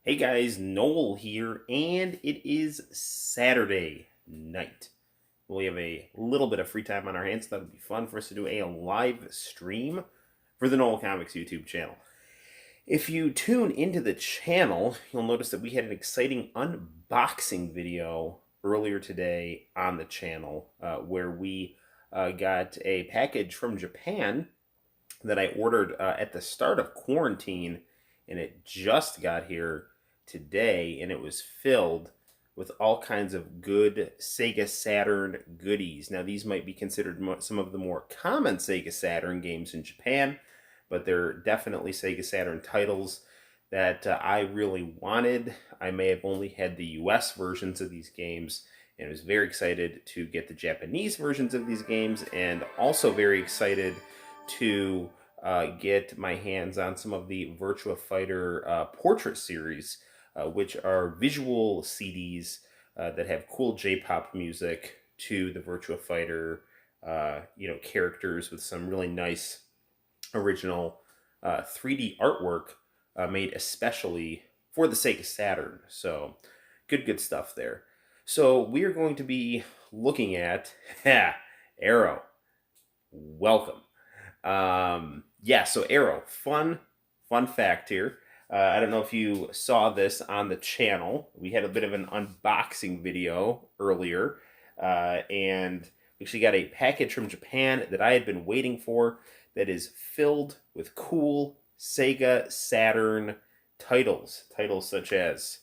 Hey guys, Noel here, and it is Saturday night. We have a little bit of free time on our hands, so that would be fun for us to do a live stream for the Noel ComiX YouTube channel. If you tune into the channel, you'll notice that we had an exciting unboxing video earlier today on the channel where we got a package from Japan that I ordered at the start of quarantine, and it just got here today, and it was filled with all kinds of good Sega Saturn goodies. Now, these might be considered some of the more common Sega Saturn games in Japan, but they're definitely Sega Saturn titles that I really wanted. I may have only had the US versions of these games, and I was very excited to get the Japanese versions of these games, and also very excited to get my hands on some of the Virtua Fighter portrait series, which are visual CDs that have cool J-pop music to the Virtua Fighter, characters with some really nice original 3D artwork made especially for the Sega Saturn. So good stuff there. So we are going to be looking at Arrow. Welcome. So Arrow, fun fact here. I don't know if you saw this on the channel. We had a bit of an unboxing video earlier, and we actually got a package from Japan that I had been waiting for that is filled with cool Sega Saturn titles. Titles such as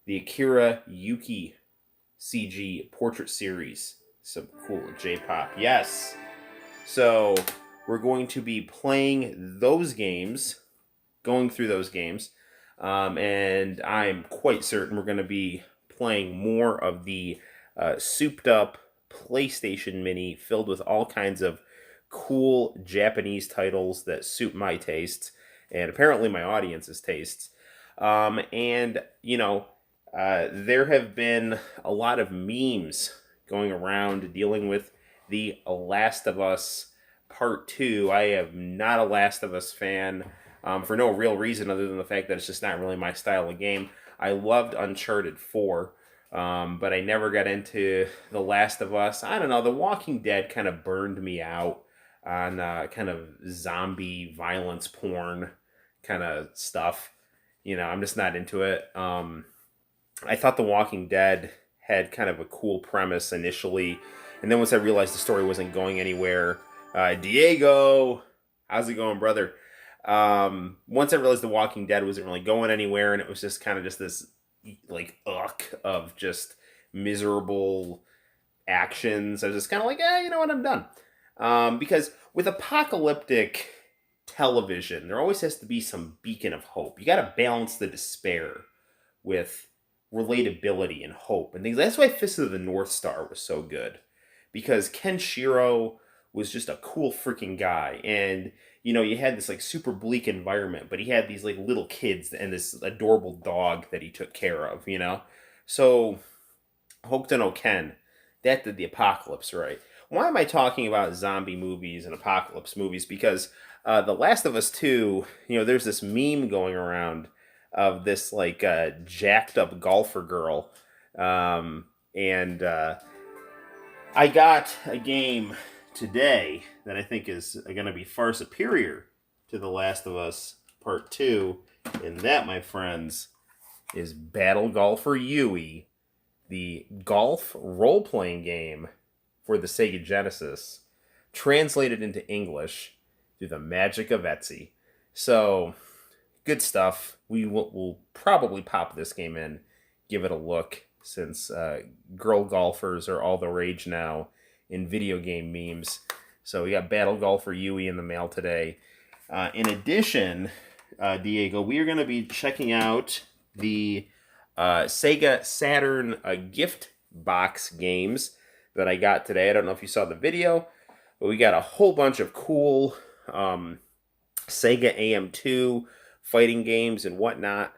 the Akira Yuki CG portrait series. Some cool J-pop. Yes. So we're going to be playing those games, going through those games, and I'm quite certain we're going to be playing more of the souped up PlayStation Mini filled with all kinds of cool Japanese titles that suit my tastes and apparently my audience's tastes. There have been a lot of memes going around dealing with The Last of Us Part 2. I am not a Last of Us fan for no real reason other than the fact that it's just not really my style of game. I loved Uncharted 4, but I never got into The Last of Us. I don't know, The Walking Dead kind of burned me out on kind of zombie violence porn kind of stuff. I'm just not into it. I thought The Walking Dead had kind of a cool premise initially, and then once I realized the story wasn't going anywhere, Diego, how's it going, brother? Once I realized The Walking Dead wasn't really going anywhere, and it was just kind of just this of just miserable actions, I was just kind of like, you know what, I'm done. Because with apocalyptic television, there always has to be some beacon of hope. You got to balance the despair with relatability and hope and things. That's why Fist of the North Star was so good, because Kenshiro was just a cool freaking guy, and you had this super bleak environment, but he had these little kids and this adorable dog that he took care of. So Hokuto no Ken, that did the apocalypse right. Why am I talking about zombie movies and apocalypse movies? Because The Last of Us 2, there's this meme going around of this jacked up golfer girl, and I got a game today that I think is going to be far superior to The Last of Us Part 2, and that, my friends, is Battle Golfer Yui, the golf role-playing game for the Sega Genesis, translated into English through the magic of Etsy. So, good stuff. We'll probably pop this game in, give it a look, since girl golfers are all the rage now in video game memes. So we got Battle Golfer Yui in the mail today. In addition, Diego, we are going to be checking out the Sega Saturn gift box games that I got today. I don't know if you saw the video, but we got a whole bunch of cool Sega AM2 fighting games and whatnot.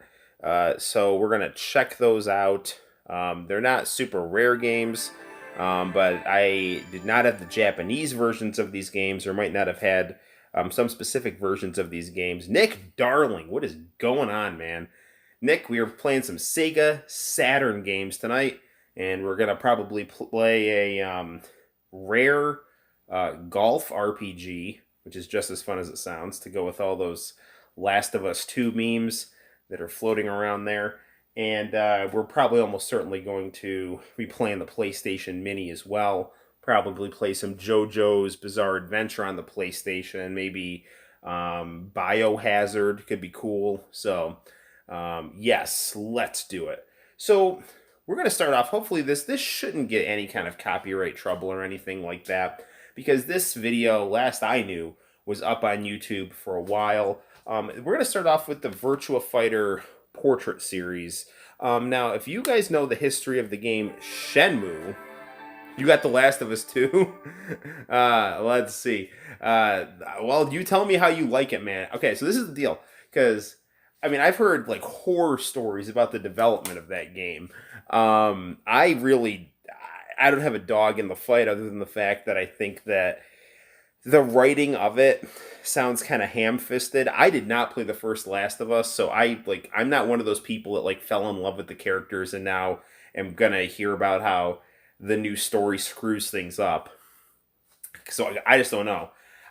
So we're going to check those out. They're not super rare games, but I did not have the Japanese versions of these games, or might not have had some specific versions of these games. Nick Darling, what is going on, man? Nick, we are playing some Sega Saturn games tonight, and we're gonna probably play a rare golf RPG, which is just as fun as it sounds, to go with all those Last of Us 2 memes that are floating around there. And we're probably almost certainly going to be playing the PlayStation Mini as well. Probably play some JoJo's Bizarre Adventure on the PlayStation. Maybe Biohazard could be cool. So, yes, let's do it. So, we're going to start off. Hopefully, this shouldn't get any kind of copyright trouble or anything like that, because this video, last I knew, was up on YouTube for a while. We're going to start off with the Virtua Fighter Portrait Series. Now, if you guys know the history of the game Shenmue, you got The Last of Us 2? Let's see. Well, you tell me how you like it, man. Okay, so this is the deal. Because, I mean, I've heard, like, horror stories about the development of that game. I don't have a dog in the fight other than the fact that I think that the writing of it sounds kind of ham-fisted. I did not play the first Last of Us, so I'm not one of those people that, like, fell in love with the characters and now am gonna hear about how the new story screws things up. So I just don't know.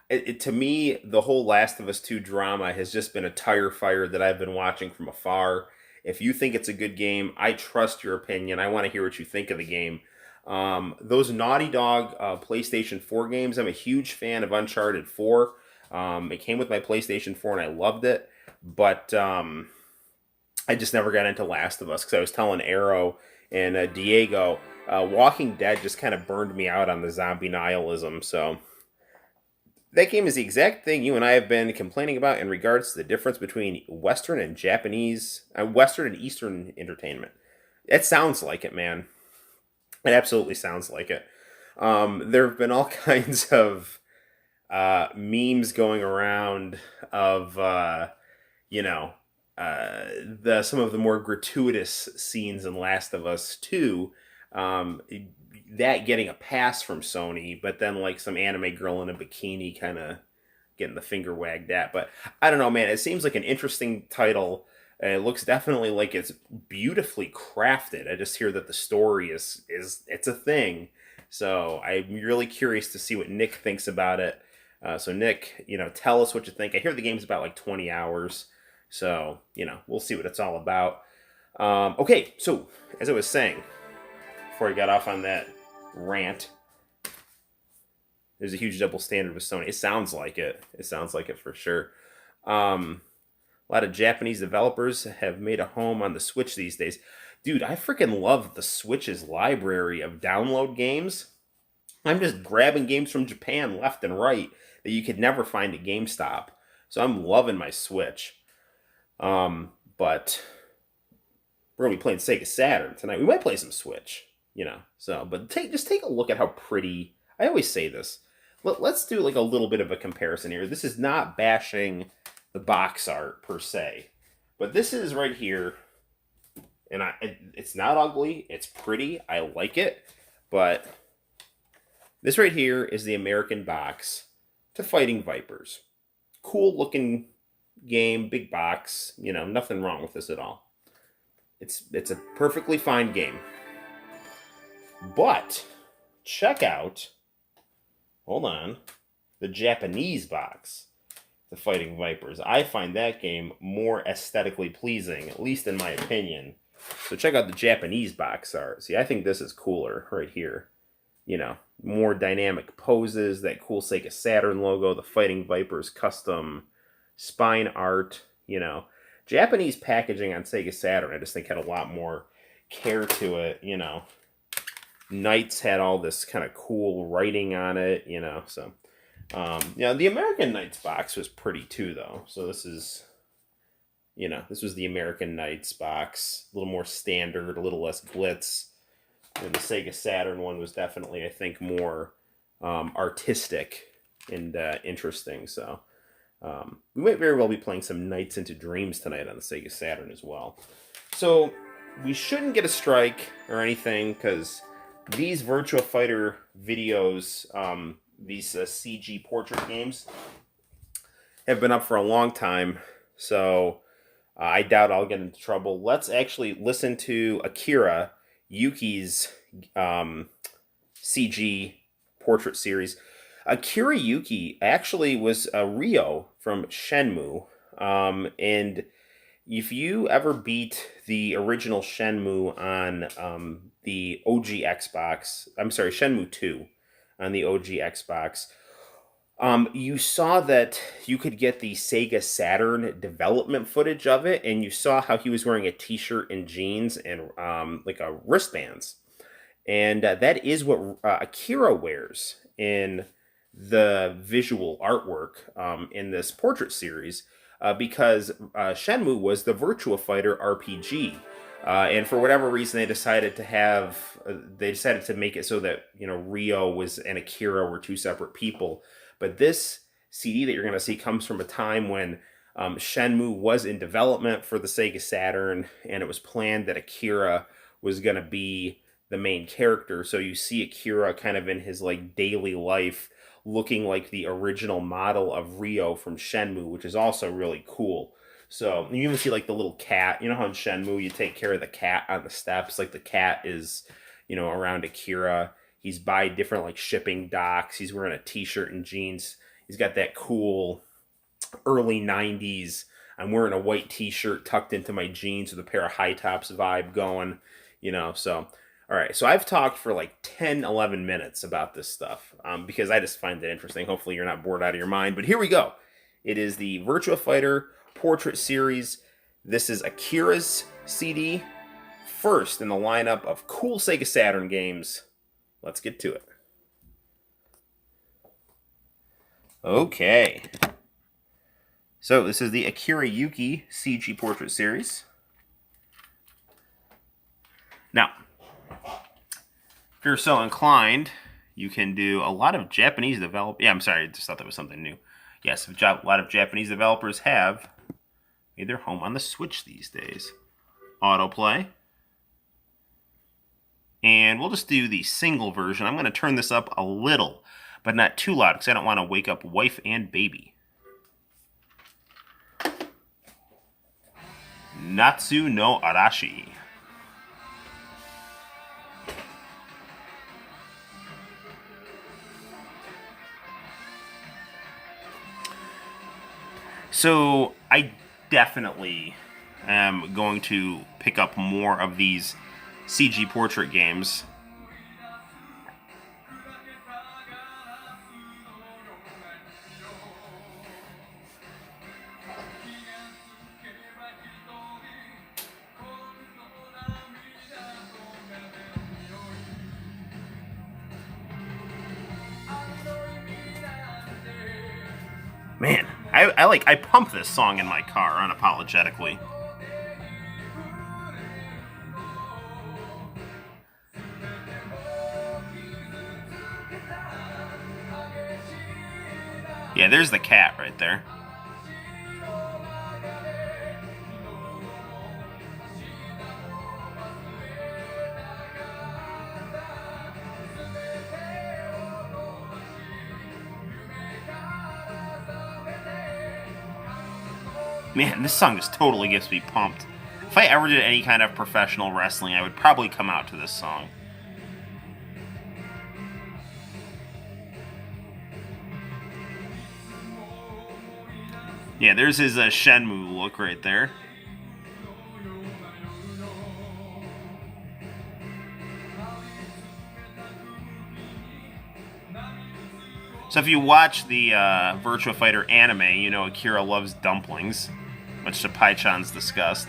To me, the whole Last of Us 2 drama has just been a tire fire that I've been watching from afar. If you think it's a good game, I trust your opinion. I want to hear what you think of the game. Those Naughty Dog PlayStation 4 games, I'm a huge fan of Uncharted 4. It came with my PlayStation 4 and I loved it. But I just never got into Last of Us because I was telling Arrow and Diego, Walking Dead just kind of burned me out on the zombie nihilism. So that game is the exact thing you and I have been complaining about in regards to the difference between Western and Western and Eastern entertainment. It sounds like it, man. It absolutely sounds like it. There have been all kinds of memes going around of, some of the more gratuitous scenes in Last of Us 2. That getting a pass from Sony, but then like some anime girl in a bikini kind of getting the finger wagged at. But I don't know, man. It seems like an interesting title. It looks definitely like it's beautifully crafted. I just hear that the story is it's a thing. So I'm really curious to see what Nick thinks about it. So Nick, tell us what you think. I hear the game's about like 20 hours. So, we'll see what it's all about. Okay, so as I was saying, before I got off on that rant, there's a huge double standard with Sony. It sounds like it. It sounds like it for sure. A lot of Japanese developers have made a home on the Switch these days. Dude, I freaking love the Switch's library of download games. I'm just grabbing games from Japan left and right that you could never find at GameStop. So I'm loving my Switch. But we're going to be playing Sega Saturn tonight. We might play some Switch, but just take a look at how pretty. I always say this. Let's do like a little bit of a comparison here. This is not bashing the box art per se, but this is right here, and it's not ugly. It's pretty. I like it, but this right here is the American box to Fighting Vipers. Cool looking game, big box. Nothing wrong with this at all. It's a perfectly fine game. But check out, hold on, the Japanese box, the Fighting Vipers. I find that game more aesthetically pleasing, at least in my opinion. So check out the Japanese box art. See, I think this is cooler right here. More dynamic poses, that cool Sega Saturn logo, the Fighting Vipers custom spine art. Japanese packaging on Sega Saturn, I just think had a lot more care to it. Knights had all this kind of cool writing on it, so the American Knights box was pretty too, though. So this was the American Knights box, a little more standard, a little less glitz. And the Sega Saturn one was definitely, I think, more artistic and interesting. So we might very well be playing some Nights into Dreams tonight on the Sega Saturn as well. So we shouldn't get a strike or anything, because these Virtua Fighter videos, these CG portrait games, have been up for a long time. So I doubt I'll get into trouble. Let's actually listen to Akira Yuki's um, CG portrait series. Akira Yuki actually was Ryo from Shenmue. And if you ever beat the original Shenmue on the OG Xbox, I'm sorry, Shenmue 2 on the OG Xbox, you saw that you could get the Sega Saturn development footage of it, and you saw how he was wearing a t-shirt and jeans and like a wristbands, and that is what Akira wears in the visual artwork in this portrait series, because Shenmue was the Virtua Fighter RPG. And for whatever reason, they decided to make it so that Ryo was and Akira were two separate people. But this CD that you're going to see comes from a time when Shenmue was in development for the Sega Saturn, and it was planned that Akira was going to be the main character. So you see Akira kind of in his like daily life, looking like the original model of Ryo from Shenmue, which is also really cool. So you even see like the little cat. You know how in Shenmue you take care of the cat on the steps? Like the cat is, around Akira. He's by different like shipping docks. He's wearing a t-shirt and jeans. He's got that cool early 90s I'm wearing a white t-shirt tucked into my jeans with a pair of high tops vibe going, so all right, so I've talked for like 10, 11 minutes about this stuff because I just find it interesting. Hopefully you're not bored out of your mind, but here we go. It is the Virtua Fighter Portrait Series. This is Akira's CD, first in the lineup of cool Sega Saturn games. Let's get to it. Okay. So this is the Akira Yuki CG Portrait Series. Now, if you're so inclined, you can do a lot of Japanese develop. Yeah, I'm sorry, I just thought that was something new. Yes, a lot of Japanese developers have made their home on the Switch these days. Autoplay. And we'll just do the single version. I'm going to turn this up a little, but not too loud because I don't want to wake up wife and baby. Natsu no Arashi. So I definitely am going to pick up more of these CG portrait games. Man, I pump this song in my car unapologetically. Yeah, there's the cat right there. Man, this song just totally gets me pumped. If I ever did any kind of professional wrestling, I would probably come out to this song. Yeah, there's his Shenmue look right there. So if you watch the Virtua Fighter anime, you know Akira loves dumplings, much to Pai-chan's disgust.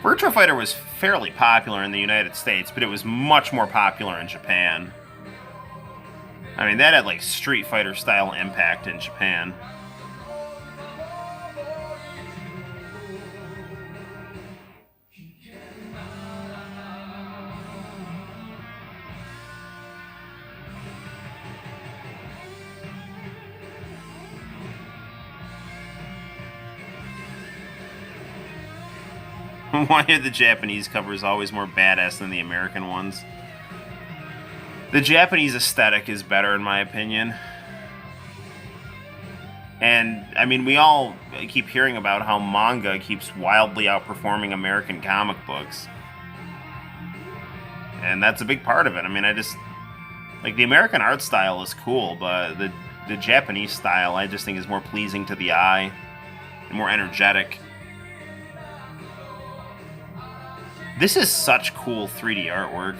Virtua Fighter was fairly popular in the United States, but it was much more popular in Japan. I mean, that had like Street Fighter style impact in Japan. Why are the Japanese covers always more badass than the American ones? The Japanese aesthetic is better, in my opinion. And, I mean, we all keep hearing about how manga keeps wildly outperforming American comic books. And that's a big part of it. I mean, like, the American art style is cool, but the Japanese style, I just think, is more pleasing to the eye and more energetic. This is such cool 3D artwork.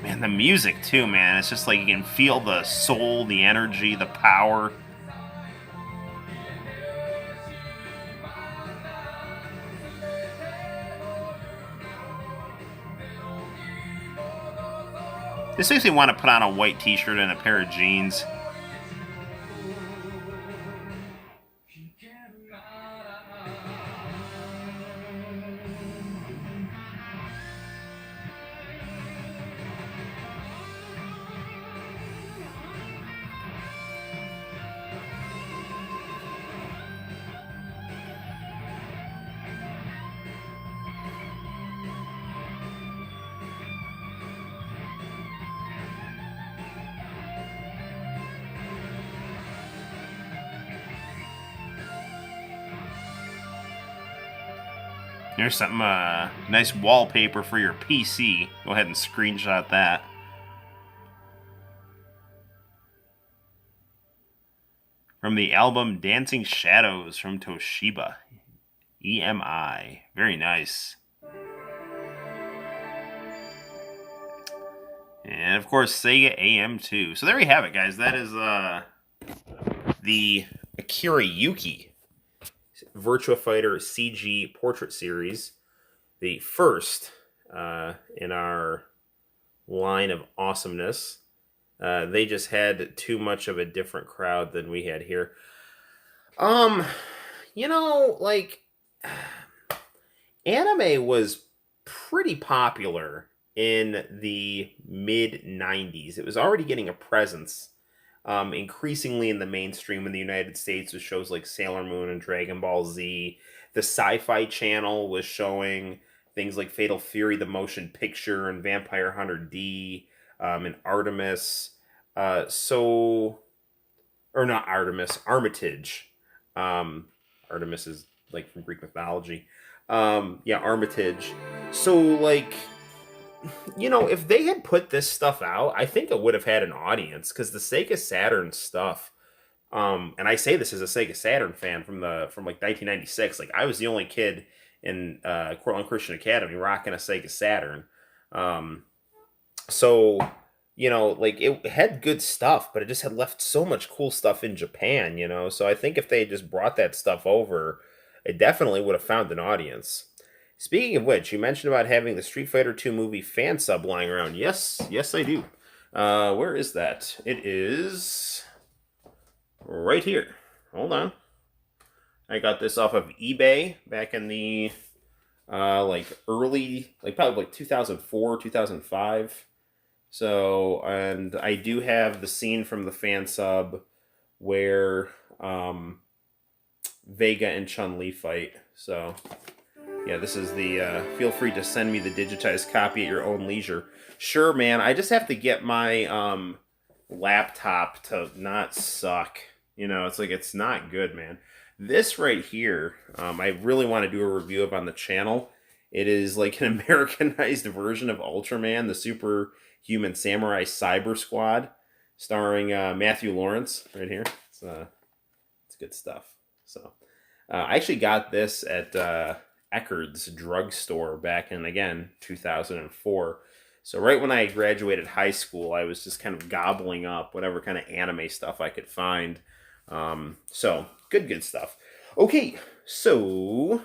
Man, the music too, man. It's just like you can feel the soul, the energy, the power. This makes me want to put on a white t-shirt and a pair of jeans. Here's something, nice wallpaper for your PC. Go ahead and screenshot that. From the album Dancing Shadows from Toshiba. EMI. Very nice. And of course, Sega AM2. So there we have it, guys. That is the Akira Yuki Virtua Fighter CG Portrait Series, the first in our line of awesomeness. They just had too much of a different crowd than we had here. You know, like, anime was pretty popular in the mid-90s. It was already getting a presence increasingly in the mainstream in the United States with shows like Sailor Moon and Dragon Ball Z. The Sci-Fi Channel was showing things like Fatal Fury, the motion picture, and Vampire Hunter D, and Artemis. Or not Artemis, Armitage. Artemis is like from Greek mythology. Yeah, Armitage. So, like, you know, if they had put this stuff out, I think it would have had an audience, because the Sega Saturn stuff, and I say this as a Sega Saturn fan from like 1996. Like, I was the only kid in Cortland Christian Academy rocking a Sega Saturn. So, you know, like, it had good stuff, but it just had left so much cool stuff in Japan, you know? So I think if they had just brought that stuff over, it definitely would have found an audience. Speaking of which, you mentioned about having the Street Fighter 2 movie fan sub lying around. Yes, I do. Where is that? It is right here. Hold on. I got this off of eBay back in the like early, like probably like 2004, 2005. So, and I do have the scene from the fan sub where Vega and Chun-Li fight. So, yeah, this is the, feel free to send me the digitized copy at your own leisure. Sure, man, I just have to get my laptop to not suck. You know, it's like, it's not good, man. This right here, I really want to do a review of on the channel. It is like an Americanized version of Ultraman, the Superhuman Samurai Cyber Squad, starring Matthew Lawrence right here. It's good stuff. So, I actually got this at Eckerd's drugstore back in, again, 2004. So right when I graduated high school, I was just kind of gobbling up whatever kind of anime stuff I could find. So, good stuff. Okay, so,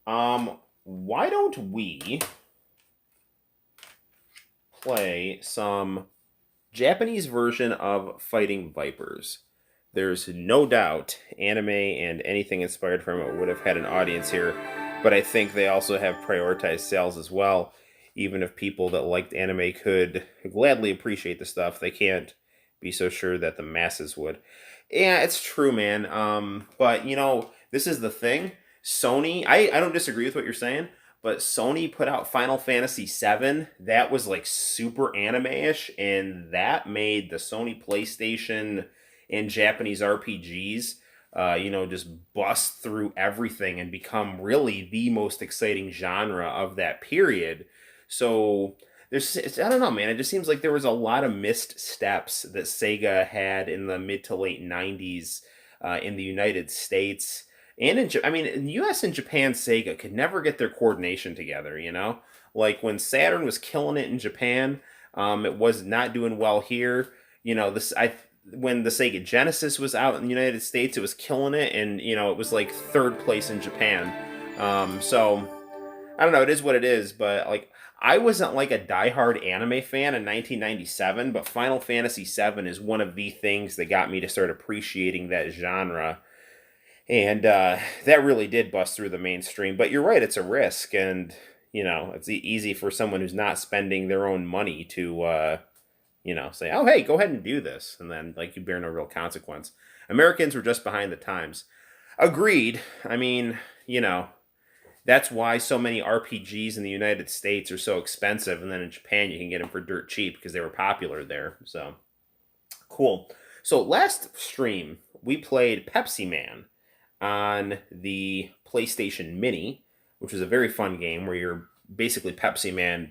why don't we play some Japanese version of Fighting Vipers? There's no doubt anime and anything inspired from it would have had an audience here, but I think they also have prioritized sales as well. even if people that liked anime could gladly appreciate the stuff, they can't be so sure that the masses would. Yeah, it's true, man. But this is the thing. Sony, I don't disagree with what you're saying, but Sony put out Final Fantasy VII. That was like super anime-ish, and that made the Sony PlayStation and Japanese RPGs, just bust through everything and become really the most exciting genre of that period. So I don't know, man. It just seems like there was a lot of missed steps that Sega had in the mid to late '90s in the United States and in the U.S. and Japan. Sega could never get their coordination together. Like when Saturn was killing it in Japan, it was not doing well here. When the Sega Genesis was out in the United States, it was killing it, and it was like third place in Japan. So I don't know. It is what it is, but like I wasn't like a diehard anime fan in 1997, but Final Fantasy VII is one of the things that got me to start appreciating that genre, and that really did bust through the mainstream. But you're right; it's a risk, and it's easy for someone who's not spending their own money to say, "Oh, hey, go ahead and do this," and then like you bear no real consequence. Americans were just behind the times. Agreed. I mean, that's why so many RPGs in the United States are so expensive, and then in Japan you can get them for dirt cheap because they were popular there. So cool. So last stream we played Pepsi Man on the PlayStation Mini, which was a very fun game where you're basically Pepsi Man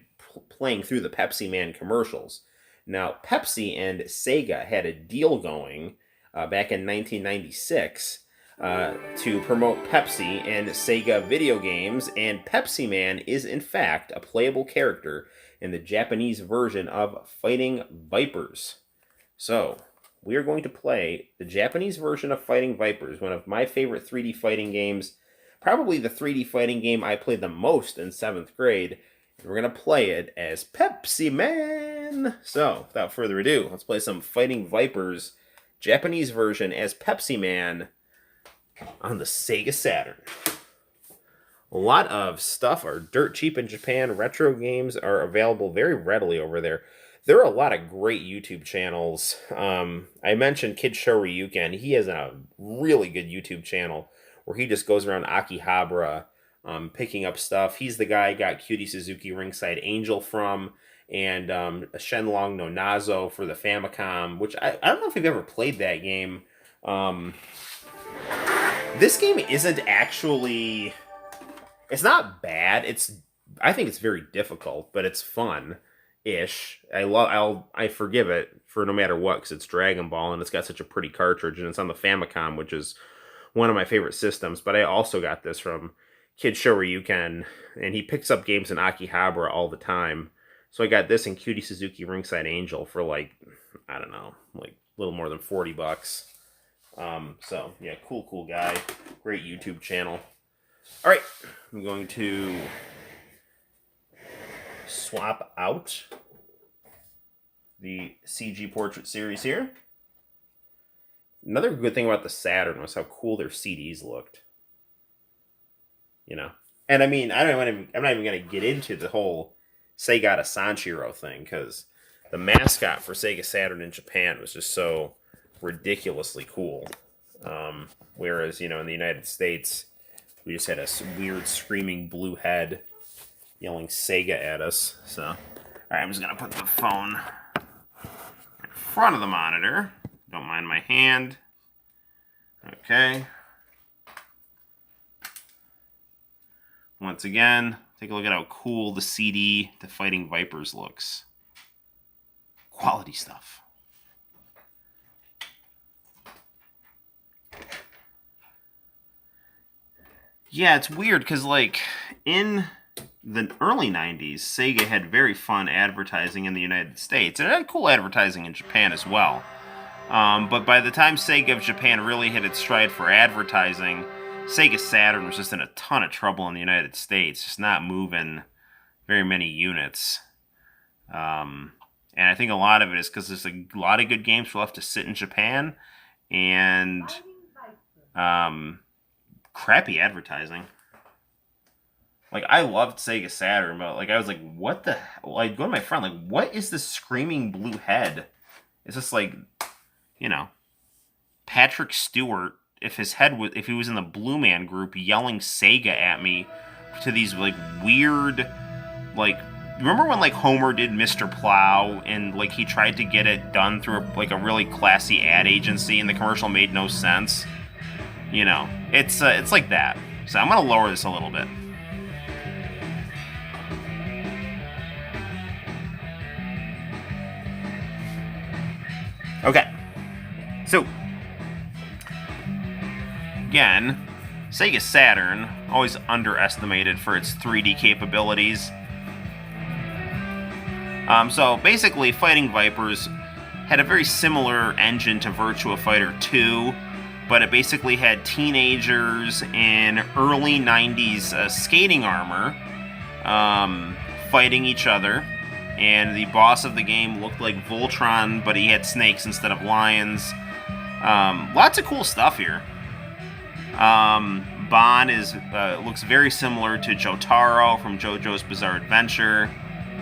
playing through the Pepsi Man commercials. Now Pepsi and Sega had a deal going back in 1996 to promote Pepsi and Sega video games, and Pepsi Man is in fact a playable character in the Japanese version of Fighting Vipers. So, we are going to play the Japanese version of Fighting Vipers, one of my favorite 3D fighting games, probably the 3D fighting game I played the most in 7th grade. And we're going to play it as Pepsi Man. So, without further ado, let's play some Fighting Vipers, Japanese version as Pepsi Man on the Sega Saturn. A lot of stuff are dirt cheap in Japan. Retro games are available very readily over there. There are a lot of great YouTube channels. I mentioned Kid Show Ryuken. He has a really good YouTube channel where he just goes around Akihabara picking up stuff. He's the guy I got Cutie Suzuki Ringside Angel from, and Shenlong no Nazo for the Famicom, which I don't know if you've ever played that game. This game isn't actually... It's not bad. I think it's very difficult, but it's fun-ish. I forgive it for no matter what, because it's Dragon Ball, and it's got such a pretty cartridge, and it's on the Famicom, which is one of my favorite systems. But I also got this from Kid Show Ryuken, and he picks up games in Akihabara all the time. So I got this in Cutie Suzuki Ringside Angel for like, I don't know, like a little more than $40. So yeah, cool guy, great YouTube channel. All right, I'm going to swap out the CG Portrait series here. Another good thing about the Saturn was how cool their CDs looked. And I mean, I'm not even going to get into the whole Sega Sanshiro thing, because the mascot for Sega Saturn in Japan was just so ridiculously cool. Whereas, in the United States, we just had a weird screaming blue head yelling Sega at us. So, all right, I'm just going to put the phone in front of the monitor. Don't mind my hand. Okay. Once again, take a look at how cool the CD to Fighting Vipers looks. Quality stuff. Yeah, it's weird because, like, in the early 90s, Sega had very fun advertising in the United States. And it had cool advertising in Japan as well. But by the time Sega of Japan really hit its stride for advertising, Sega Saturn was just in a ton of trouble in the United States, just not moving very many units. And I think a lot of it is because there's a lot of good games left to sit in Japan, and crappy advertising. Like, I loved Sega Saturn, but, like, I was like, what the hell? Like, go to my friend, like, what is this screaming blue head? It's just like, you know, Patrick Stewart, if he was in the Blue Man Group, yelling Sega at me to these, like, weird, like, remember when, like, Homer did Mr. Plow, and, like, he tried to get it done through, like, a really classy ad agency, and the commercial made no sense? You know, it's like that. So I'm gonna lower this a little bit. Okay. So, again, Sega Saturn, always underestimated for its 3D capabilities. So basically, Fighting Vipers had a very similar engine to Virtua Fighter 2, but it basically had teenagers in early 90s skating armor fighting each other. And the boss of the game looked like Voltron, but he had snakes instead of lions. Lots of cool stuff here. Bon looks very similar to Jotaro from JoJo's Bizarre Adventure.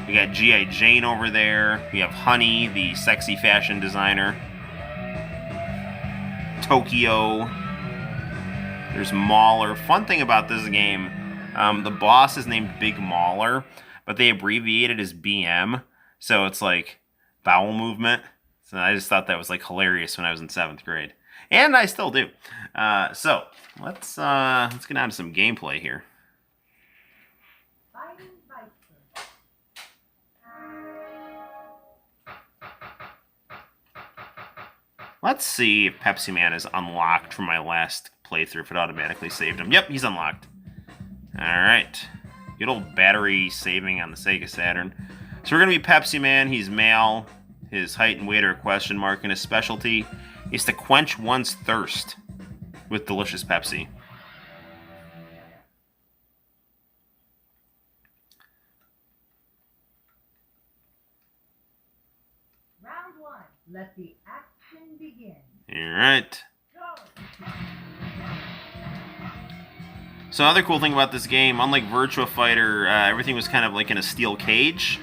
We got G.I. Jane over there. We have Honey, the sexy fashion designer. Tokyo. There's Mauler. Fun thing about this game, the boss is named Big Mauler, but they abbreviate it as BM, so it's like bowel movement. So I just thought that was like hilarious when I was in 7th grade, and I still do. So let's get on to some gameplay here. Let's see if Pepsi Man is unlocked from my last playthrough, if it automatically saved him. Yep, he's unlocked. Alright. Good old battery saving on the Sega Saturn. So we're going to be Pepsi Man. He's male. His height and weight are a question mark, and his specialty is to quench one's thirst with delicious Pepsi. Round 1. Let the action begin. Alright. So another cool thing about this game, unlike Virtua Fighter, everything was kind of like in a steel cage.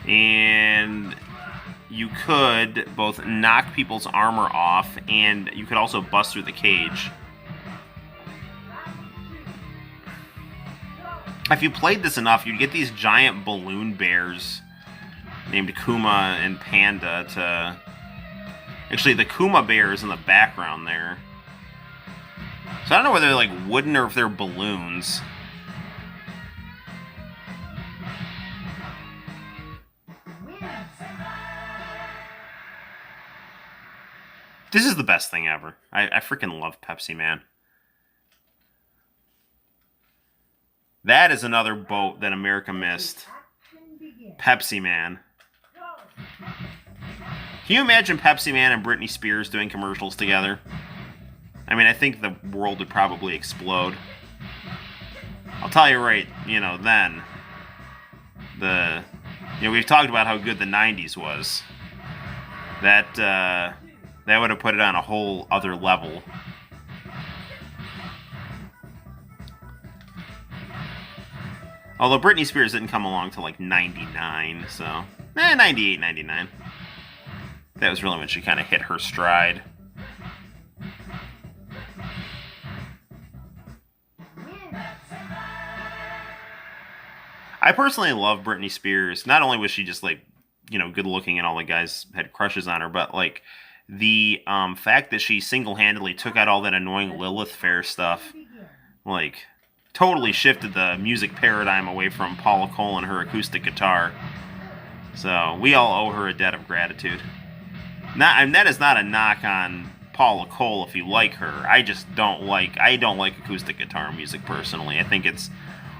And you could both knock people's armor off, and you could also bust through the cage. If you played this enough, you'd get these giant balloon bears named Kuma and Panda to... Actually, the Kuma bear is in the background there. So I don't know whether they're like wooden or if they're balloons. This is the best thing ever. I freaking love Pepsi Man. That is another boat that America missed. Pepsi Man. Can you imagine Pepsi Man and Britney Spears doing commercials together? I mean, I think the world would probably explode. I'll tell you right, then. We've talked about how good the 90s was. That would have put it on a whole other level. Although Britney Spears didn't come along till like 99, so... 98, 99. That was really when she kind of hit her stride. I personally love Britney Spears. Not only was she just like, good looking and all the guys had crushes on her, but like the fact that she single-handedly took out all that annoying Lilith Fair stuff, like, totally shifted the music paradigm away from Paula Cole and her acoustic guitar. So we all owe her a debt of gratitude. And that is not a knock on Paula Cole if you like her. I don't like acoustic guitar music personally. I think it's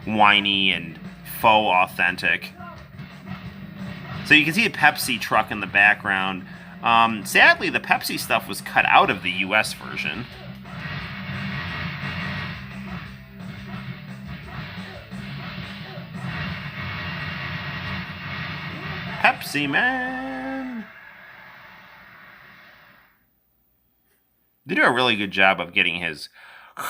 whiny and faux authentic. So you can see the Pepsi truck in the background. Sadly, the Pepsi stuff was cut out of the US version. Pepsi Man! They do a really good job of getting his... Round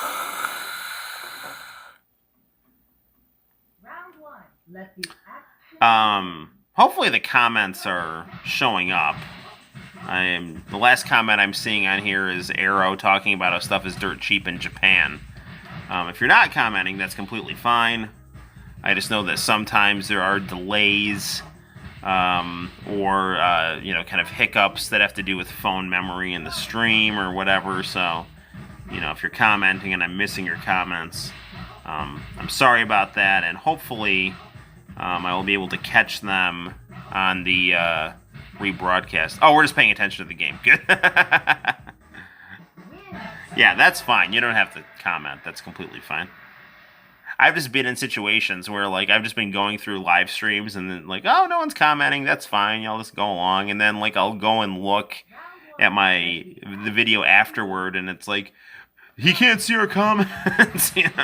1. Let the action Hopefully the comments are showing up. The last comment I'm seeing on here is Arrow talking about how stuff is dirt cheap in Japan. If you're not commenting, that's completely fine. I just know that sometimes there are delays or kind of hiccups that have to do with phone memory in the stream or whatever. So, if you're commenting and I'm missing your comments, I'm sorry about that. And hopefully I will be able to catch them on the rebroadcast. Oh, we're just paying attention to the game. Good. Yeah, that's fine. You don't have to comment. That's completely fine. I've just been in situations where, I've just been going through live streams and then, oh, no one's commenting. That's fine. I'll just go along. And then, I'll go and look at the video afterward, and it's he can't see our comments, And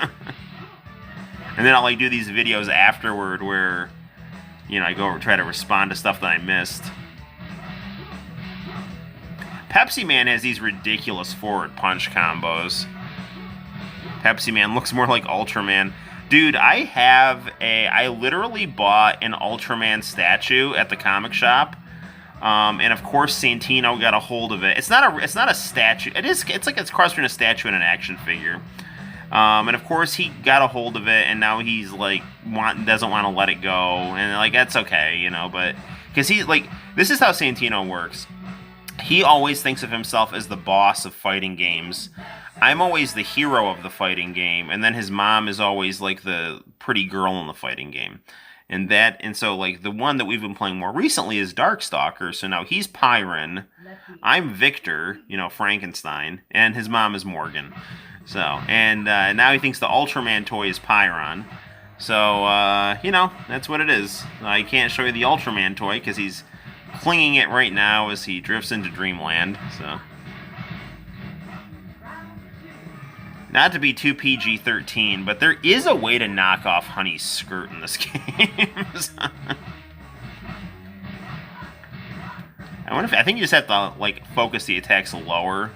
then I'll, do these videos afterward where, I go try to respond to stuff that I missed. Pepsi Man has these ridiculous forward punch combos. Pepsi Man looks more like Ultraman. Dude, I literally bought an Ultraman statue at the comic shop. And of course Santino got a hold of it. It's not a statue. It's like it's crossed between a statue and an action figure. And of course he got a hold of it, and now he's doesn't want to let it go. And that's okay, but because this is how Santino works. He always thinks of himself as the boss of fighting games. I'm always the hero of the fighting game, and then his mom is always the pretty girl in the fighting game. And so the one that we've been playing more recently is Darkstalker. So now he's Pyron, I'm Victor, Frankenstein, and his mom is Morgan. So, and now he thinks the Ultraman toy is Pyron. So, that's what it is. I can't show you the Ultraman toy because he's clinging it right now as he drifts into Dreamland. So, not to be too PG-13, but there is a way to knock off Honey's skirt in this game. I think you just have to focus the attacks lower.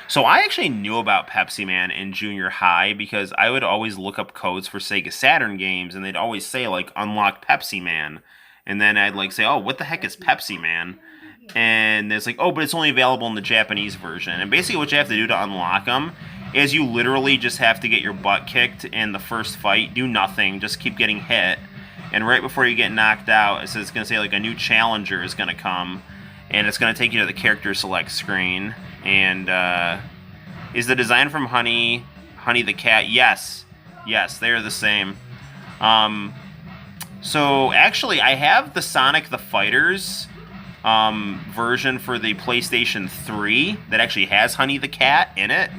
So I actually knew about Pepsi Man in junior high because I would always look up codes for Sega Saturn games, and they'd always say, unlock Pepsi Man. And then I'd, say, oh, what the heck is Pepsi Man? And it's oh, but it's only available in the Japanese version. And basically what you have to do to unlock them is you literally just have to get your butt kicked in the first fight, do nothing, just keep getting hit. And right before you get knocked out, it's going to say, a new challenger is going to come. And it's going to take you to the character select screen. And is the design from Honey the Cat? Yes, they're the same. So actually, I have the Sonic the Fighters version for the PlayStation 3 that actually has Honey the Cat in it,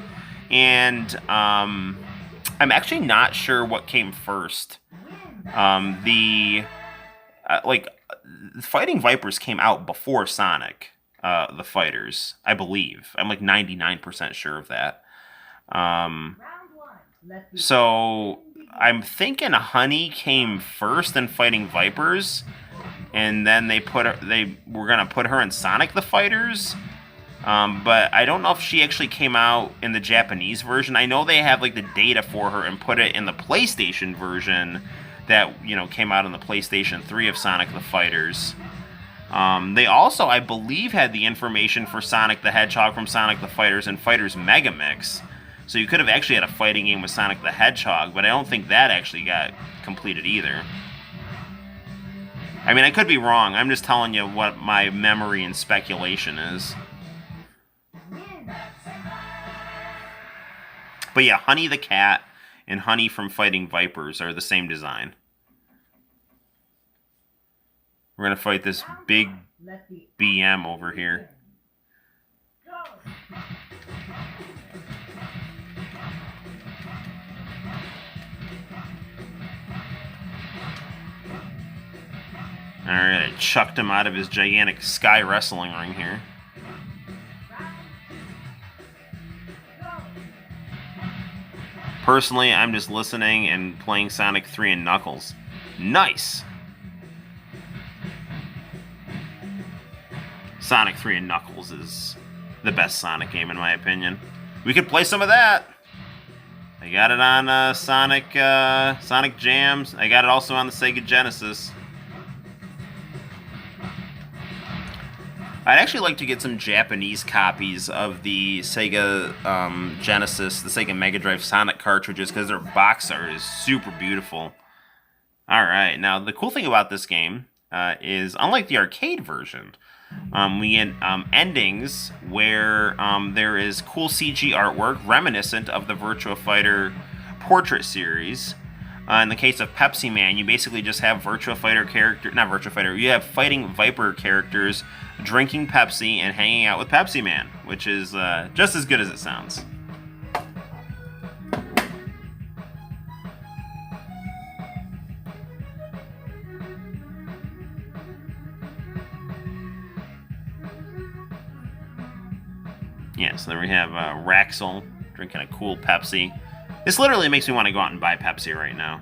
and I'm actually not sure what came first. Fighting Vipers came out before Sonic. The Fighters, I believe. I'm 99% sure of that. So I'm thinking Honey came first in Fighting Vipers, and then they were gonna put her in Sonic the Fighters. But I don't know if she actually came out in the Japanese version. I know they have the data for her and put it in the PlayStation version that came out on the PlayStation 3 of Sonic the Fighters. They also, I believe, had the information for Sonic the Hedgehog from Sonic the Fighters and Fighters Megamix. So you could have actually had a fighting game with Sonic the Hedgehog, but I don't think that actually got completed either. I mean, I could be wrong. I'm just telling you what my memory and speculation is. But yeah, Honey the Cat and Honey from Fighting Vipers are the same design. We're going to fight this big BM over here. Alright, I chucked him out of his gigantic sky wrestling ring here. Personally, I'm just listening and playing Sonic 3 and Knuckles. Nice. Sonic 3 and Knuckles is the best Sonic game in my opinion. We could play some of that. I got it on Sonic Jams. I got it also on the Sega Genesis. I'd actually like to get some Japanese copies of the Sega Genesis, the Sega Mega Drive Sonic cartridges, because their box art is super beautiful. Alright, now the cool thing about this game is, unlike the arcade version, we get endings where there is cool CG artwork reminiscent of the Virtua Fighter portrait series. In the case of Pepsi Man, you basically just have Virtua Fighter you have Fighting Viper characters drinking Pepsi and hanging out with Pepsi Man, which is just as good as it sounds. Yeah, so there we have Raxel drinking a cool Pepsi. This literally makes me want to go out and buy Pepsi right now.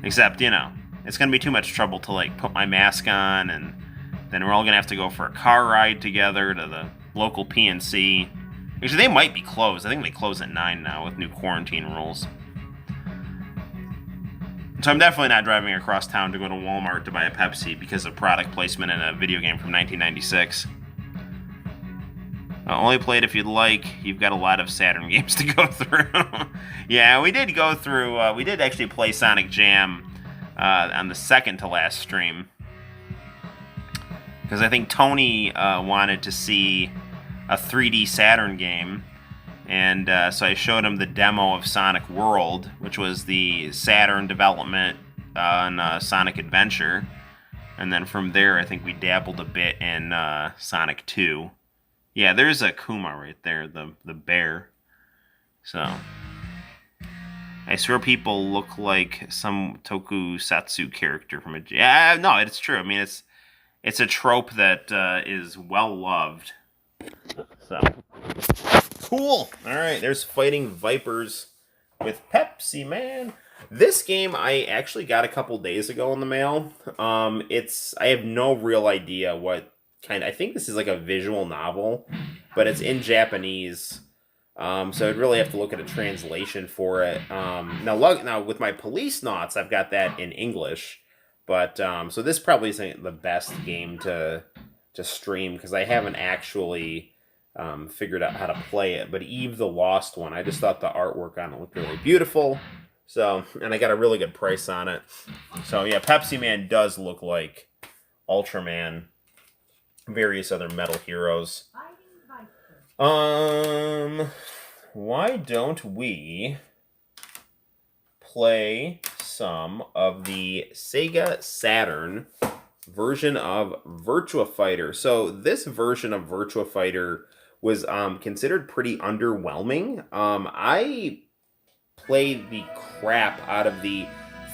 Except, you know, it's going to be too much trouble to, like, put my mask on, and then we're all going to have to go for a car ride together to the local PNC. Actually, they might be closed. I think they close at 9 now with new quarantine rules. So I'm definitely not driving across town to go to Walmart to buy a Pepsi because of product placement in a video game from 1996. Only play it if you'd like. You've got a lot of Saturn games to go through. Yeah, we did go through... we did actually play Sonic Jam on the second to last stream. Because I think Tony wanted to see a 3D Saturn game. And so I showed him the demo of Sonic World, which was the Saturn development on Sonic Adventure. And then from there, I think we dabbled a bit in Sonic 2. Yeah, there's a Kuma right there, the bear. So, I swear people look like some tokusatsu character from a... Yeah, no, it's true. I mean, it's a trope that is well loved. So, cool. All right, there's Fighting Vipers with Pepsi Man. This game I actually got a couple days ago in the mail. I have no real idea what I think this is like a visual novel, but it's in Japanese. So I'd really have to look at a translation for it. Now with my Police Knots, I've got that in English. But so this probably isn't the best game to stream because I haven't actually figured out how to play it. But Eve the Lost One, I just thought the artwork on it looked really beautiful. So, and I got a really good price on it. So yeah, Pepsi Man does look like Ultraman, various other Metal Heroes. Why don't we play some of the Sega Saturn version of Virtua Fighter? So this version of Virtua Fighter was considered pretty underwhelming. I played the crap out of the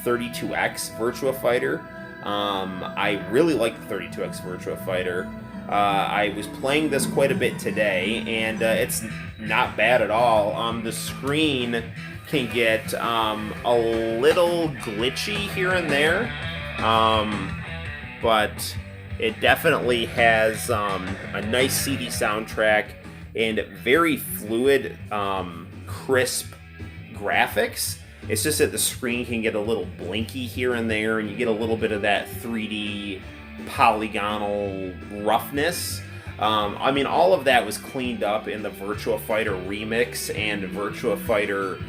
32X Virtua Fighter. I really like the 32X Virtua Fighter. I was playing this quite a bit today, and it's not bad at all. The screen can get a little glitchy here and there, but it definitely has a nice CD soundtrack and very fluid, crisp graphics. It's just that the screen can get a little blinky here and there, and you get a little bit of that 3D polygonal roughness. I mean, all of that was cleaned up in the Virtua Fighter Remix and Virtua Fighter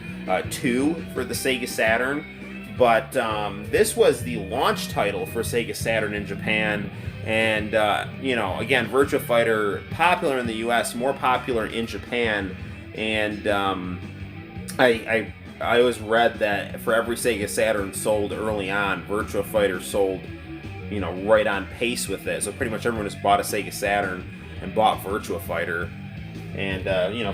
2 for the Sega Saturn. But this was the launch title for Sega Saturn in Japan. And, again, Virtua Fighter, popular in the US, more popular in Japan. And I always read that for every Sega Saturn sold early on, Virtua Fighter sold right on pace with it. So pretty much everyone just bought a Sega Saturn and bought Virtua Fighter. And,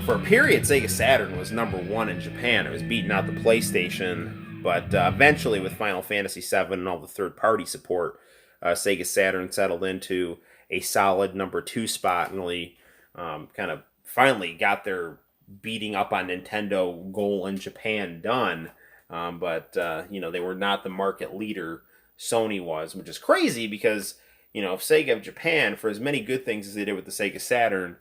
for a period, Sega Saturn was #1 in Japan. It was beating out the PlayStation. But eventually, with Final Fantasy VII and all the third-party support, Sega Saturn settled into a solid #2 spot and really kind of finally got their beating up on Nintendo goal in Japan done. But they were not the market leader Sony was, which is crazy because, if Sega of Japan, for as many good things as they did with the Sega Saturn,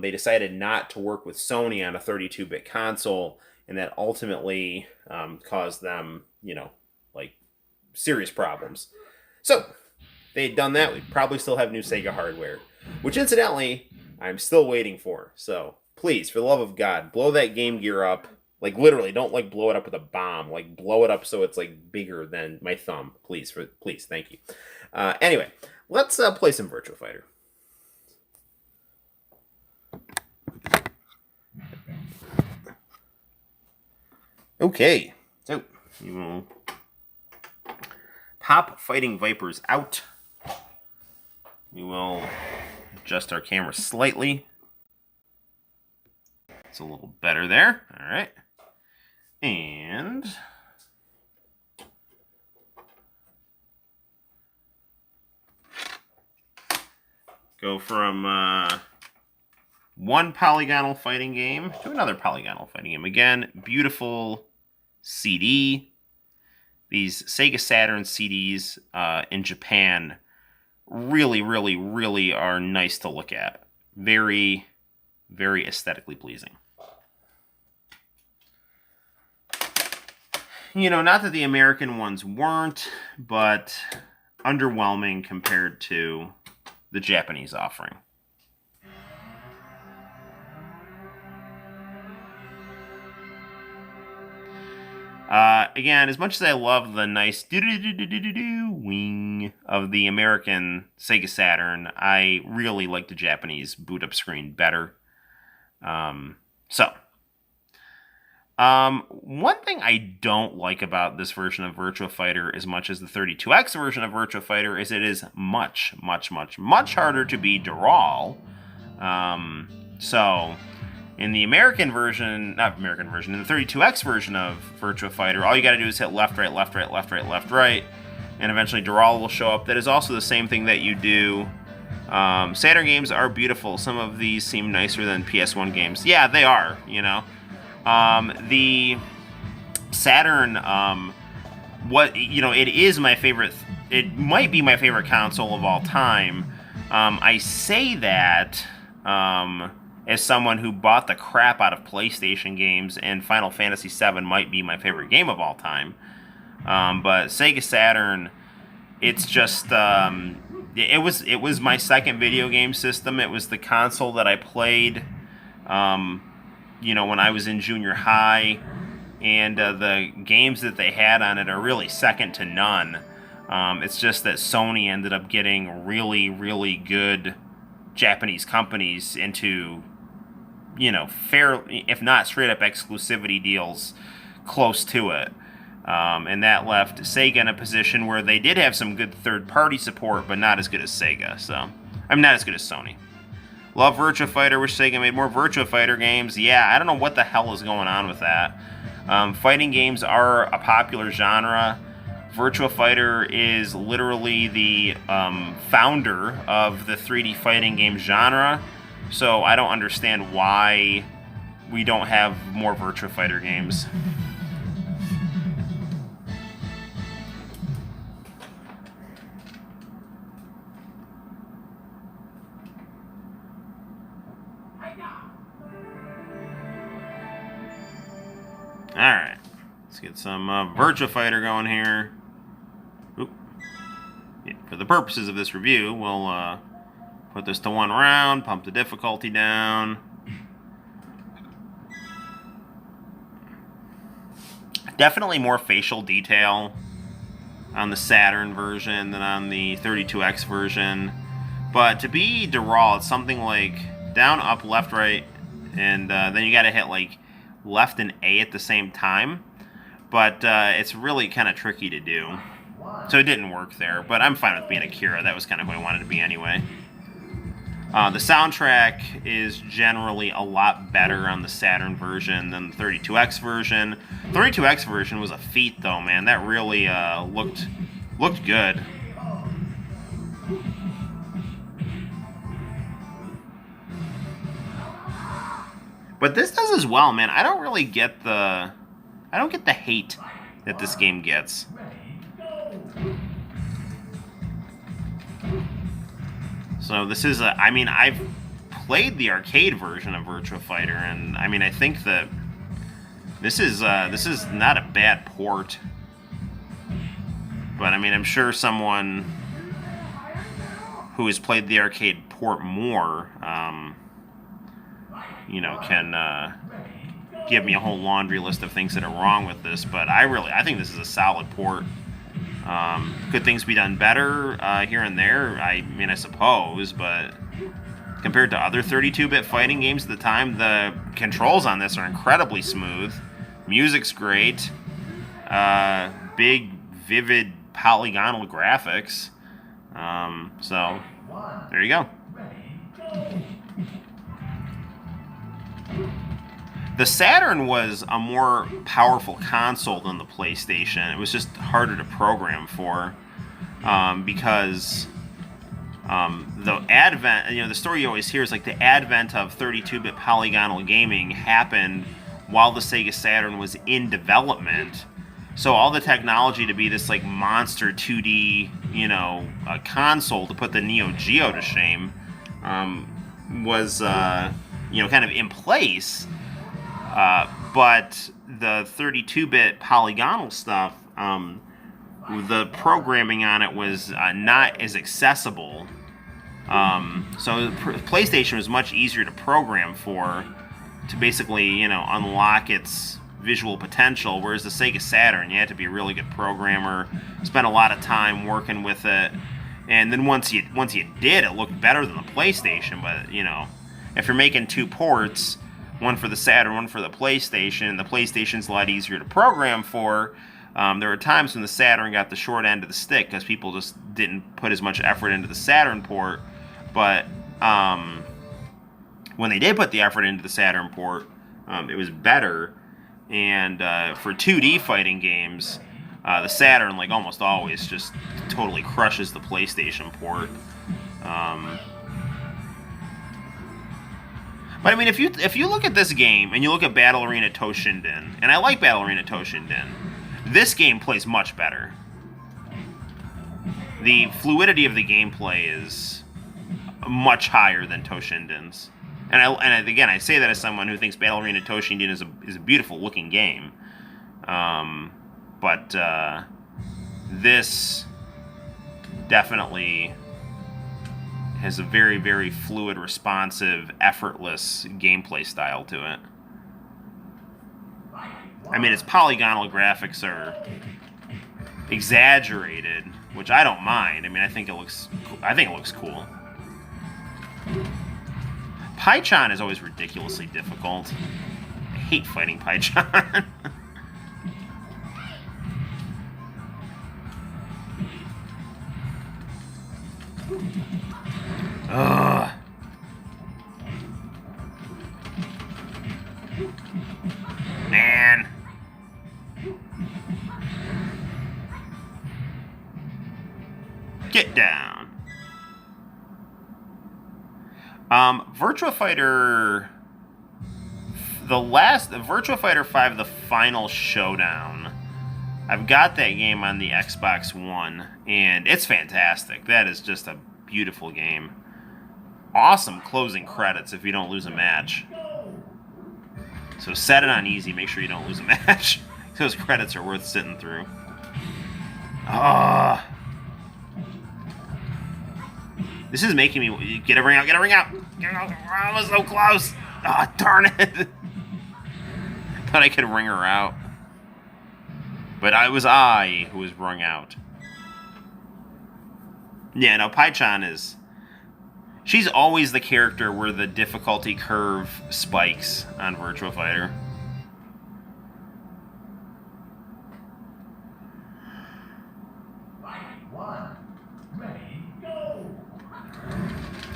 they decided not to work with Sony on a 32-bit console, and that ultimately caused them, serious problems. So, if they'd done that, we'd probably still have new Sega hardware, which incidentally, I'm still waiting for. So, please, for the love of God, blow that Game Gear up. Like, literally, don't, blow it up with a bomb. Blow it up so it's, bigger than my thumb. Please, thank you. Anyway, let's play some Virtua Fighter. Okay, so we will pop Fighting Vipers out. We will adjust our camera slightly. It's a little better there. All right. And go from one polygonal fighting game to another polygonal fighting game. Again, beautiful CD. These Sega Saturn CDs in Japan really, really, really are nice to look at. Very, very aesthetically pleasing. Not that the American ones weren't, but underwhelming compared to the Japanese offering. Again, as much as I love the nice wing of the American Sega Saturn, I really like the Japanese boot-up screen better. One thing I don't like about this version of Virtua Fighter as much as the 32X version of Virtua Fighter is it is much, much, much, much harder to be Dural. In the in the 32X version of Virtua Fighter, all you gotta do is hit left, right, left, right, left, right, left, right, and eventually Dural will show up. That is also the same thing that you do. Saturn games are beautiful. Some of these seem nicer than PS1 games. Yeah, they are, The Saturn, it is my favorite. It might be my favorite console of all time. I say that as someone who bought the crap out of PlayStation games, and Final Fantasy VII might be my favorite game of all time. But Sega Saturn, it's just it was my second video game system. It was the console that I played. When I was in junior high, and the games that they had on it are really second to none. It's just that Sony ended up getting really, really good Japanese companies into, fair, if not straight up exclusivity deals close to it. And that left Sega in a position where they did have some good third-party support, but not as good as Sega. Not as good as Sony. Love Virtua Fighter. Wish Sega made more Virtua Fighter games. Yeah, I don't know what the hell is going on with that. Fighting games are a popular genre. Virtua Fighter is literally the founder of the 3D fighting game genre. So I don't understand why we don't have more Virtua Fighter games. Alright, let's get some Virtua Fighter going here. Oop. Yeah, for the purposes of this review, we'll put this to 1 round, pump the difficulty down. Definitely more facial detail on the Saturn version than on the 32X version. But to be Dural, it's something like down, up, left, right, and then you gotta hit left and A at the same time, but it's really kind of tricky to do. So it didn't work there, but I'm fine with being Akira. That was kind of who I wanted to be anyway. The soundtrack is generally a lot better on the Saturn version than the 32X version. 32X version was a feat, though, man. That really looked good. But this does as well, man. I don't really get the... I don't get the hate that this game gets. So this is a... I mean, I've played the arcade version of Virtua Fighter, and I mean, I think that this is not a bad port. But I mean, I'm sure someone who has played the arcade port more, you know, can give me a whole laundry list of things that are wrong with this. But I think this is a solid port. Could things be done better here and there? I mean, I suppose, but compared to other 32-bit fighting games at the time, the controls on this are incredibly smooth. Music's great. Big, vivid, polygonal graphics. So, there you go. The Saturn was a more powerful console than the PlayStation. It was just harder to program for because the advent, you know, the story you always hear is like the advent of 32-bit polygonal gaming happened while the Sega Saturn was in development. So all the technology to be this like monster 2D, you know, console to put the Neo Geo to shame was, you know, kind of in place. But the 32-bit polygonal stuff, the programming on it was not as accessible. So PlayStation was much easier to program for, to basically, you know, unlock its visual potential, whereas the Sega Saturn, you had to be a really good programmer, spend a lot of time working with it, and then once you did, it looked better than the PlayStation. But, you know, if you're making two ports, one for the Saturn, one for the PlayStation a lot easier to program for. There were times when the Saturn got the short end of the stick because people just didn't put as much effort into the Saturn port. But when they did put the effort into the Saturn port, it was better. And for 2D fighting games, the Saturn, like almost always, just totally crushes the PlayStation port. But I mean, if you look at this game and you look at Battle Arena Toshinden, and I like Battle Arena Toshinden, this game plays much better. The fluidity of the gameplay is much higher than Toshinden's. And again, I say that as someone who thinks Battle Arena Toshinden is a beautiful looking game. But this definitely has a very, very fluid, responsive, effortless gameplay style to it. I mean, its polygonal graphics are exaggerated, which I don't mind. I mean, I think it looks cool. Paichan is always ridiculously difficult. I hate fighting Paichan. Ugh. Man. Get down. Virtua Fighter... Virtua Fighter 5, the final showdown. I've got that game on the Xbox One, and it's fantastic. That is just a beautiful game. Awesome closing credits if you don't lose a match. So set it on easy, make sure you don't lose a match. Those credits are worth sitting through. This is making me... Get a ring out, get a ring out! I was so close! Ah, darn it! Thought I could ring her out. But it was I who was rung out. Yeah, no, Paichan is... She's always the character where the difficulty curve spikes on Virtua Fighter.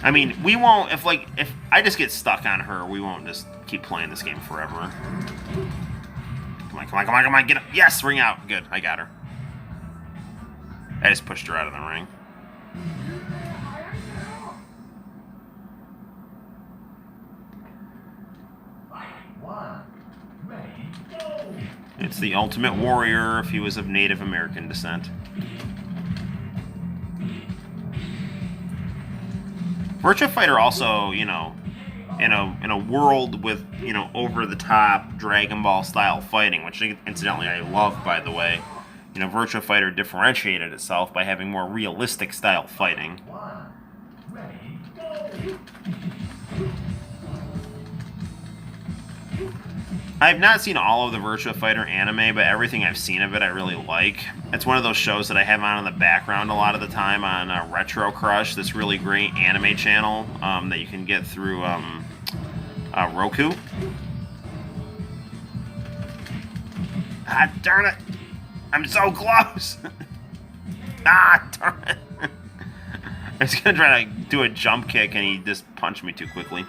I mean, we won't, if I just get stuck on her, we won't just keep playing this game forever. Come on, get up. Yes, ring out. Good, I got her. I just pushed her out of the ring. It's the Ultimate Warrior if he was of Native American descent. Virtua Fighter also, you know, in a world with, you know, over-the-top Dragon Ball style fighting, which incidentally I love, by the way. You know, Virtua Fighter differentiated itself by having more realistic style fighting. I've not seen all of the Virtua Fighter anime, but everything I've seen of it I really like. It's one of those shows that I have on in the background a lot of the time on Retro Crush, this really great anime channel that you can get through Roku. Ah, darn it! I'm so close! Ah, darn it! I was gonna try to do a jump kick and he just punched me too quickly.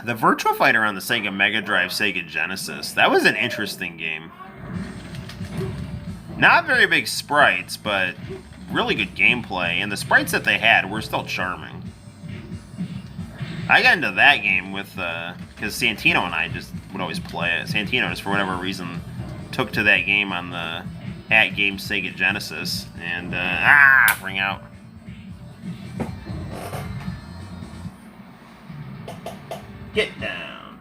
The Virtua Fighter on the Sega Mega Drive, Sega Genesis, that was an interesting game. Not very big sprites, but really good gameplay, and the sprites that they had were still charming. I got into that game with, because Santino and I just would always play it. Santino just, for whatever reason, took to that game on the at-game Sega Genesis, and, ring out. Get down.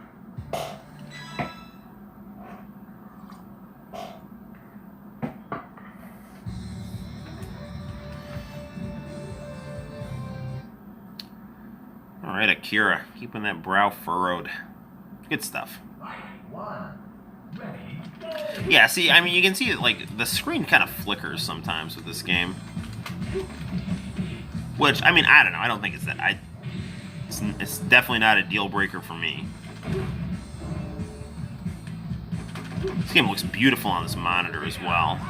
Alright, Akira. Keeping that brow furrowed. Good stuff. Yeah, see, I mean, you can see that, like, the screen kind of flickers sometimes with this game. Which, I mean, I don't know. I don't think it's that... It's definitely not a deal breaker for me. This game looks beautiful on this monitor as well.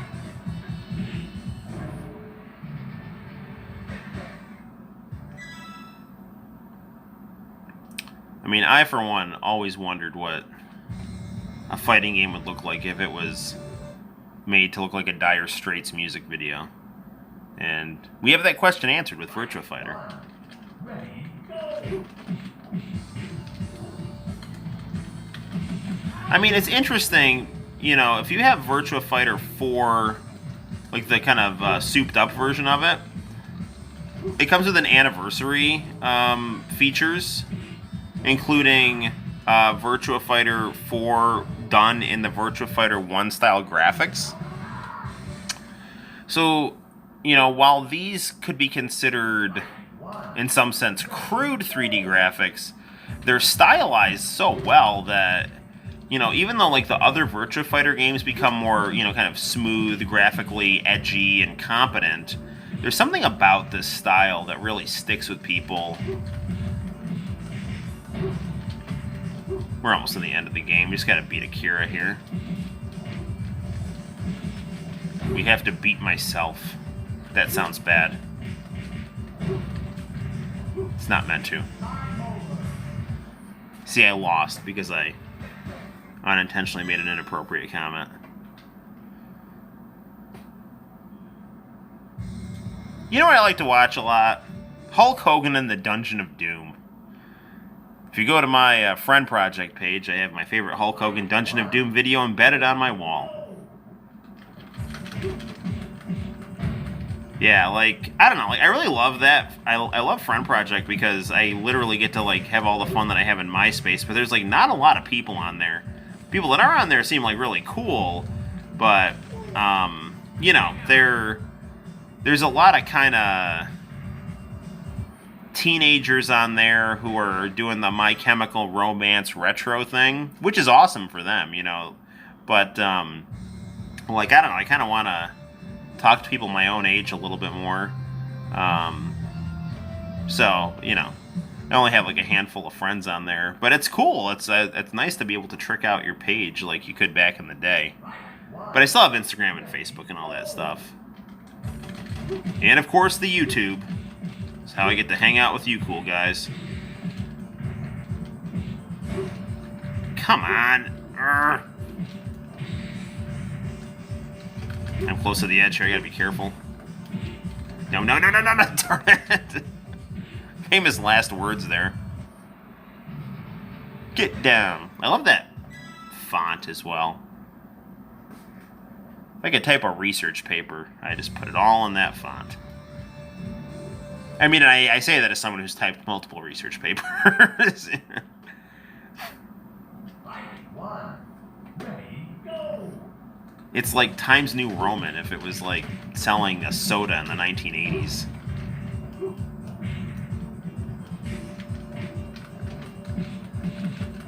I mean, I, for one, always wondered what a fighting game would look like if it was made to look like a Dire Straits music video. And we have that question answered with Virtua Fighter. I mean, it's interesting, you know, if you have Virtua Fighter 4, like the kind of souped-up version of it, it comes with an anniversary features, including Virtua Fighter 4 done in the Virtua Fighter 1 style graphics. So, you know, while these could be considered, in some sense, crude 3D graphics, they're stylized so well that, you know, even though, like, the other Virtua Fighter games become more, you know, kind of smooth, graphically edgy, and competent, there's something about this style that really sticks with people. We're almost to the end of the game. We just gotta beat Akira here. We have to beat myself. That sounds bad. It's not meant to. See, I lost because I unintentionally made an inappropriate comment. You know what I like to watch a lot? Hulk Hogan and the Dungeon of Doom. If you go to my friend project page, I have my favorite Hulk Hogan Dungeon of Doom video embedded on my wall. Yeah, like, I don't know, like, I really love that. I love Friend Project because I literally get to, like, have all the fun that I have in MySpace, but there's, like, not a lot of people on there. People that are on there seem, like, really cool, but, you know, there's a lot of kind of teenagers on there who are doing the My Chemical Romance retro thing, which is awesome for them, you know, but, like, I don't know, I kind of want to talk to people my own age a little bit more. So, you know, I only have like a handful of friends on there, but it's cool. It's nice to be able to trick out your page like you could back in the day. But I still have Instagram and Facebook and all that stuff. And of course the YouTube. It's how I get to hang out with you cool guys. Come on. Urgh. I'm close to the edge here, I gotta be careful. No, no, no, no, no, no, darn it. Famous last words there. Get down. I love that font as well. If I could type a research paper, I just put it all in that font. I mean, I say that as someone who's typed multiple research papers. It's like Times New Roman if it was like selling a soda in the 1980s.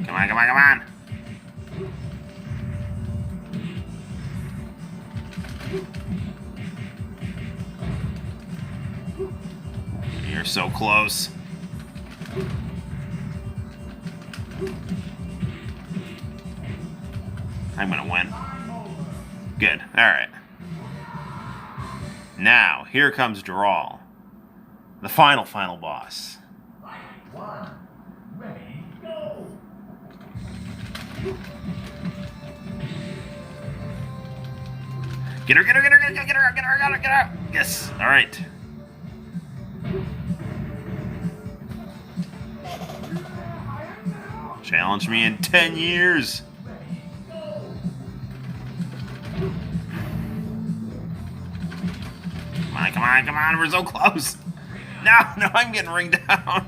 Come on, come on, come on! You're so close. I'm gonna win. Good. Alright. Now, here comes Drawl. The final boss. Ready, go! Get her, get her, get her, get her, get her, get her, get her, get her! Yes. Alright. Challenge me in 10 years. Come on, come on, come on, we're so close. No, no, I'm getting ringed down.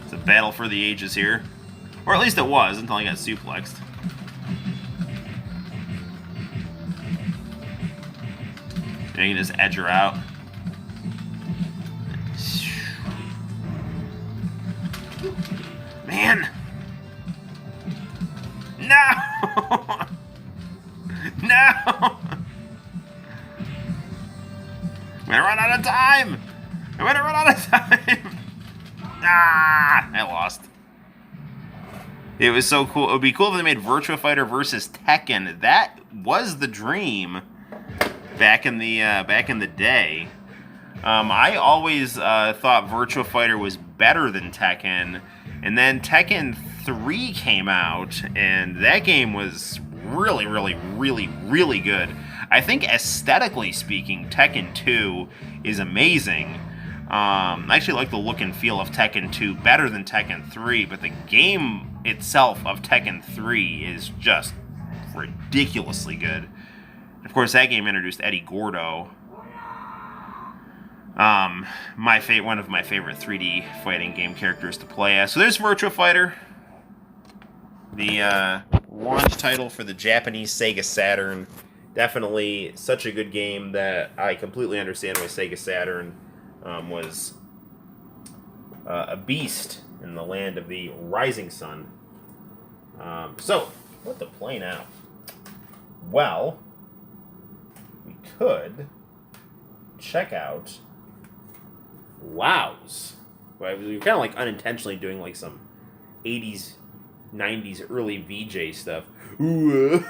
It's a battle for the ages here. Or at least it was, until I got suplexed. And you can just edge her out. Man! No! No! I'm gonna run out of time! I'm gonna run out of time! Ah! I lost. It was so cool. It would be cool if they made Virtua Fighter versus Tekken. That was the dream back in the day. I always thought Virtua Fighter was better than Tekken, and then Tekken 3 came out, and that game was really, really, really, really good. I think aesthetically speaking, Tekken 2 is amazing. I actually like the look and feel of Tekken 2 better than Tekken 3, but the game itself of Tekken 3 is just ridiculously good. Of course, that game introduced Eddie Gordo. One of my favorite 3D fighting game characters to play as. So there's Virtua Fighter, the launch title for the Japanese Sega Saturn. Definitely such a good game that I completely understand why Sega Saturn was a beast in the land of the rising sun. So, what to play now? Well, we could check out Laos. We're kind of like unintentionally doing like some 80s, 90s early VJ stuff. Ooh,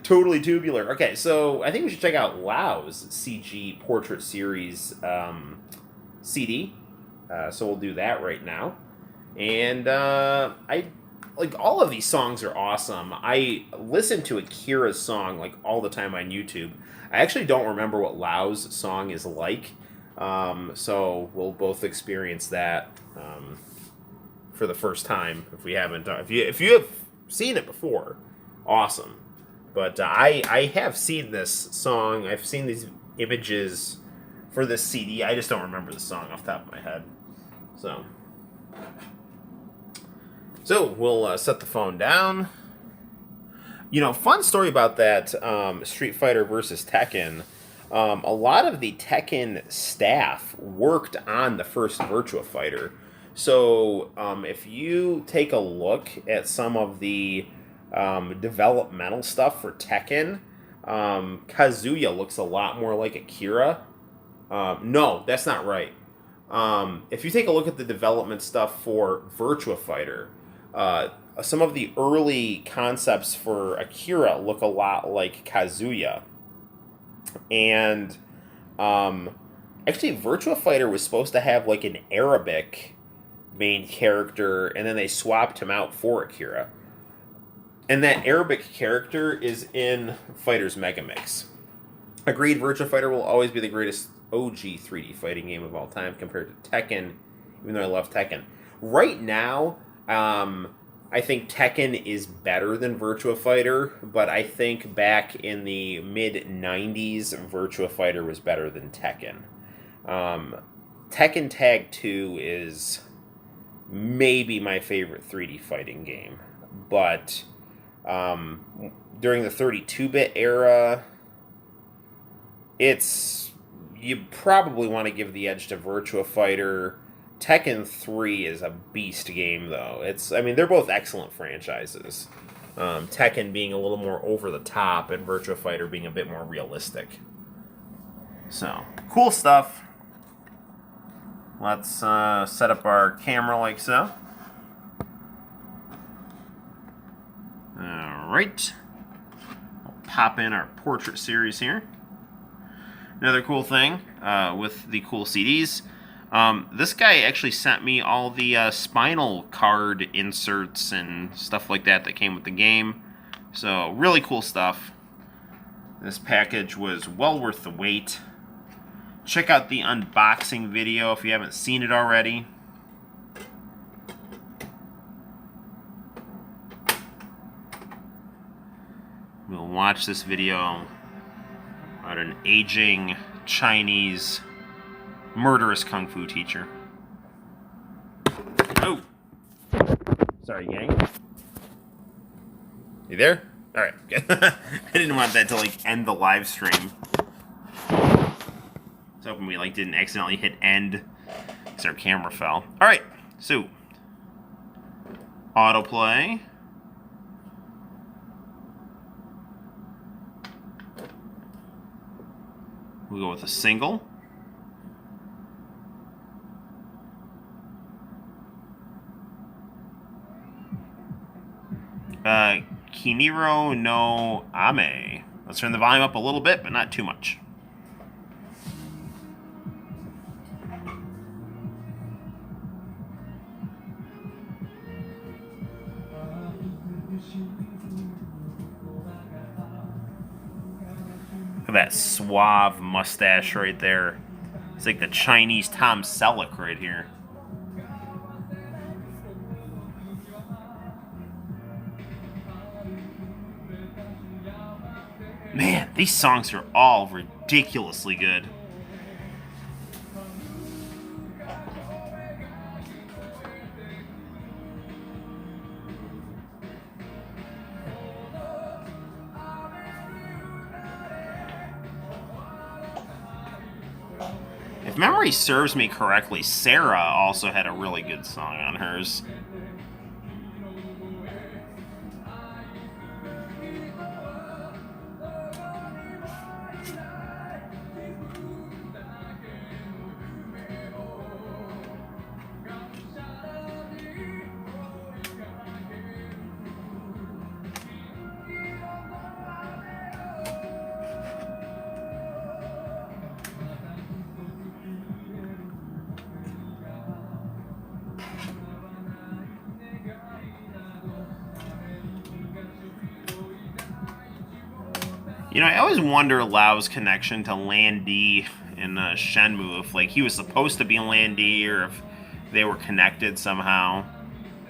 totally tubular. Okay, so I think we should check out Laos CG Portrait Series CD. So we'll do that right now. And I like all of these songs are awesome. I listen to Akira's song like all the time on YouTube. I actually don't remember what Laos' song is like. So we'll both experience that for the first time if we haven't. If you have seen it before, awesome. But I have seen this song. I've seen these images for this CD. I just don't remember the song off the top of my head. So we'll set the phone down. You know, fun story about that Street Fighter versus Tekken. A lot of the Tekken staff worked on the first Virtua Fighter. So if you take a look at some of the developmental stuff for Tekken, Kazuya looks a lot more like Akira. No, that's not right. If you take a look at the development stuff for Virtua Fighter, some of the early concepts for Akira look a lot like Kazuya. And actually, Virtua Fighter was supposed to have like an Arabic main character, and then they swapped him out for Akira. And that Arabic character is in Fighter's Mega Mix. Agreed, Virtua Fighter will always be the greatest OG 3D fighting game of all time compared to Tekken, even though I love Tekken. Right now, I think Tekken is better than Virtua Fighter, but I think back in the mid-90s, Virtua Fighter was better than Tekken. Tekken Tag 2 is maybe my favorite 3D fighting game, but during the 32-bit era, you probably want to give the edge to Virtua Fighter. Tekken 3 is a beast game, though. They're both excellent franchises. Tekken being a little more over the top, and Virtua Fighter being a bit more realistic. So, cool stuff. Let's set up our camera like so. Alright. I'll pop in our portrait series here. Another cool thing with the cool CDs. This guy actually sent me all the spinal card inserts and stuff like that came with the game. So, really cool stuff. This package was well worth the wait. Check out the unboxing video if you haven't seen it already. We'll watch this video about an aging Chinese murderous kung fu teacher. Oh! Sorry, gang. You there? Alright. I didn't want that to, end the live stream. I was hoping we, didn't accidentally hit end because our camera fell. Alright, so. Autoplay. We'll go with a single. Kiniro no Ame. Let's turn the volume up a little bit, but not too much. Look at that suave mustache right there. It's like the Chinese Tom Selleck right here. Man, these songs are all ridiculously good. If memory serves me correctly, Sarah also had a really good song on hers. You know, I always wonder Lau's connection to Lan Di in Shenmue, if he was supposed to be Lan Di or if they were connected somehow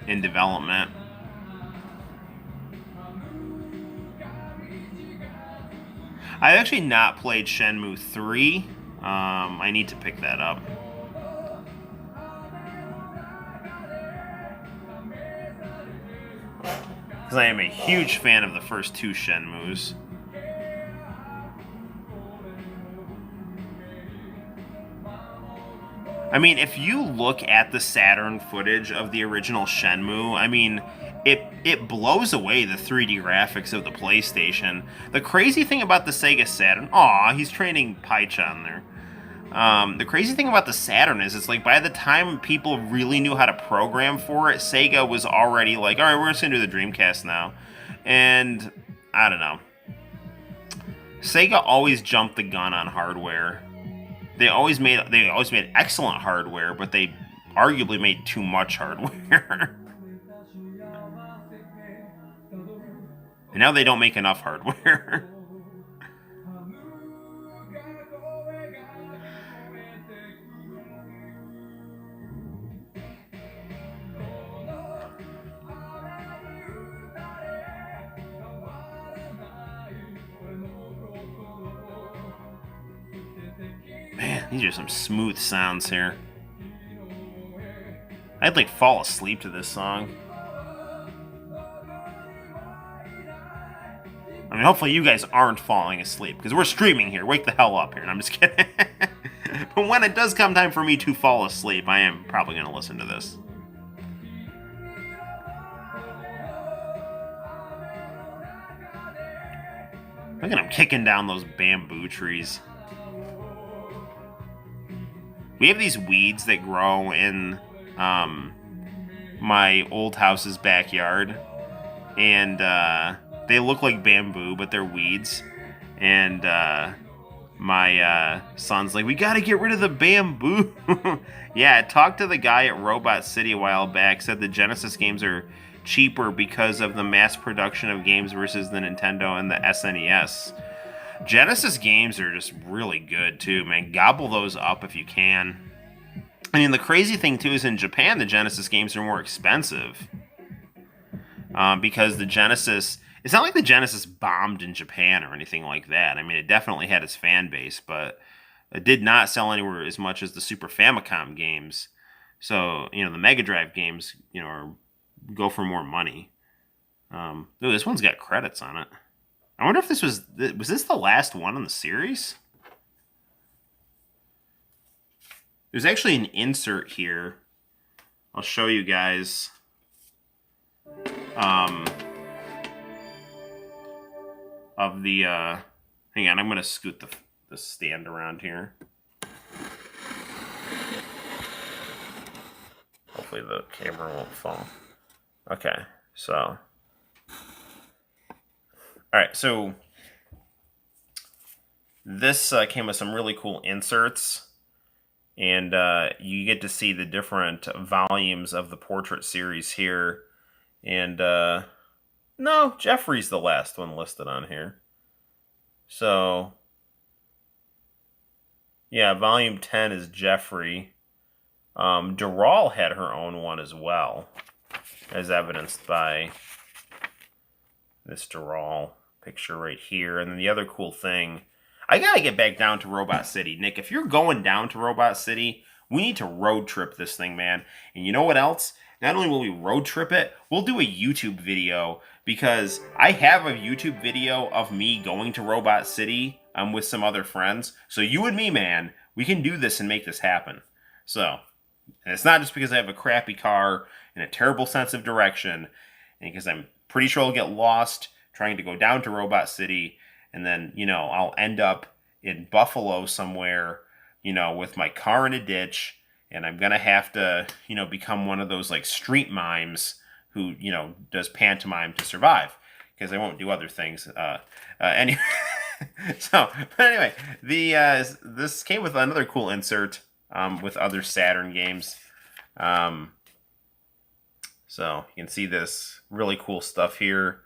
in development. I've actually not played Shenmue 3. I need to pick that up. Because I am a huge fan of the first two Shenmues. I mean, if you look at the Saturn footage of the original Shenmue, I mean, it blows away the 3D graphics of the PlayStation. The crazy thing about the Sega Saturn... Aw, he's training Pai-chan there. The crazy thing about the Saturn is, it's by the time people really knew how to program for it, Sega was already all right, we're just going to do the Dreamcast now. And, I don't know. Sega always jumped the gun on hardware. They always made excellent hardware, but they arguably made too much hardware. And now they don't make enough hardware. Man, these are some smooth sounds here. I'd like fall asleep to this song. I mean, hopefully you guys aren't falling asleep, because we're streaming here. Wake the hell up here. And I'm just kidding. But when it does come time for me to fall asleep, I am probably going to listen to this. Look at him kicking down those bamboo trees. We have these weeds that grow in my old house's backyard. And they look like bamboo, but they're weeds. And my son's like, we gotta get rid of the bamboo. Yeah, I talked to the guy at Robot City a while back, said the Genesis games are cheaper because of the mass production of games versus the Nintendo and the SNES. Genesis games are just really good too, man. Gobble those up if you can. I mean, the crazy thing too is in Japan, the Genesis games are more expensive. Because the Genesis, it's not like the Genesis bombed in Japan or anything like that. I mean, it definitely had its fan base, but it did not sell anywhere as much as the Super Famicom games. So, the Mega Drive games, go for more money. Ooh, this one's got credits on it. I wonder if this was this the last one in the series? There's actually an insert here. I'll show you guys. Of the, hang on, I'm going to scoot the stand around here. Hopefully the camera won't fall. Okay, so. Alright, so this came with some really cool inserts. And you get to see the different volumes of the Portrait series here. And, no, Jeffrey's the last one listed on here. So, yeah, volume 10 is Jeffrey. Dural had her own one as well, as evidenced by this Dural picture right here. And then the other cool thing, I gotta get back down to Robot City. Nick, if you're going down to Robot City, we need to road trip this thing, man. And you know what else? Not only will we road trip it, we'll do a YouTube video, because I have a YouTube video of me going to Robot City with some other friends. So you and me, man, we can do this and make this happen. So, and it's not just because I have a crappy car and a terrible sense of direction, and because I'm pretty sure I'll get lost trying to go down to Robot City, and then, I'll end up in Buffalo somewhere, with my car in a ditch. And I'm going to have to, become one of those, like, street mimes who, does pantomime to survive. Because I won't do other things. Anyway, but anyway, this came with another cool insert with other Saturn games. So you can see this really cool stuff here.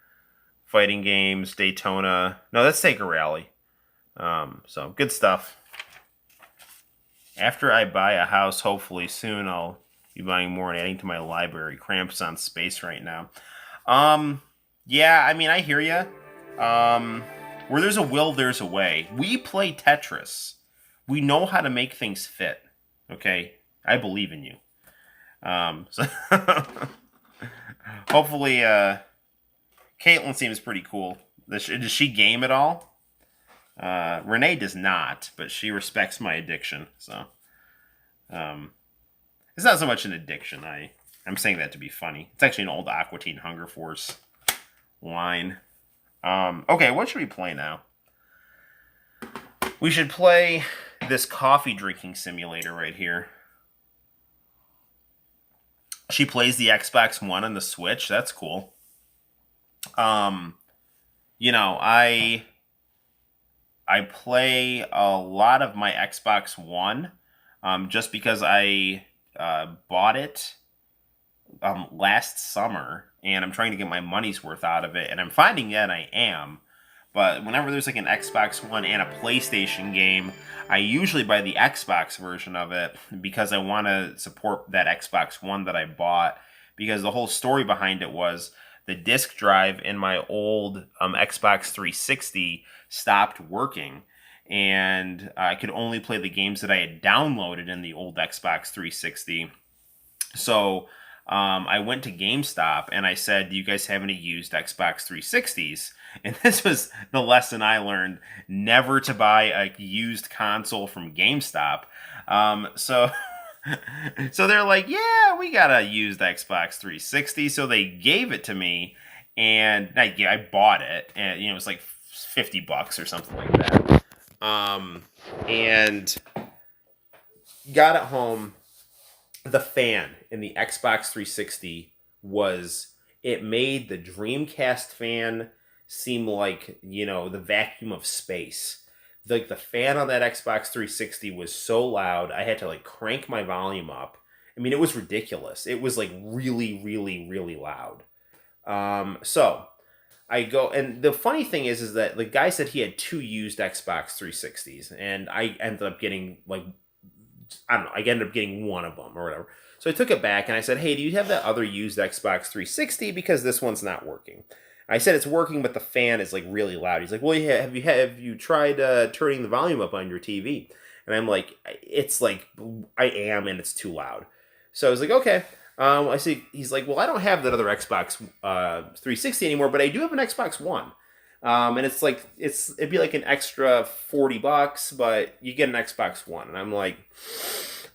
Fighting games, Daytona. No, that's Sega Rally. So good stuff. After I buy a house, hopefully soon, I'll be buying more and adding to my library. Cramps on space right now. Yeah, I mean, I hear ya. Where there's a will, there's a way. We play Tetris. We know how to make things fit. Okay? I believe in you. So hopefully, Caitlin seems pretty cool. Does she game at all? Renee does not, but she respects my addiction. So, it's not so much an addiction. I'm saying that to be funny. It's actually an old Aqua Teen Hunger Force line. Okay, what should we play now? We should play this coffee drinking simulator right here. She plays the Xbox One and the Switch. That's cool. I play a lot of my Xbox One just because I bought it last summer and I'm trying to get my money's worth out of it, and I'm finding that I am. But whenever there's like an Xbox One and a PlayStation game, I usually buy the Xbox version of it because I want to support that Xbox One that I bought. Because the whole story behind it was the disk drive in my old Xbox 360 stopped working, and I could only play the games that I had downloaded in the old Xbox 360. So I went to GameStop and I said, "Do you guys have any used Xbox 360s?" And this was the lesson I learned: never to buy a used console from GameStop. So so they're like, "Yeah, we got a used Xbox 360." So they gave it to me, and I bought it, and it was like $50 or something like that. And got it home. The fan in the Xbox 360 it made the Dreamcast fan seem like, the vacuum of space. Like the fan on that Xbox 360 was so loud, I had to like crank my volume up. I mean, it was ridiculous. It was like really, really, really loud. So I go, and the funny thing is that the guy said he had two used Xbox 360s, and I ended up getting like, I don't know, I ended up getting one of them or whatever. So I took it back and I said, "Hey, do you have that other used Xbox 360? Because this one's not working." I said it's working, but the fan is like really loud. He's like, "Well, yeah, have you tried turning the volume up on your TV?" And I'm like, "It's like I am, and it's too loud." So I was like, "Okay." I see. He's like, "Well, I don't have that other Xbox 360 anymore, but I do have an Xbox One." And it's like it'd be like an extra $40, but you get an Xbox One. And I'm like,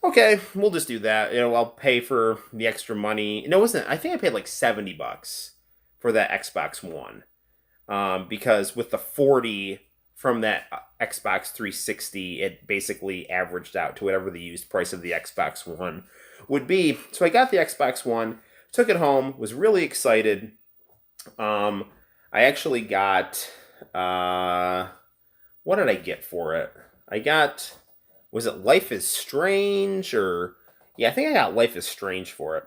"Okay, we'll just do that. I'll pay for the extra money." No, it wasn't. I think I paid like $70 for that Xbox One. Because with the 40 from that Xbox 360, it basically averaged out to whatever the used price of the Xbox One would be. So I got the Xbox One, took it home, was really excited. I actually got, what did I get for it? I got, was it Life is Strange, or yeah, I think I got Life is Strange for it.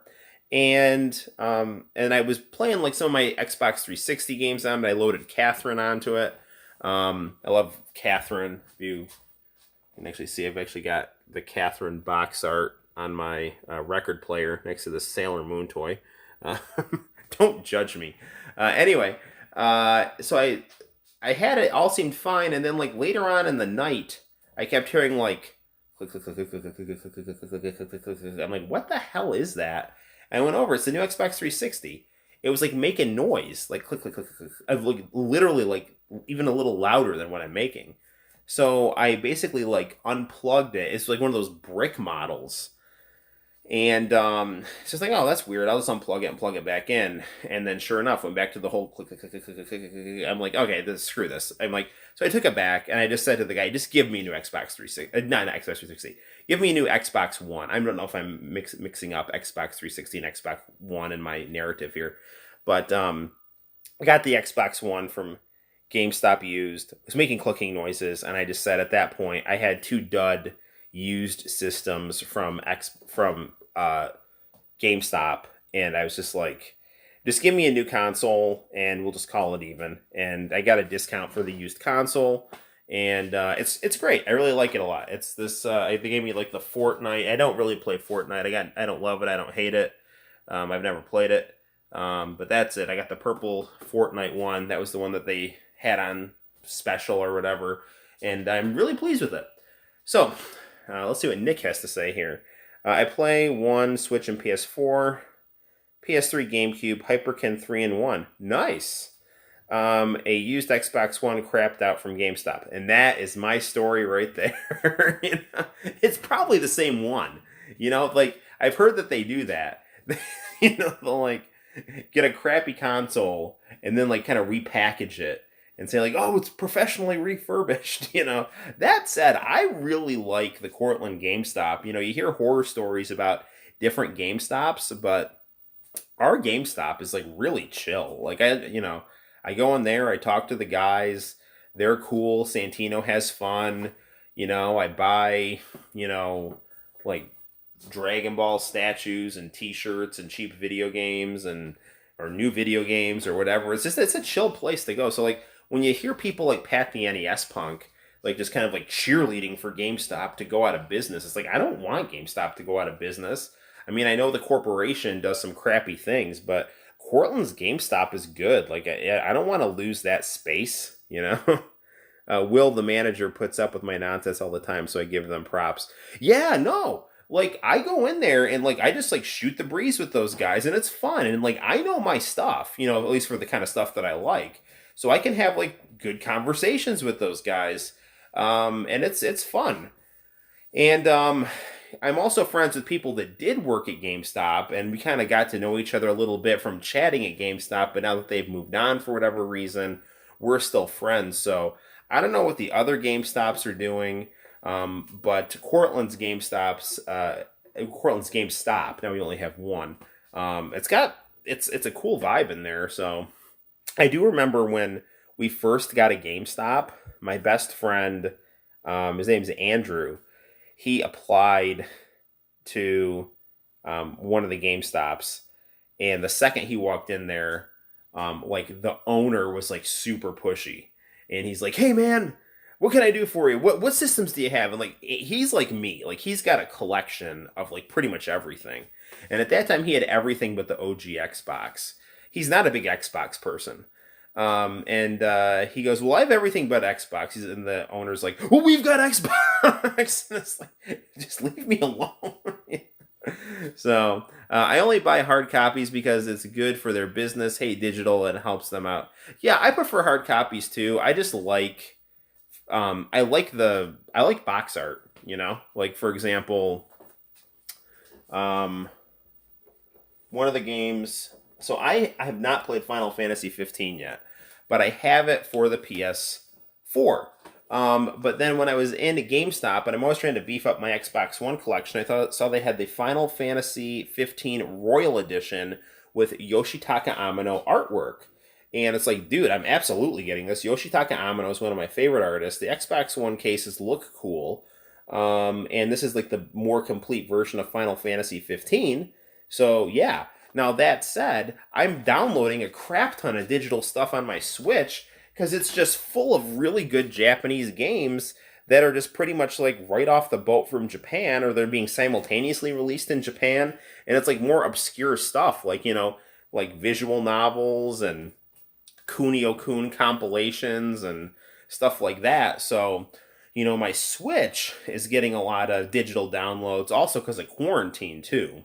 And I was playing like some of my Xbox 360 games on it. I loaded Catherine onto it. I love Catherine. If you can actually see, I've actually got the Catherine box art on my record player next to the Sailor Moon toy. Uh, don't judge me. Anyway, so I had it, all seemed fine, and then like later on in the night, I kept hearing like click click click click click click click click click click click click click click. I'm like, what the hell is that? And I went over. It's the new Xbox 360. It was like making noise, like click click click click. I've like literally like even a little louder than what I'm making. So I basically like unplugged it. It's like one of those brick models. And it's just like, oh, that's weird. I'll just unplug it and plug it back in. And then sure enough, went back to the whole click, click, click, click, click, click, click, click. I'm like, okay, screw this. I'm like, so I took it back and I just said to the guy, just give me a new Xbox 360. Not Xbox 360. Give me a new Xbox One. I don't know if I'm mixing up Xbox 360 and Xbox One in my narrative here. But I got the Xbox One from GameStop used. It was making clicking noises. And I just said at that point, I had two dud used systems from GameStop, and I was just like, just give me a new console and we'll just call it even. And I got a discount for the used console, and it's great. I really like it a lot. It's this they gave me like the Fortnite. I don't really play Fortnite. I don't love it. I don't hate it. I've never played it. But that's it. I got the purple Fortnite one. That was the one that they had on special or whatever, and I'm really pleased with it. So let's see what Nick has to say here. I play one Switch and PS4, PS3, GameCube, Hyperkin 3-in-1. Nice. A used Xbox One crapped out from GameStop. And that is my story right there. It's probably the same one. Like, I've heard that they do that. They'll like get a crappy console and then like kind of repackage it and say like, oh, it's professionally refurbished. That said, I really like the Cortland GameStop. You hear horror stories about different GameStops, but our GameStop is like really chill. Like I go in there, I talk to the guys, they're cool. Santino has fun. I buy, like Dragon Ball statues and T-shirts and cheap video games, and or new video games or whatever. It's a chill place to go. So like when you hear people like Pat the NES Punk like just kind of like cheerleading for GameStop to go out of business, it's like I don't want GameStop to go out of business. I mean, I know the corporation does some crappy things, but Cortland's GameStop is good. Like I don't want to lose that space, you know. Will the manager puts up with my nonsense all the time, so I give them props. Yeah, no, like I go in there and like I just like shoot the breeze with those guys, and it's fun. And like I know my stuff, you know, at least for the kind of stuff that I like, so I can have like good conversations with those guys, and it's fun. And I'm also friends with people that did work at GameStop, and we kind of got to know each other a little bit from chatting at GameStop. But now that they've moved on for whatever reason, we're still friends. So I don't know what the other GameStops are doing, but Cortland's GameStop. Now we only have one. It's a cool vibe in there. So I do remember when we first got a GameStop. My best friend, his name's Andrew, he applied to one of the GameStops, and the second he walked in there, like the owner was like super pushy, and he's like, "Hey man, what can I do for you? What systems do you have?" And like he's like me, like he's got a collection of like pretty much everything, and at that time he had everything but the OG Xbox. He's not a big Xbox person. And he goes, "Well, I have everything but Xbox." And the owner's like, "Well, we've got Xbox." And it's like, just leave me alone. So I only buy hard copies because it's good for their business. Hey, digital, and helps them out. Yeah, I prefer hard copies too. I just like I like box art. You know, like for example, um, one of the games. So I have not played Final Fantasy 15 yet, but I have it for the PS4. But then when I was in GameStop, and I'm always trying to beef up my Xbox One collection, saw they had the Final Fantasy 15 Royal Edition with Yoshitaka Amano artwork. And it's like, dude, I'm absolutely getting this. Yoshitaka Amano is one of my favorite artists. The Xbox One cases look cool. And this is like the more complete version of Final Fantasy 15. So yeah. Now, that said, I'm downloading a crap ton of digital stuff on my Switch because it's just full of really good Japanese games that are just pretty much like right off the boat from Japan, or they're being simultaneously released in Japan. And it's like more obscure stuff, like, you know, like visual novels and Kunio-kun compilations and stuff like that. So, you know, my Switch is getting a lot of digital downloads also because of quarantine, too.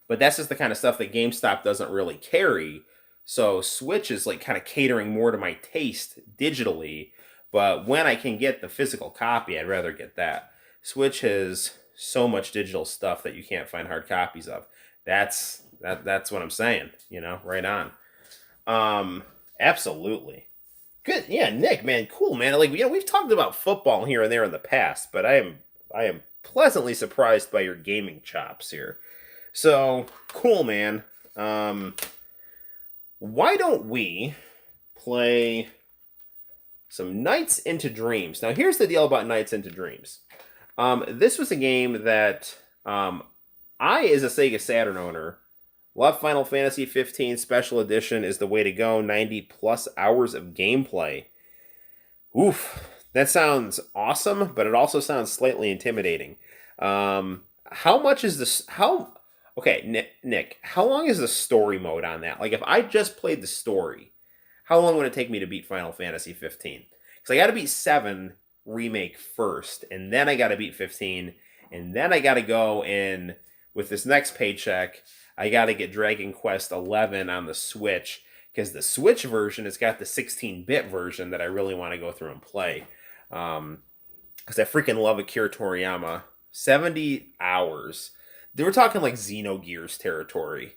But that's just the kind of stuff that GameStop doesn't really carry. So Switch is like kind of catering more to my taste digitally. But when I can get the physical copy, I'd rather get that. Switch has so much digital stuff that you can't find hard copies of. That's what I'm saying. You know, right on. Absolutely. Good. Yeah, Nick, man, cool, man. Like, you know, we've talked about football here and there in the past, but I am pleasantly surprised by your gaming chops here. So, cool, man. Why don't we play some Nights into Dreams? Now, here's the deal about Nights into Dreams. This was a game that I, as a Sega Saturn owner, love. Final Fantasy 15 Special Edition is the way to go. 90 plus hours of gameplay. Oof, that sounds awesome, but it also sounds slightly intimidating. How much is this? Okay, Nick, how long is the story mode on that? Like, if I just played the story, how long would it take me to beat Final Fantasy 15? Because I got to beat 7 Remake first, and then I got to beat 15, and then I got to go in with this next paycheck. I got to get Dragon Quest 11 on the Switch, because the Switch version has got the 16-bit version that I really want to go through and play. Because I freaking love Akira Toriyama. 70 hours. They were talking like Xenogears territory.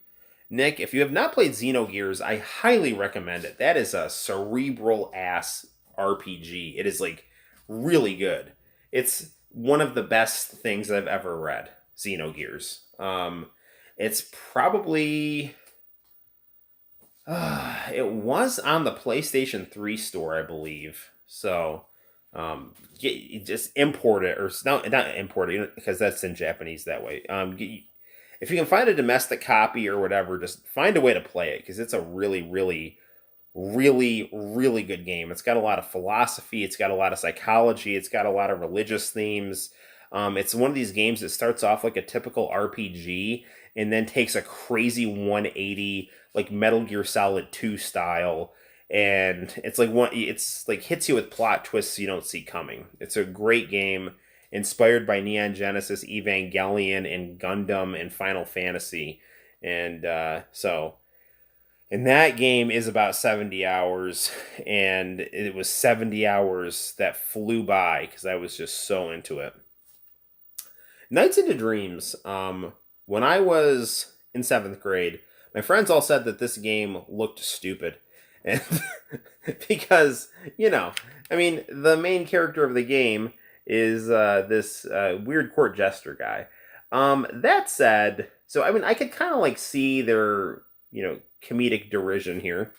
Nick, if you have not played Xenogears, I highly recommend it. That is a cerebral ass RPG. It is like really good. It's one of the best things I've ever read. Xenogears. It's probably it was on the PlayStation 3 store, I believe. So just import it, or not import it because that's in Japanese that way. if you can find a domestic copy or whatever, just find a way to play it because it's a really, really, really, really good game. It's got a lot of philosophy. It's got a lot of psychology. It's got a lot of religious themes. It's one of these games that starts off like a typical RPG and then takes a crazy 180, like Metal Gear Solid 2 style. And it's like hits you with plot twists you don't see coming. It's a great game inspired by Neon Genesis, Evangelion, and Gundam and Final Fantasy. And and that game is about 70 hours, and it was 70 hours that flew by because I was just so into it. Nights into Dreams. When I was in seventh grade, my friends all said that this game looked stupid. And because, I mean, the main character of the game is this weird court jester guy. That said, so I mean, I could kind of like see their, comedic derision here.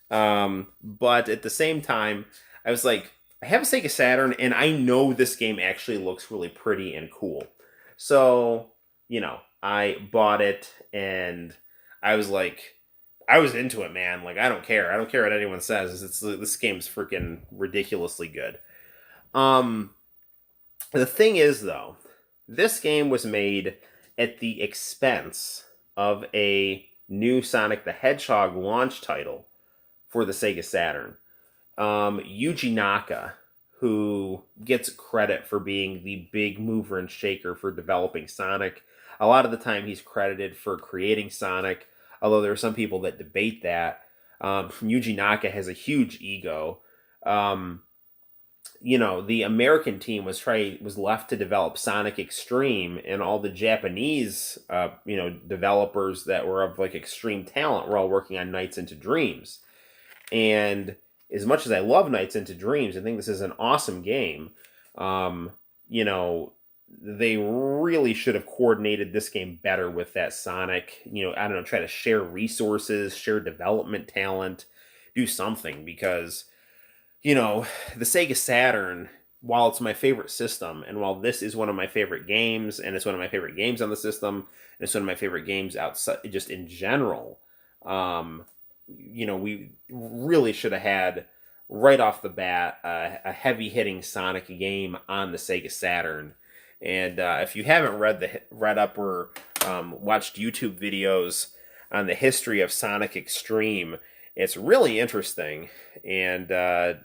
But at the same time, I was like, I have a Sega Saturn, and I know this game actually looks really pretty and cool. So, I bought it, and I was like, I was into it, man. Like, I don't care. I don't care what anyone says. This game's freaking ridiculously good. The thing is, though, this game was made at the expense of a new Sonic the Hedgehog launch title for the Sega Saturn. Yuji Naka, who gets credit for being the big mover and shaker for developing Sonic. A lot of the time he's credited for creating Sonic, although there are some people that debate that. Yuji Naka has a huge ego. The American team was left to develop Sonic Extreme, and all the Japanese, developers that were of like extreme talent were all working on Nights into Dreams. And as much as I love Nights into Dreams, I think this is an awesome game. They really should have coordinated this game better with that Sonic. I don't know, try to share resources, share development talent, do something because the Sega Saturn, while it's my favorite system, and while this is one of my favorite games, and it's one of my favorite games on the system, and it's one of my favorite games outside, just in general, we really should have had, right off the bat, a heavy-hitting Sonic game on the Sega Saturn. And if you haven't read up or watched YouTube videos on the history of Sonic Extreme, it's really interesting, and I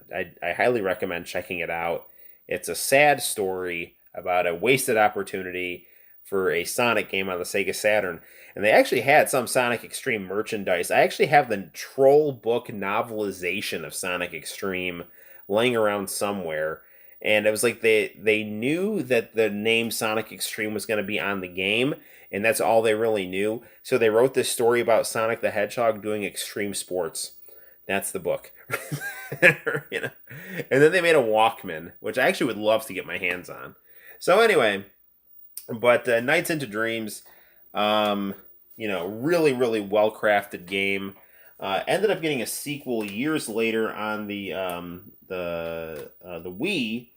highly recommend checking it out. It's a sad story about a wasted opportunity for a Sonic game on the Sega Saturn. And they actually had some Sonic Extreme merchandise. I actually have the Troll book novelization of Sonic Extreme laying around somewhere. And it was like they knew that the name Sonic Extreme was going to be on the game, and that's all they really knew. So they wrote this story about Sonic the Hedgehog doing extreme sports. That's the book. And then they made a Walkman, which I actually would love to get my hands on. So anyway, but Nights into Dreams, really, really well-crafted game. Ended up getting a sequel years later on the Wii,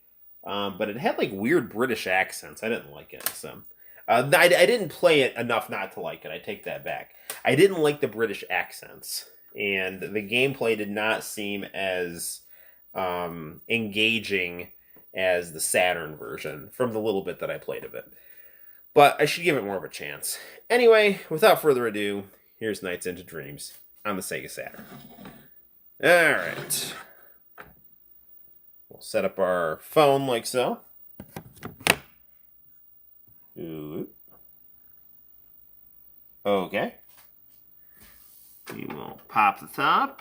but it had like weird British accents. I didn't like it, so I didn't play it enough not to like it. I take that back. I didn't like the British accents, and the gameplay did not seem as engaging as the Saturn version from the little bit that I played of it. But I should give it more of a chance. Anyway, without further ado, here's Nights into Dreams on the Sega Saturn. Alright. We'll set up our phone like so. Ooh. Okay. We will pop the top.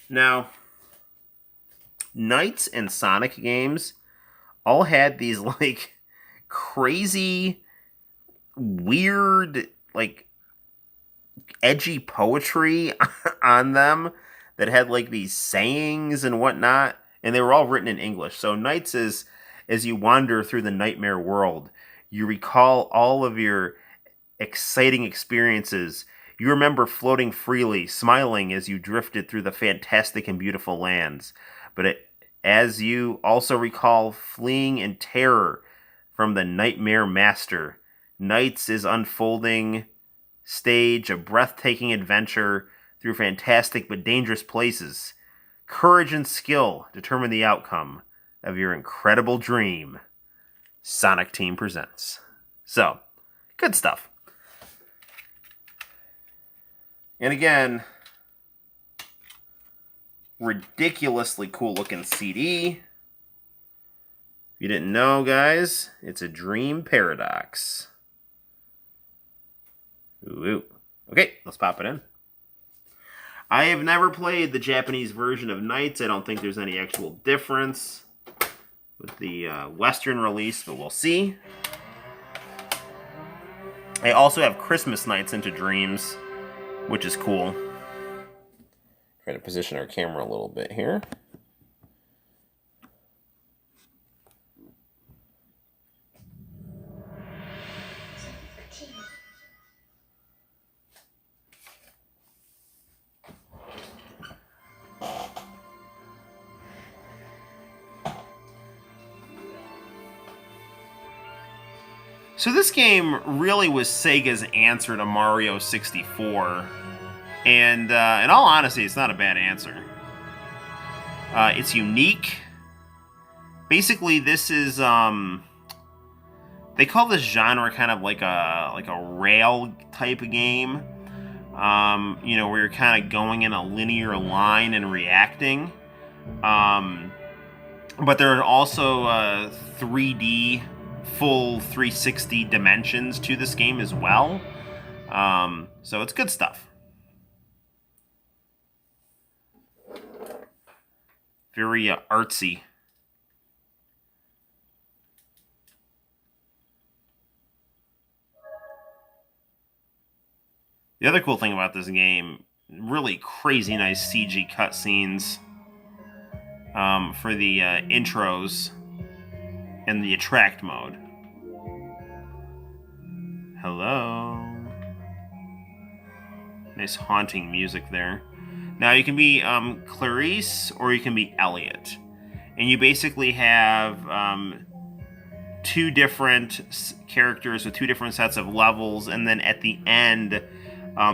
Now, Nights and Sonic games all had these like crazy, weird, like edgy poetry on them that had like these sayings and whatnot, and they were all written in English. So Nights is, as you wander through the nightmare world, you recall all of your exciting experiences. You remember floating freely, smiling as you drifted through the fantastic and beautiful lands. But as you also recall fleeing in terror from the Nightmare Master. Nights is unfolding stage of breathtaking adventure through fantastic but dangerous places. Courage and skill determine the outcome of your incredible dream. Sonic Team presents. So, good stuff. And again, ridiculously cool looking CD. If you didn't know, guys, it's a Dream Paradox. Ooh. Okay, let's pop it in. I have never played the Japanese version of Nights. I don't think there's any actual difference with the Western release, but we'll see. I also have Christmas Nights into Dreams, which is cool. Try to position our camera a little bit here. So this game really was Sega's answer to Mario 64. And in all honesty, it's not a bad answer. It's unique. Basically, this is they call this genre kind of like a rail type of game. You know, where you're kind of going in a linear line and reacting. But there are also 3D, full 360 dimensions to this game as well. So it's good stuff. Very artsy. The other cool thing about this game, really crazy nice CG cutscenes for the intros and the attract mode. Hello. Nice haunting music there. Now you can be Clarice or you can be Elliot. And you basically have two different characters with two different sets of levels, and then at the end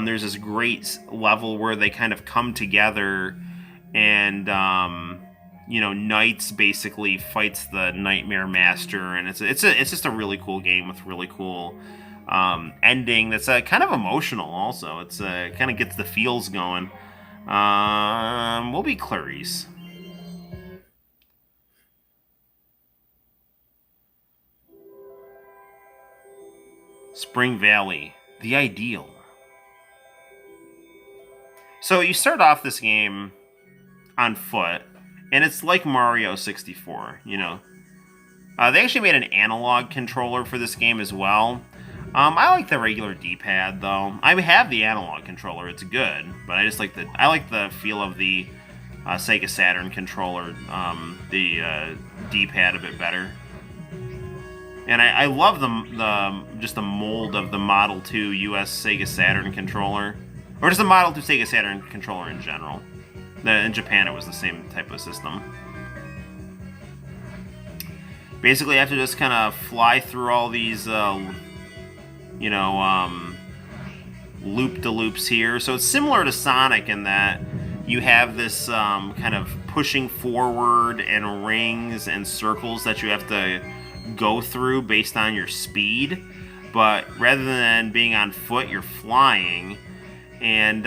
there's this great level where they kind of come together and you know, Knights basically fights the Nightmare Master, and it's just a really cool game with really cool ending that's kind of emotional also. It's kind of gets the feels going. We'll be Clarice. Spring Valley, the ideal. So you start off this game on foot, and it's like Mario 64, you know. They actually made an analog controller for this game as well. I like the regular D-pad though. I have the analog controller; it's good, but I like the feel of the Sega Saturn controller, the D-pad a bit better. And I love just the mold of the Model 2 US Sega Saturn controller, or just the Model 2 Sega Saturn controller in general. In Japan, it was the same type of system. Basically, I have to just kind of fly through all these loop-de-loops here. So it's similar to Sonic in that you have this kind of pushing forward and rings and circles that you have to go through based on your speed. But rather than being on foot, you're flying. And,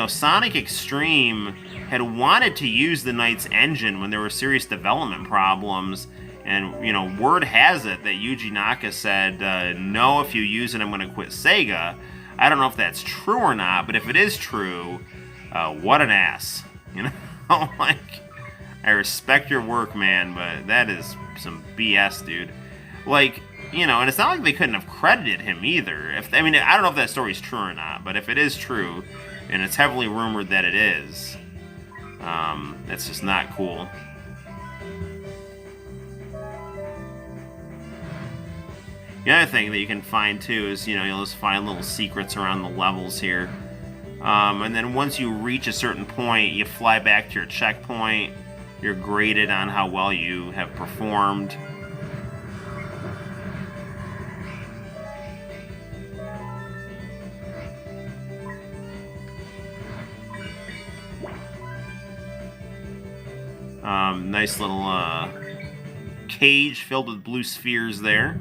Sonic Extreme had wanted to use the Knights engine when there were serious development problems. And, word has it that Yuji Naka said, no, if you use it, I'm going to quit Sega. I don't know if that's true or not, but if it is true, what an ass. I respect your work, man, but that is some BS, dude. And it's not like they couldn't have credited him either. I don't know if that story's true or not, but if it is true, and it's heavily rumored that it is, that's just not cool. The other thing that you can find too is, you'll just find little secrets around the levels here. And then once you reach a certain point, you fly back to your checkpoint, You're graded on how well you have performed. Nice little cage filled with blue spheres there.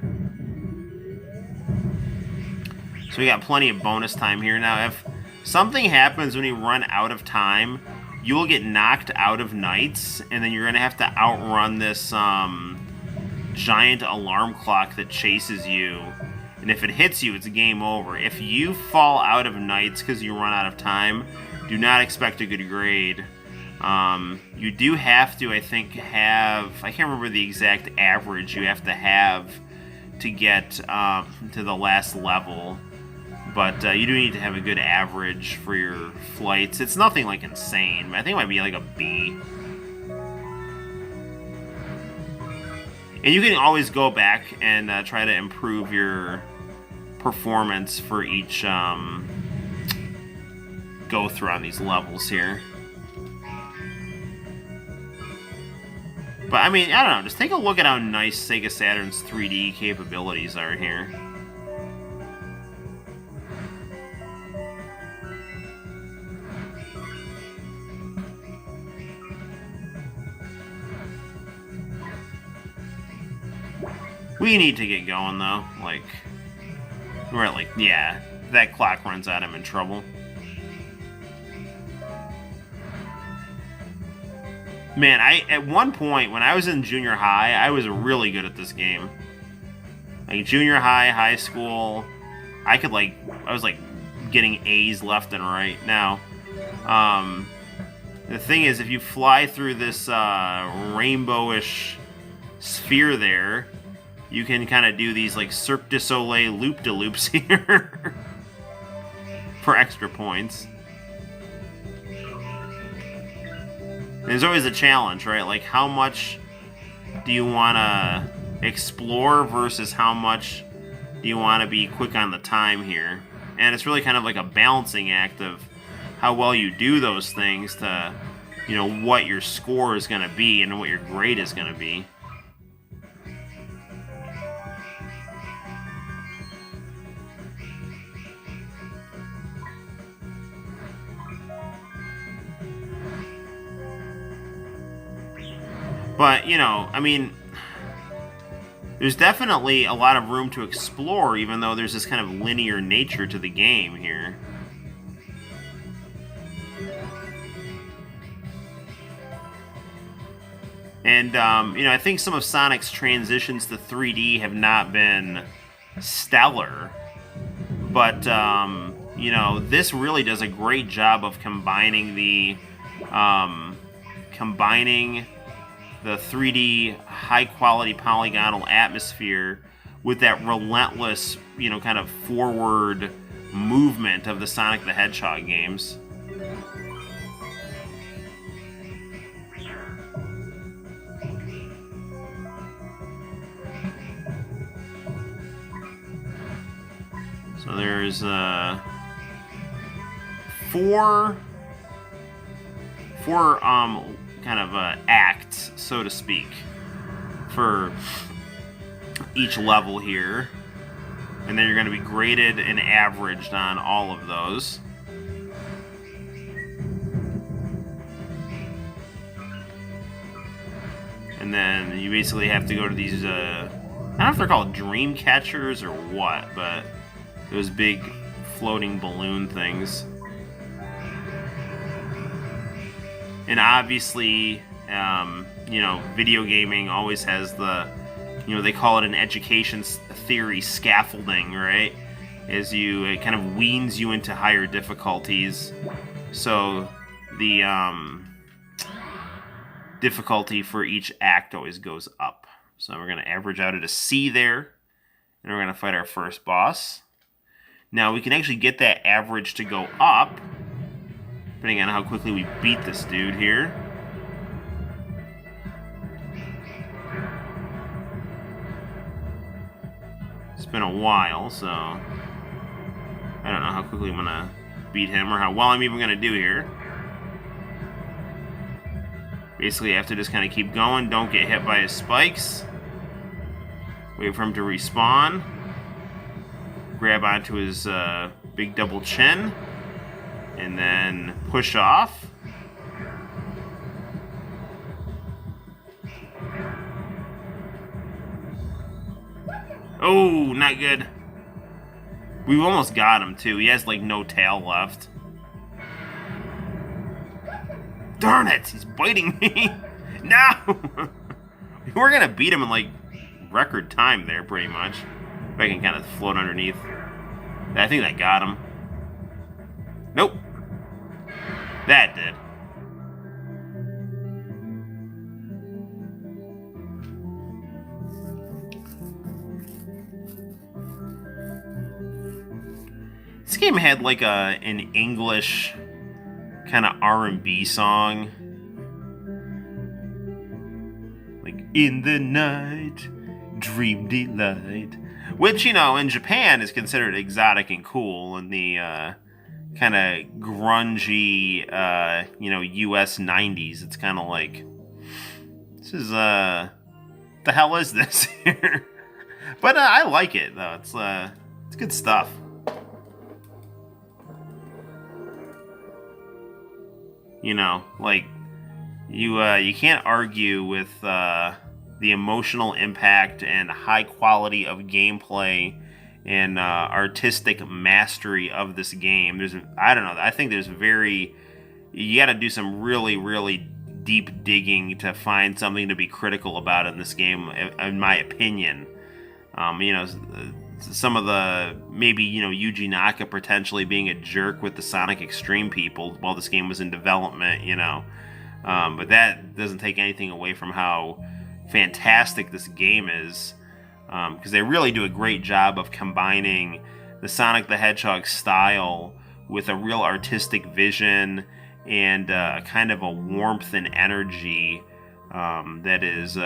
So we got plenty of bonus time here. Now, if something happens when you run out of time, you will get knocked out of nights, and then you're going to have to outrun this giant alarm clock that chases you. And if it hits you, it's game over. If you fall out of nights because you run out of time, do not expect a good grade. You do have to, I think, have... I can't remember the exact average you have to have to get to the last level. But you do need to have a good average for your flights. It's nothing, like, insane. I think it might be, like, a B. And you can always go back and try to improve your performance for each go-through on these levels here. But, I mean, I don't know. Just take a look at how nice Sega Saturn's 3D capabilities are here. We need to get going, though. Like, we're at, like, yeah, if that clock runs out, I'm in trouble. Man, at one point, when I was in junior high, I was really good at this game. Like, junior high, high school, I was, like, getting A's left and right. Now, the thing is, if you fly through this rainbowish sphere there, you can kind of do these, like, Cirque du Soleil loop-de-loops here for extra points. There's always a challenge, right? Like, how much do you want to explore versus how much do you want to be quick on the time here? And it's really kind of like a balancing act of how well you do those things to, you know, what your score is going to be and what your grade is going to be. But, you know, I mean, there's definitely a lot of room to explore, even though there's this kind of linear nature to the game here. And, you know, I think some of Sonic's transitions to 3D have not been stellar. But, you know, this really does a great job of combining the 3D high-quality polygonal atmosphere with that relentless, you know, kind of forward movement of the Sonic the Hedgehog games. So there's four kind of acts, so to speak, for each level here. And then you're going to be graded and averaged on all of those. And then you basically have to go to these, I don't know if they're called dream catchers or what, but those big floating balloon things. And obviously, you know, video gaming always has the, you know, they call it an education theory scaffolding, right? As it kind of weans you into higher difficulties. So the difficulty for each act always goes up. So we're going to average out at a C there. And we're going to fight our first boss. Now, we can actually get that average to go up, depending on how quickly we beat this dude here. It's been a while, so I don't know how quickly I'm gonna beat him or how well I'm even gonna do here. Basically, you have to just kind of keep going. Don't get hit by his spikes. Wait for him to respawn. Grab onto his big double chin. And then push off. Oh, not good. We've almost got him, too. He has, like, no tail left. Darn it! He's biting me! No! We're gonna beat him in, like, record time there, pretty much. If I can kind of float underneath. I think that got him. Nope. That did. This game had like an English kind of R&B song. Like, in the night, dream delight. Which, you know, in Japan is considered exotic and cool in the kind of grungy, you know, US 90s. It's kind of like, this is, the hell is this here? But I like it, though. It's good stuff. You know, like, you can't argue with the emotional impact and high quality of gameplay and artistic mastery of this game. I don't know, I think you got to do some really, really deep digging to find something to be critical about in this game, in my opinion. You know, some of the, maybe, you know, Yuji Naka potentially being a jerk with the Sonic Extreme people while this game was in development, you know. But that doesn't take anything away from how fantastic this game is. Because they really do a great job of combining the Sonic the Hedgehog style with a real artistic vision and kind of a warmth and energy that is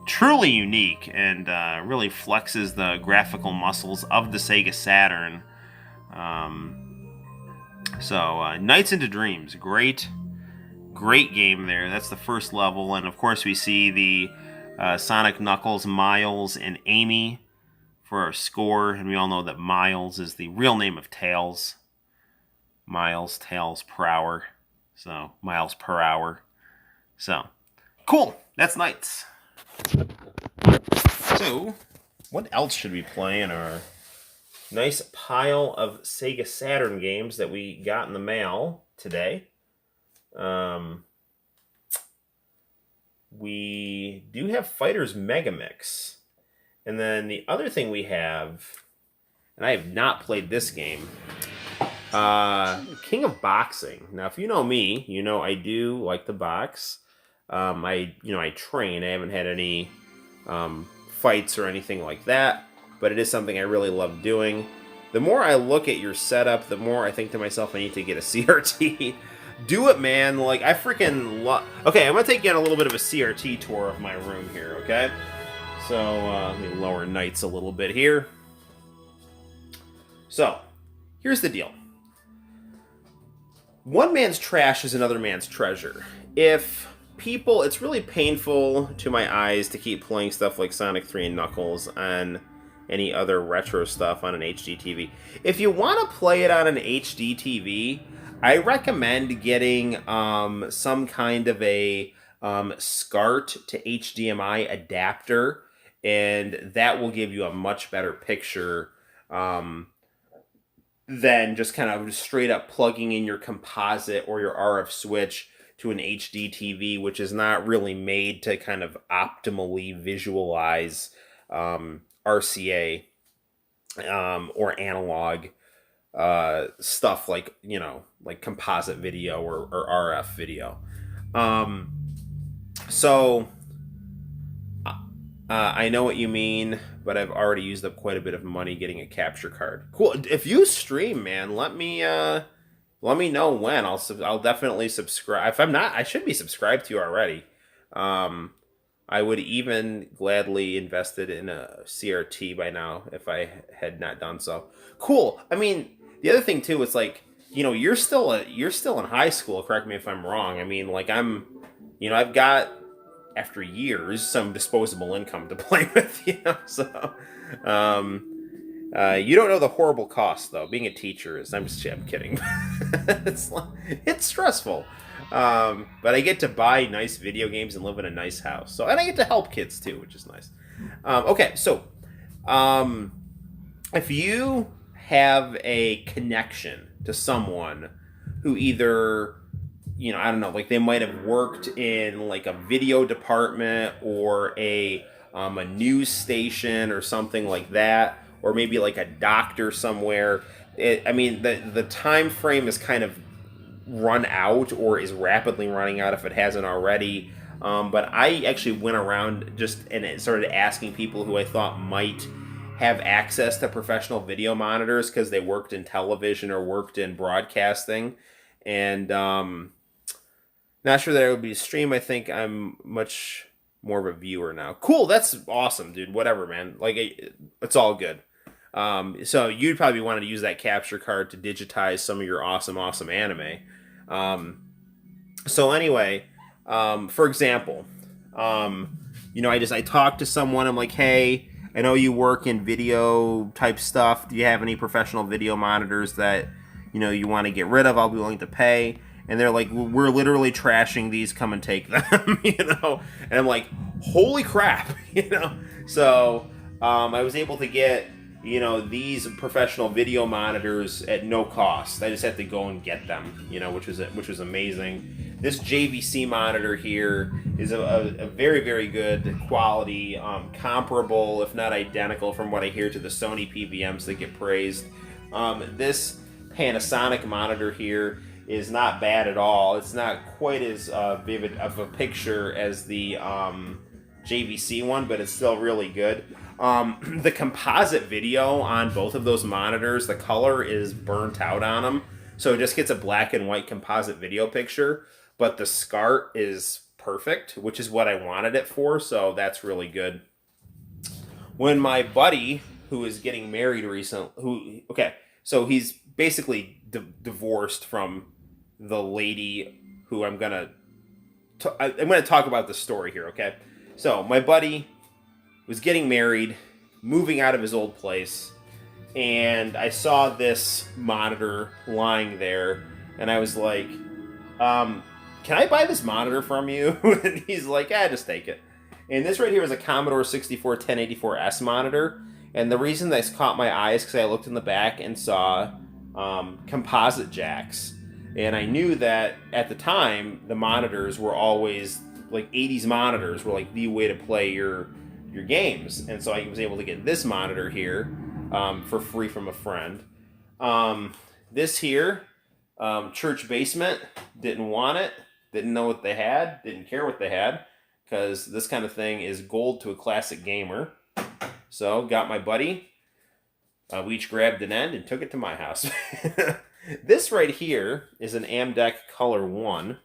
truly unique and really flexes the graphical muscles of the Sega Saturn. So, Nights into Dreams, great game there. That's the first level, and of course we see the Sonic, Knuckles, Miles, and Amy for our score, and we all know that Miles is the real name of Tails. Miles, Tails per hour. So, miles per hour. So, cool. That's Nights. So, what else should we play in our nice pile of Sega Saturn games that we got in the mail today? We do have Fighters Megamix. And then the other thing we have, and I have not played this game, King of Boxing. Now, if you know me, you know I do like to box. I train. I haven't had any fights or anything like that, but it is something I really love doing. The more I look at your setup, the more I think to myself, I need to get a CRT. Do it, man. Like, I freaking love... Okay, I'm going to take you on a little bit of a CRT tour of my room here, okay? So, let me lower Nights a little bit here. So, here's the deal. One man's trash is another man's treasure. If people... It's really painful to my eyes to keep playing stuff like Sonic 3 and Knuckles on any other retro stuff on an HD TV. If you want to play it on an HD TV... I recommend getting some kind of a SCART to HDMI adapter, and that will give you a much better picture than just kind of straight up plugging in your composite or your RF switch to an HD TV, which is not really made to kind of optimally visualize RCA or analog stuff like, you know, like composite video or RF video. So I know what you mean, but I've already used up quite a bit of money getting a capture card. Cool. If you stream, man, let me know when. I'll definitely subscribe. If I'm not, I should be subscribed to you already. I would even gladly invested in a CRT by now if I had not done so. Cool. I mean, the other thing too is like, you know, you're still in high school. Correct me if I'm wrong. I mean, like I'm I've got, after years, some disposable income to play with, so, you don't know the horrible cost, though. Being a teacher is, I'm kidding. It's stressful. But I get to buy nice video games and live in a nice house. So, and I get to help kids, too, which is nice. Okay, so, if you have a connection to someone who either, I don't know, like they might have worked in like a video department or a news station or something like that, or maybe like a doctor somewhere. The time frame is kind of run out or is rapidly running out if it hasn't already. But I actually went around just and started asking people who I thought might have access to professional video monitors because they worked in television or worked in broadcasting. And not sure that I would be a stream. I think I'm much more of a viewer now. Cool, that's awesome, dude. Whatever, man. Like, it's all good. So you'd probably wanted to use that capture card to digitize some of your awesome anime. So anyway, for example, I talked to someone. I'm like, hey, I know you work in video type stuff. Do you have any professional video monitors that you want to get rid of? I'll be willing to pay. And they're like, we're literally trashing these. Come and take them, And I'm like, holy crap, So I was able to get these professional video monitors at no cost. I just had to go and get them, which was amazing. This JVC monitor here is a very, very good quality, comparable, if not identical, from what I hear, to the Sony PVMs that get praised. This Panasonic monitor here is not bad at all. It's not quite as vivid of a picture as the JVC one, but it's still really good. The composite video on both of those monitors, the color is burnt out on them, so it just gets a black and white composite video picture, but the SCART is perfect, which is what I wanted it for, so that's really good. When my buddy, who is getting married recently, so he's basically divorced from the lady who I'm gonna talk about the story here, okay? So my buddy was getting married, moving out of his old place, and I saw this monitor lying there, and I was like, can I buy this monitor from you? And he's like, just take it. And this right here is a Commodore 64 1084S monitor, and the reason this caught my eye is because I looked in the back and saw composite jacks. And I knew that at the time, the monitors were always, like 80s monitors were like the way to play your games. And so I was able to get this monitor here for free from a friend. This here, church basement, didn't want it, didn't know what they had, didn't care what they had, because this kind of thing is gold to a classic gamer. So got my buddy. We each grabbed an end and took it to my house. This right here is an Amdek Color 1.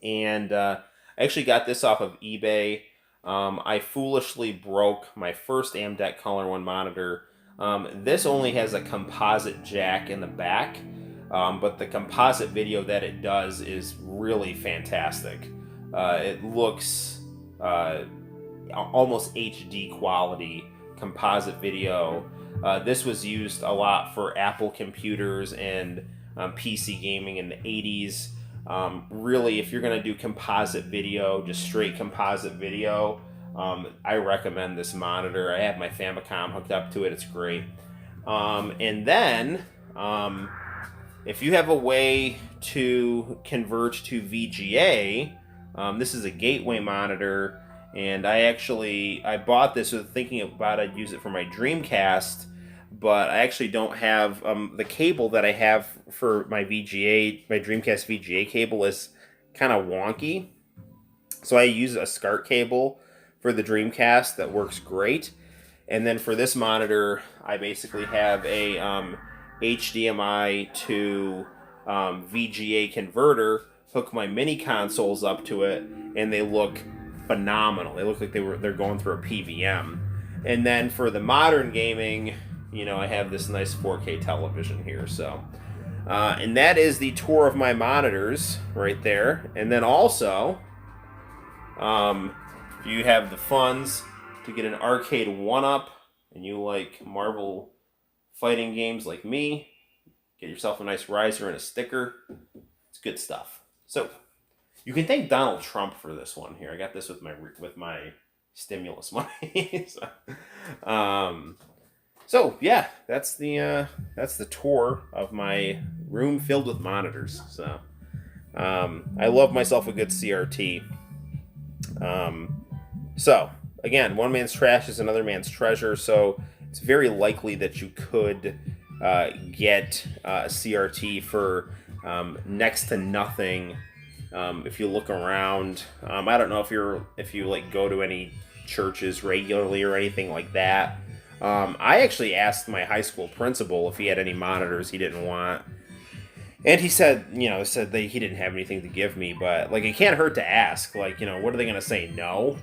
And I actually got this off of eBay. I foolishly broke my first Amdek Color 1 monitor. This only has a composite jack in the back. But the composite video that it does is really fantastic. It looks almost HD quality composite video. This was used a lot for Apple computers and PC gaming in the 80s. Really, if you're going to do composite video, just straight composite video, I recommend this monitor. I have my Famicom hooked up to it. It's great. And then, if you have a way to convert to VGA, this is a gateway monitor, and I bought this with thinking about I'd use it for my Dreamcast, but I actually don't have the cable that I have for my VGA. My Dreamcast VGA cable is kind of wonky, so I use a SCART cable for the Dreamcast that works great. And then for this monitor, I basically have a HDMI to VGA converter, hook my mini consoles up to it, and they look phenomenal. They look like they're going through a PVM. And then for the modern gaming, I have this nice 4K television here. So, and that is the tour of my monitors right there. And then also, If you have the funds to get an arcade 1-up and you like Marvel fighting games like me, get yourself a nice riser and a sticker. It's good stuff. So you can thank Donald Trump for this one here. I got this with my stimulus money. So yeah, that's the tour of my room filled with monitors. So I love myself a good CRT. So again, one man's trash is another man's treasure. So it's very likely that you could get a CRT for next to nothing. If you look around, I don't know if you like go to any churches regularly or anything like that. I actually asked my high school principal if he had any monitors he didn't want, and he said that he didn't have anything to give me. But like, it can't hurt to ask. Like, what are they gonna say? No,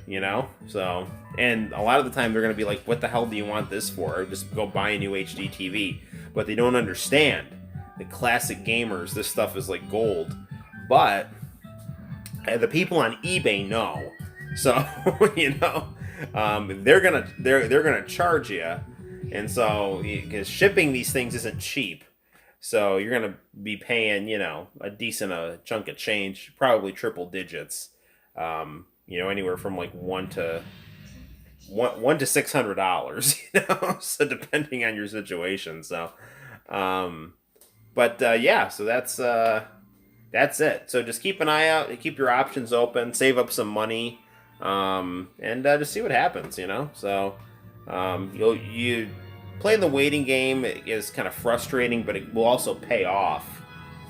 So, and a lot of the time they're gonna be like, "What the hell do you want this for? Just go buy a new HD TV." But they don't understand. The classic gamers, this stuff is like gold. But the people on eBay know, so they're gonna charge you, and so because shipping these things isn't cheap, so you're gonna be paying a decent chunk of change, probably triple digits, anywhere from like one to $600, so depending on your situation. So, yeah, so that's it. So just keep an eye out, keep your options open, save up some money, and just see what happens. So you playing the waiting game is kind of frustrating, but it will also pay off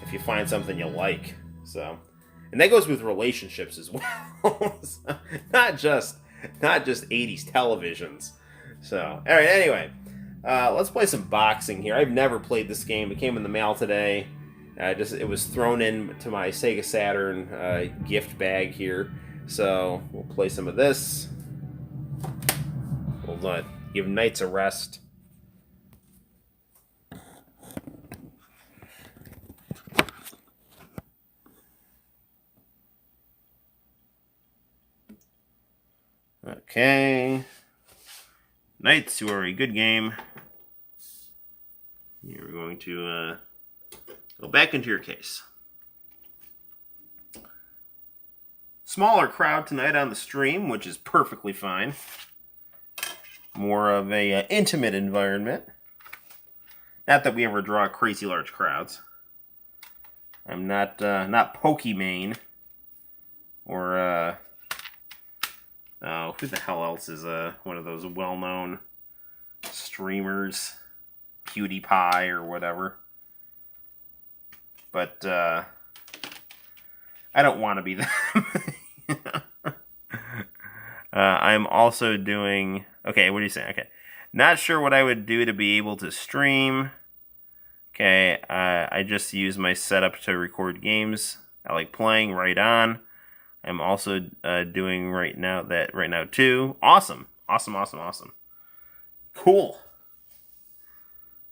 if you find something you like. So, and that goes with relationships as well, so, not just 80s televisions. So, all right. Anyway, let's play some boxing here. I've never played this game. It came in the mail today. It was thrown into my Sega Saturn gift bag here. So we'll play some of this. We'll give Knights a rest. Okay. Knights, you are a good game. You're going to go back into your case. Smaller crowd tonight on the stream, which is perfectly fine. More of a intimate environment. Not that we ever draw crazy large crowds. I'm not Pokimane or who the hell else is one of those well-known streamers, PewDiePie or whatever. But I don't want to be them. I'm also doing... Okay, what are you saying? Okay. Not sure what I would do to be able to stream. Okay, I just use my setup to record games I like playing. Right on. I'm also doing right now too. Awesome. Cool.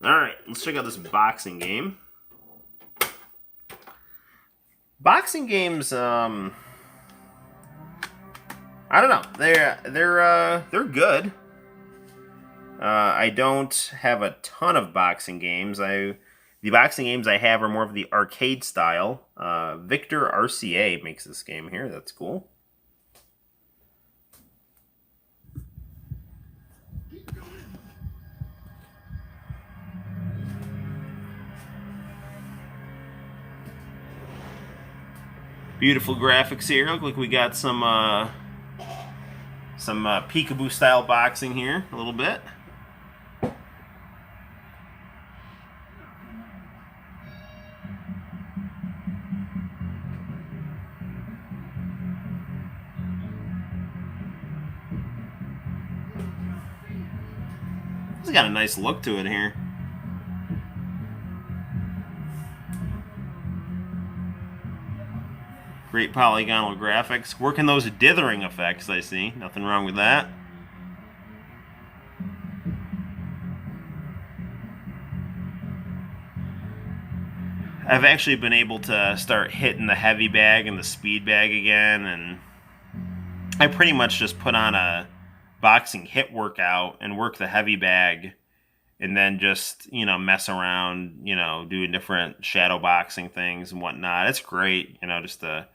Alright, let's check out this boxing game. Boxing games, I don't know. They're good. I don't have a ton of boxing games. The boxing games I have are more of the arcade style. Victor RCA makes this game here. That's cool. Beautiful graphics here. Look like we got some peekaboo style boxing here a little bit. It's got a nice look to it here. Great polygonal graphics. Working those dithering effects, I see. Nothing wrong with that. I've actually been able to start hitting the heavy bag and the speed bag again, and I pretty much just put on a boxing hit workout and work the heavy bag, and then just, mess around, doing different shadow boxing things and whatnot. It's great, just to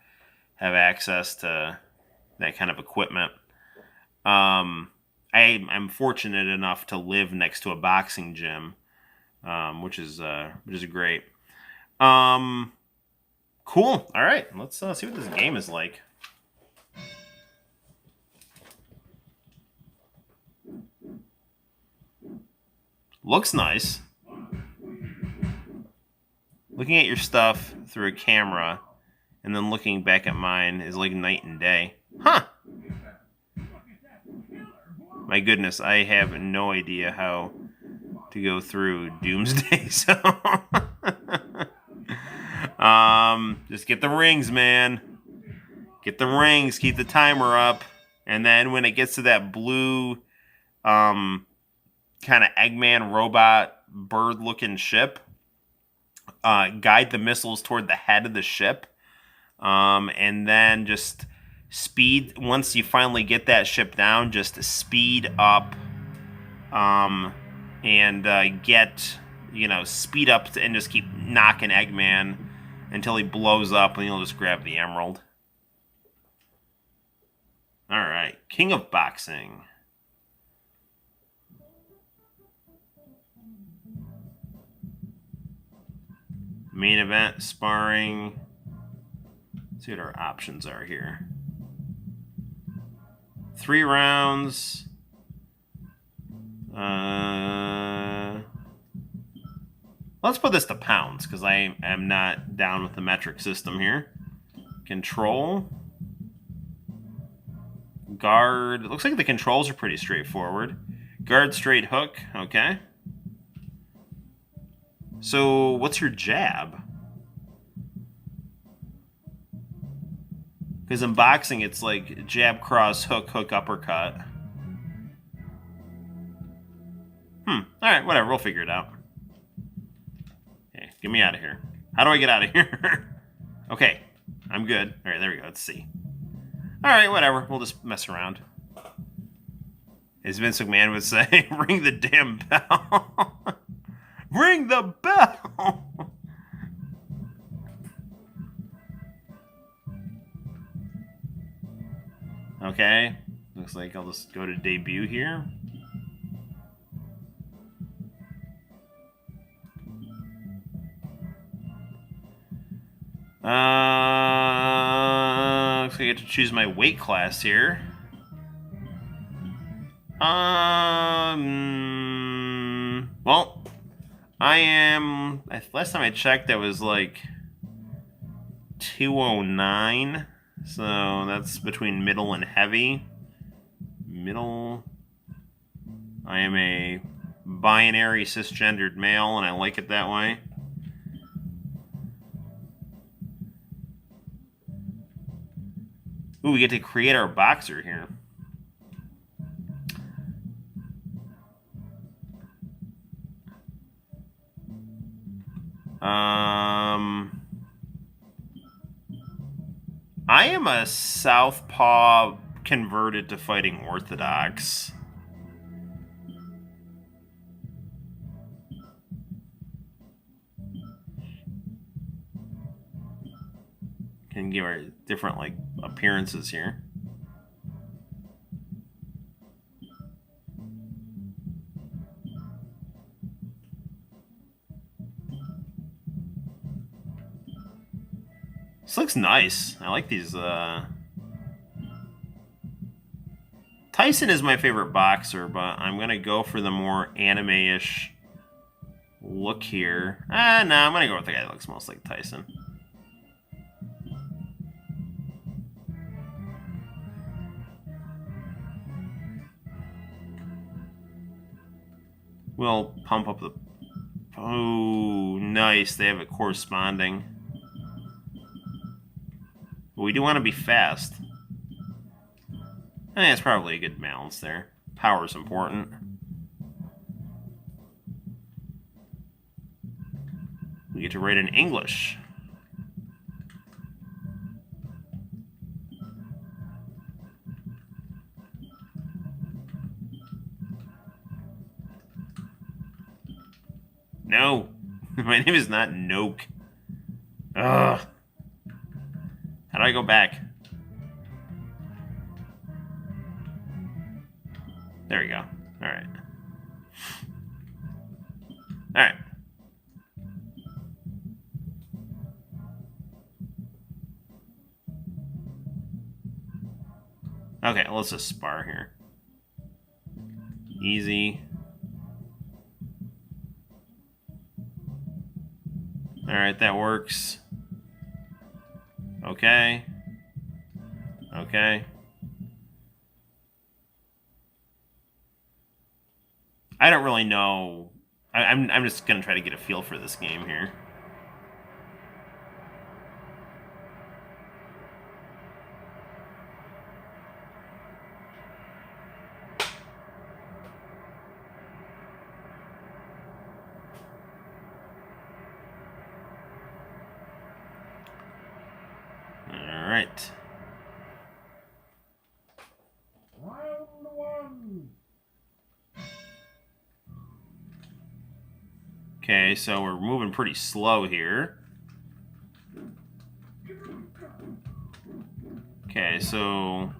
have access to that kind of equipment. I'm fortunate enough to live next to a boxing gym, which is great. Cool. All right, let's see what this game is like. Looks nice. Looking at your stuff through a camera and then looking back at mine is like night and day. Huh. My goodness, I have no idea how to go through Doomsday Zone. Just get the rings, man. Get the rings, keep the timer up, and then when it gets to that blue kind of Eggman robot bird-looking ship, guide the missiles toward the head of the ship, and then just speed. Once you finally get that ship down, just speed up, and get, speed up and just keep knocking Eggman until he blows up, and you'll just grab the emerald. All right, King of Boxing. Main event, sparring. Let's see what our options are here. 3 rounds. Let's put this to pounds, because I am not down with the metric system here. Control. Guard. It looks like the controls are pretty straightforward. Guard, straight, hook. Okay. So, what's your jab? Because in boxing, it's like jab, cross, hook, hook, uppercut. Alright, whatever. We'll figure it out. Okay, get me out of here. How do I get out of here? Okay, I'm good. Alright, there we go. Let's see. Alright, whatever. We'll just mess around. As Vince McMahon would say, ring the damn bell. Ring the bell! Okay. Looks like I'll just go to debut here. Looks like I get to choose my weight class here. Well, I am. Last time I checked, I was like 209. So that's between middle and heavy. Middle. I am a binary cisgendered male, and I like it that way. Ooh, we get to create our boxer here. I am a southpaw converted to fighting orthodox. Can give her different appearances here. This looks nice. I like these. Tyson is my favorite boxer, but I'm gonna go for the more anime-ish look here. No, I'm gonna go with the guy that looks most like Tyson. We'll pump up the... Oh, nice. They have it corresponding. But we do want to be fast. It's probably a good balance there. Power's important. We get to write in English. No. My name is not Noke. Ugh. How do I go back? There we go. Alright. Alright. Okay, let's just spar here. Easy. Alright, that works. Okay. Okay. I don't really know. I'm just gonna try to get a feel for this game here. All right. Round one. Okay, so we're moving pretty slow here. Okay, so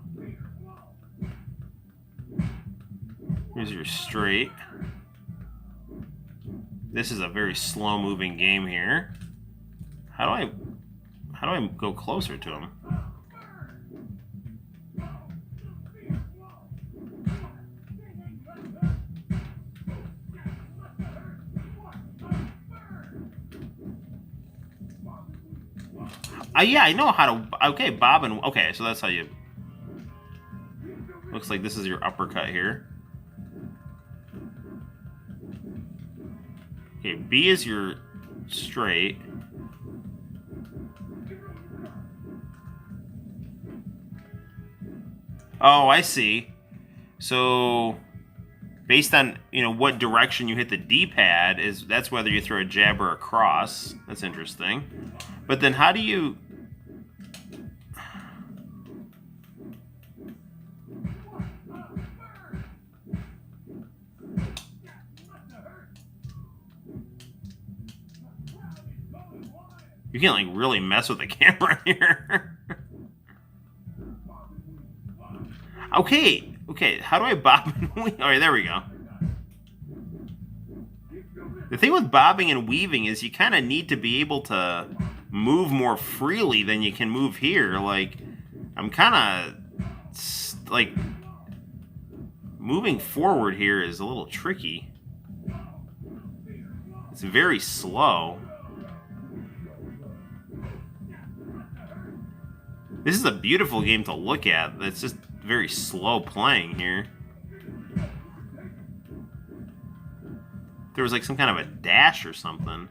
here's your straight. This is a very slow-moving game here. How do I go closer to him? Yeah, I know how to. Okay, bob and. Okay, so that's how you. Looks like this is your uppercut here. Okay, B is your straight. Oh, I see. So, based on what direction you hit the D-pad that's whether you throw a jab or a cross. That's interesting. But then how do you? You can't like really mess with the camera here. Okay. How do I bob and weave? All right, there we go. The thing with bobbing and weaving is you kind of need to be able to move more freely than you can move here. Like, I'm kind of like moving forward here is a little tricky. It's very slow. This is a beautiful game to look at. It's just very slow playing here. There was like some kind of a dash or something.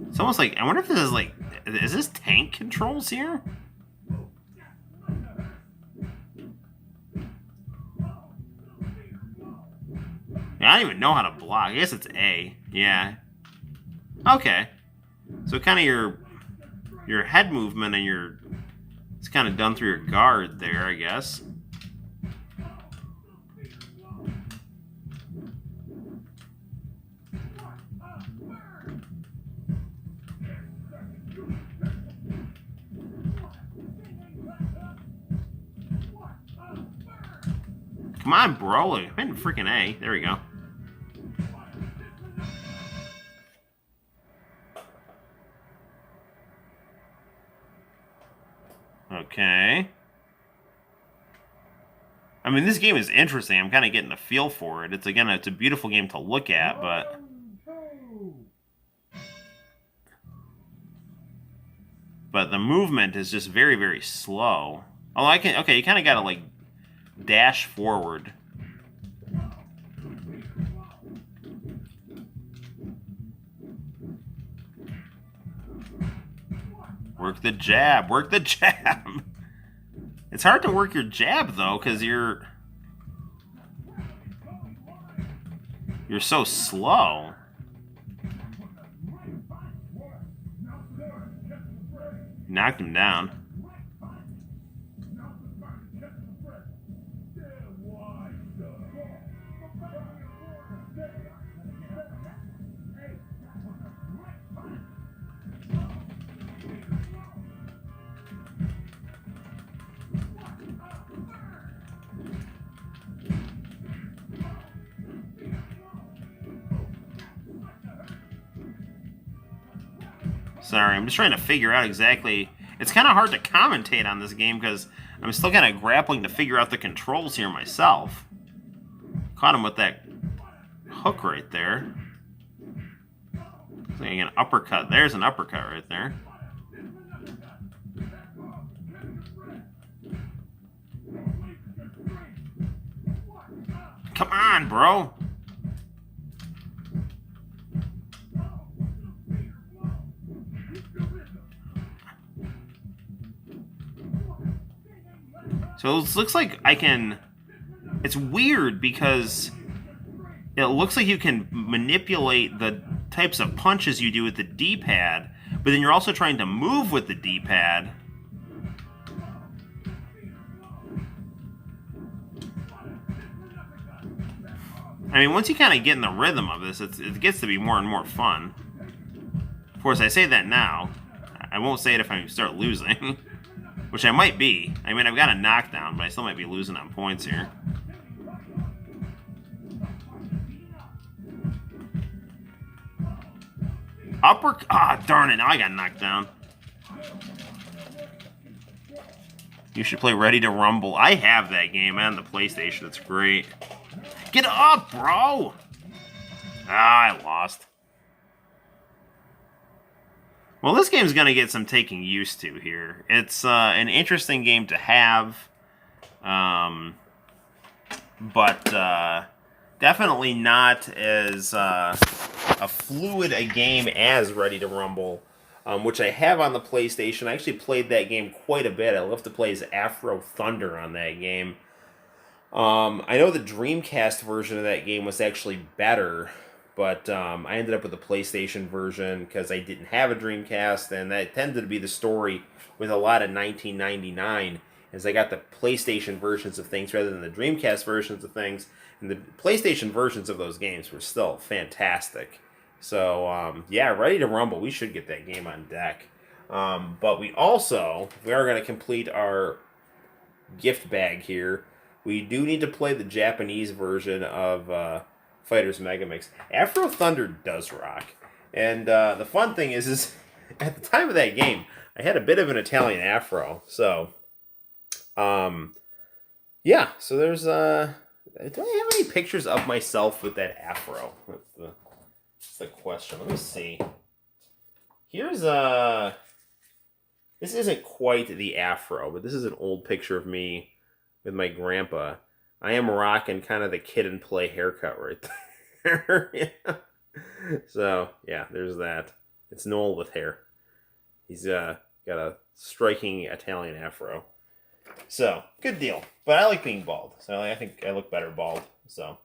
It's almost like, I wonder if this is like, is this tank controls here? I don't even know how to block. I guess it's A. Yeah. Okay. So kind of your head movement and it's kind of done through your guard there, I guess. Come on, bro. I'm in freaking A. There we go. Okay. I mean, this game is interesting. I'm kind of getting a feel for it. It's a beautiful game to look at, but the movement is just very, very slow. Oh, okay, you kind of got to like dash forward. Work the jab. Work the jab. It's hard to work your jab, though, because you're so slow. Knocked him down. Sorry, I'm just trying to figure out exactly. It's kind of hard to commentate on this game because I'm still kind of grappling to figure out the controls here myself. Caught him with that hook right there. It's like an uppercut. There's an uppercut right there. Come on, bro. So it looks like I can... It's weird because it looks like you can manipulate the types of punches you do with the D-pad, but then you're also trying to move with the D-pad. I mean, once you kind of get in the rhythm of this, it gets to be more and more fun. Of course, I say that now. I won't say it if I start losing. Which I might be. I mean, I've got a knockdown, but I still might be losing on points here. Ah, darn it. Now I got knocked down. You should play Ready to Rumble. I have that game on the PlayStation. It's great. Get up, bro! Ah, I lost. Well, this game's going to get some taking used to here. It's an interesting game to have, but definitely not as a fluid a game as Ready to Rumble, which I have on the PlayStation. I actually played that game quite a bit. I love to play as Afro Thunder on that game. I know the Dreamcast version of that game was actually better, but I ended up with the PlayStation version because I didn't have a Dreamcast, and that tended to be the story with a lot of 1999, as I got the PlayStation versions of things rather than the Dreamcast versions of things, and the PlayStation versions of those games were still fantastic. So, yeah, Ready to Rumble, we should get that game on deck. But we are going to complete our gift bag here. We do need to play the Japanese version of Fighters Megamix. Afro Thunder does rock. And the fun thing is at the time of that game, I had a bit of an Italian afro. So, yeah. So there's, do I have any pictures of myself with that afro? That's the question. Let me see. Here's, this isn't quite the afro, but this is an old picture of me with my grandpa. I am rocking kind of the kid and play haircut right there. Yeah. So, yeah, there's that. It's Noel with hair. He's got a striking Italian afro. So, good deal. But I like being bald. So I think I look better bald. So,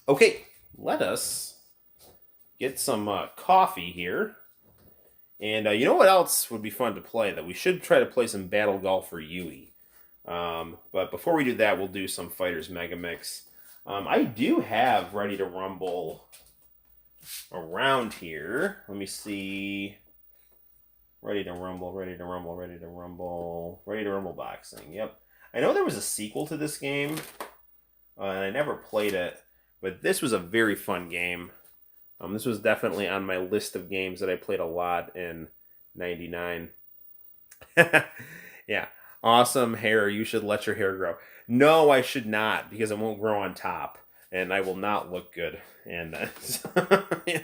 okay, let us get some coffee here. And you know what else would be fun to play? That we should try to play some Battle Golf for Yui. But before we do that, we'll do some Fighters Megamix. I do have Ready to Rumble around here. Let me see. Ready to Rumble boxing. Yep. I know there was a sequel to this game, and I never played it, but this was a very fun game. This was definitely on my list of games that I played a lot in '99. Yeah. Awesome hair. You should let your hair grow. No, I should not, because it won't grow on top, and I will not look good. And yeah.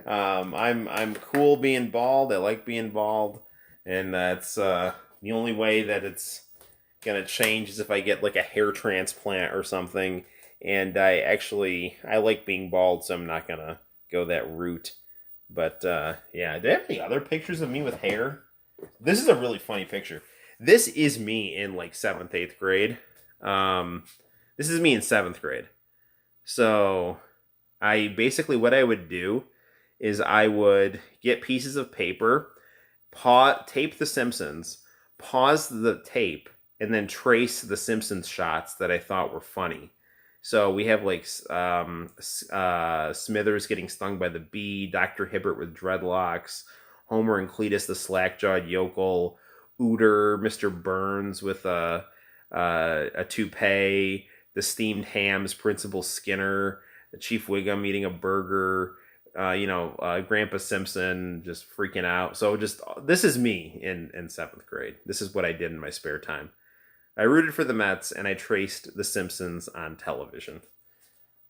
I'm cool being bald. I like being bald, and that's the only way that it's gonna change is if I get like a hair transplant or something. And I like being bald, so I'm not gonna go that route. But yeah, do I have any other pictures of me with hair? This is a really funny picture. This is me in like 7th, 8th grade. This is me in 7th grade. So I basically, what I would do is I would get pieces of paper, tape The Simpsons, pause the tape, and then trace the Simpsons shots that I thought were funny. So we have like Smithers getting stung by the bee, Dr. Hibbert with dreadlocks, Homer and Cletus the slack-jawed yokel, Ooter, Mr. Burns with a toupee, the steamed hams, Principal Skinner, Chief Wiggum eating a burger, Grandpa Simpson just freaking out. So just this is me in seventh grade. This is what I did in my spare time. I rooted for the Mets and I traced The Simpsons on television,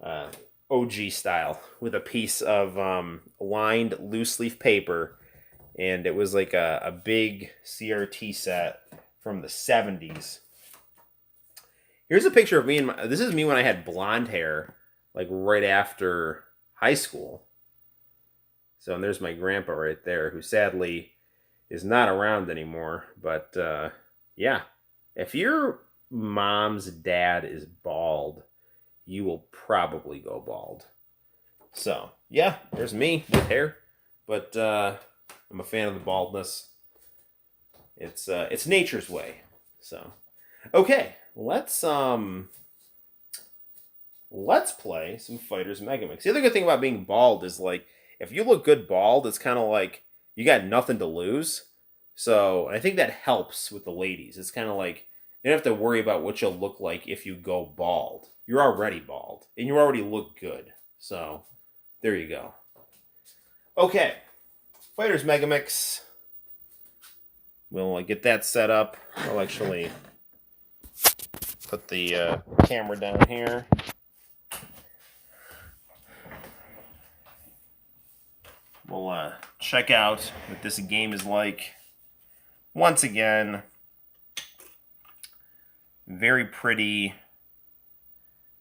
OG style, with a piece of lined loose leaf paper, and it was like a big CRT set from the 70s. Here's a picture of me this is me when I had blonde hair, like right after high school. So, and there's my grandpa right there, who sadly is not around anymore. But yeah, if your mom's dad is bald, you will probably go bald. So yeah, there's me with hair, but I'm a fan of the baldness. It's nature's way. So okay, let's play some Fighters Megamix. The other good thing about being bald is, like, if you look good bald, it's kind of like you got nothing to lose. So I think that helps with the ladies. It's kind of like you don't have to worry about what you'll look like if you go bald. You're already bald, and you already look good. So there you go. Okay, Fighters Megamix. We'll get that set up. I'll actually put the camera down here. We'll check out what this game is like. Once again, very pretty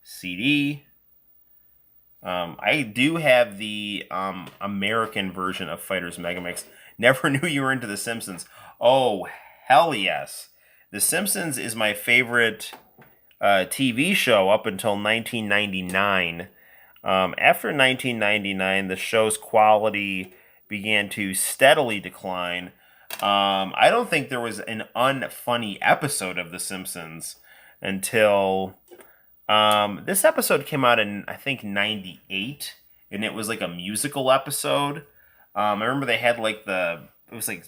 CD. I do have the American version of Fighters Megamix. Never knew you were into The Simpsons. Oh, hell yes. The Simpsons is my favorite TV show up until 1999. After 1999, the show's quality began to steadily decline. I don't think there was an unfunny episode of The Simpsons until this episode came out in, I think, 98, and it was like a musical episode. I remember they had like it was like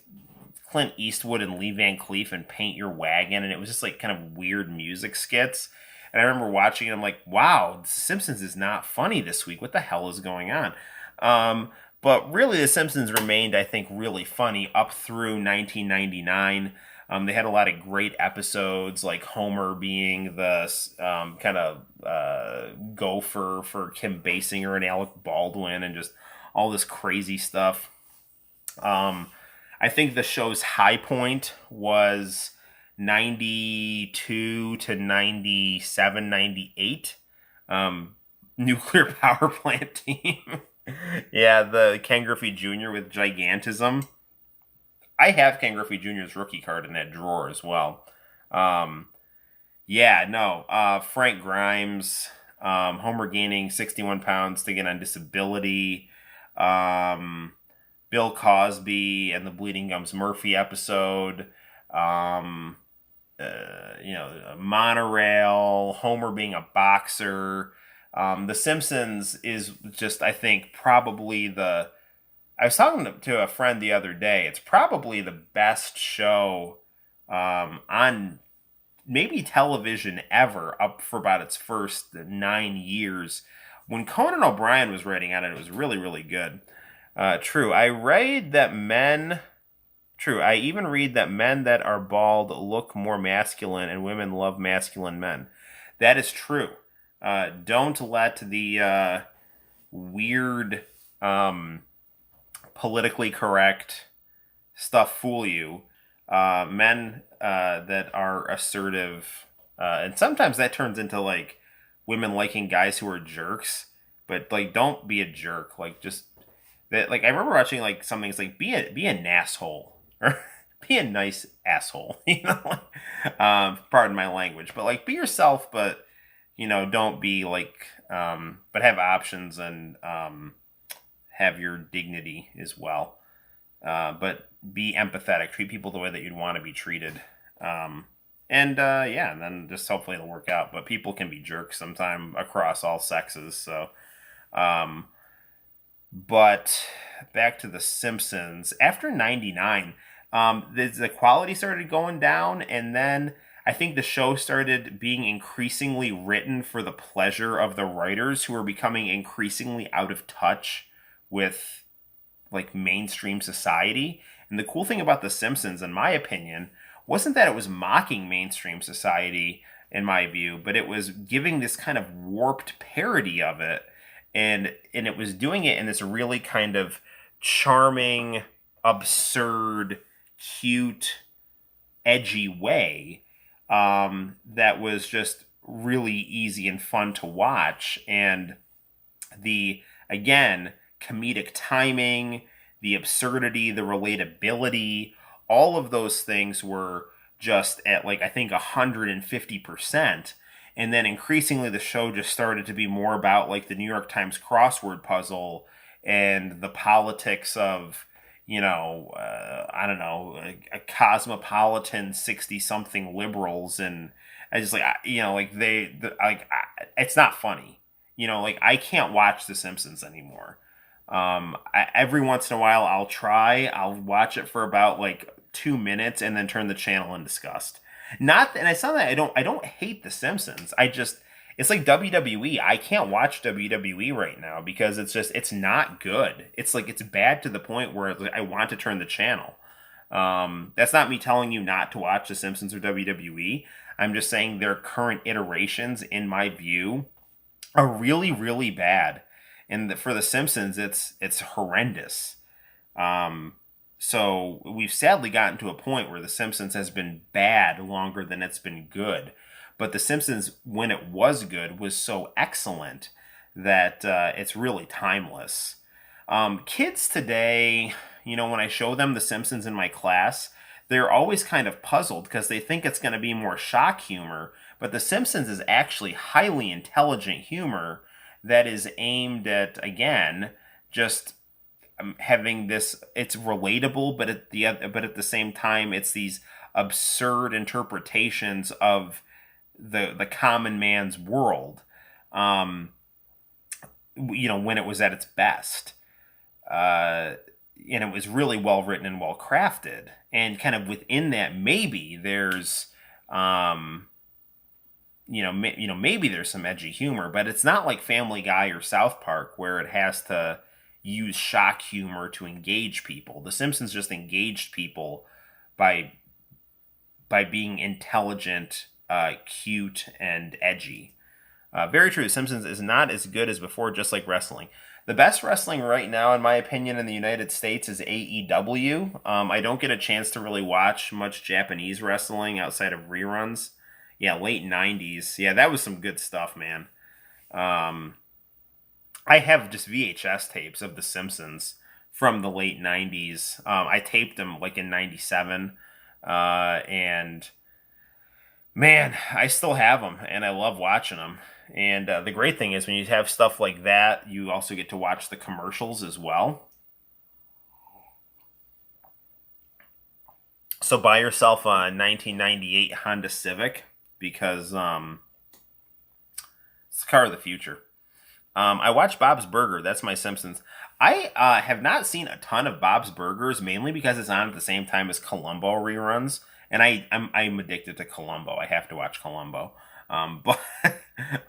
Clint Eastwood and Lee Van Cleef and Paint Your Wagon, and it was just like kind of weird music skits. And I remember watching it, I'm like, wow, The Simpsons is not funny this week. What the hell is going on? But really, The Simpsons remained, I think, really funny up through 1999. They had a lot of great episodes, like Homer being the kind of gopher for Kim Basinger and Alec Baldwin, and just all this crazy stuff. I think the show's high point was 92 to 97, 98. Nuclear power plant team. Yeah, the Ken Griffey Jr. with Gigantism. I have Ken Griffey Jr.'s rookie card in that drawer as well. Frank Grimes, Homer gaining 61 pounds to get on disability. Bill Cosby and the Bleeding Gums Murphy episode. Monorail, Homer being a boxer. The Simpsons is just, I think, probably I was talking to a friend the other day. It's probably the best show on maybe television ever, up for about its first 9 years. When Conan O'Brien was writing on it, it was really, really good. True. I even read that men that are bald look more masculine and women love masculine men. That is true. Don't let the weird, politically correct stuff fool you. Men that are assertive, and sometimes that turns into like women liking guys who are jerks. But like, don't be a jerk. Like, just that. Like, I remember watching like something. It's like, be an asshole, or be a nice asshole. Pardon my language, but like, be yourself. But don't be like, but have options and have your dignity as well. But be empathetic. Treat people the way that you'd want to be treated. And then just hopefully it'll work out. But people can be jerks sometime across all sexes. So, but back to The Simpsons. After '99, the quality started going down, and then I think the show started being increasingly written for the pleasure of the writers, who were becoming increasingly out of touch with like mainstream society. And the cool thing about The Simpsons, in my opinion, wasn't that it was mocking mainstream society, in my view, but it was giving this kind of warped parody of it. And it was doing it in this really kind of charming, absurd, cute, edgy way, that was just really easy and fun to watch. And the, again, comedic timing, the absurdity, the relatability, all of those things were just at like, I think 150%. And then increasingly the show just started to be more about like the New York Times crossword puzzle and the politics of, I don't know, a cosmopolitan 60-something liberals. And I just like, it's not funny. Like I can't watch The Simpsons anymore. Every once in a while I'll watch it for about like 2 minutes and then turn the channel in disgust. And I saw that I don't hate The Simpsons. It's like WWE. I can't watch WWE right now because it's not good. It's like, it's bad to the point where I want to turn the channel. That's not me telling you not to watch The Simpsons or WWE. I'm just saying their current iterations, in my view, are really, really bad. And for The Simpsons, it's horrendous. So we've sadly gotten to a point where The Simpsons has been bad longer than it's been good. But The Simpsons, when it was good, was so excellent that it's really timeless. Kids today, when I show them The Simpsons in my class, they're always kind of puzzled because they think it's going to be more shock humor. But The Simpsons is actually highly intelligent humor that is aimed at, again, just having this, it's relatable, but at the same time, it's these absurd interpretations of the common man's world, when it was at its best. And it was really well written and well crafted. And kind of within that, maybe there's, maybe there's some edgy humor, but it's not like Family Guy or South Park where it has to use shock humor to engage people. The Simpsons just engaged people by being intelligent, cute, and edgy. Very true. The Simpsons is not as good as before, just like wrestling. The best wrestling right now, in my opinion, in the United States is AEW. I don't get a chance to really watch much Japanese wrestling outside of reruns. Yeah, late 90s. Yeah, that was some good stuff, man. I have just VHS tapes of The Simpsons from the late 90s. I taped them like in 97. And man, I still have them and I love watching them. And the great thing is when you have stuff like that, you also get to watch the commercials as well. So buy yourself a 1998 Honda Civic because it's the car of the future. I watch Bob's Burger. That's my Simpsons. I have not seen a ton of Bob's Burgers, mainly because it's on at the same time as Columbo reruns, and I'm addicted to Columbo. I have to watch Columbo.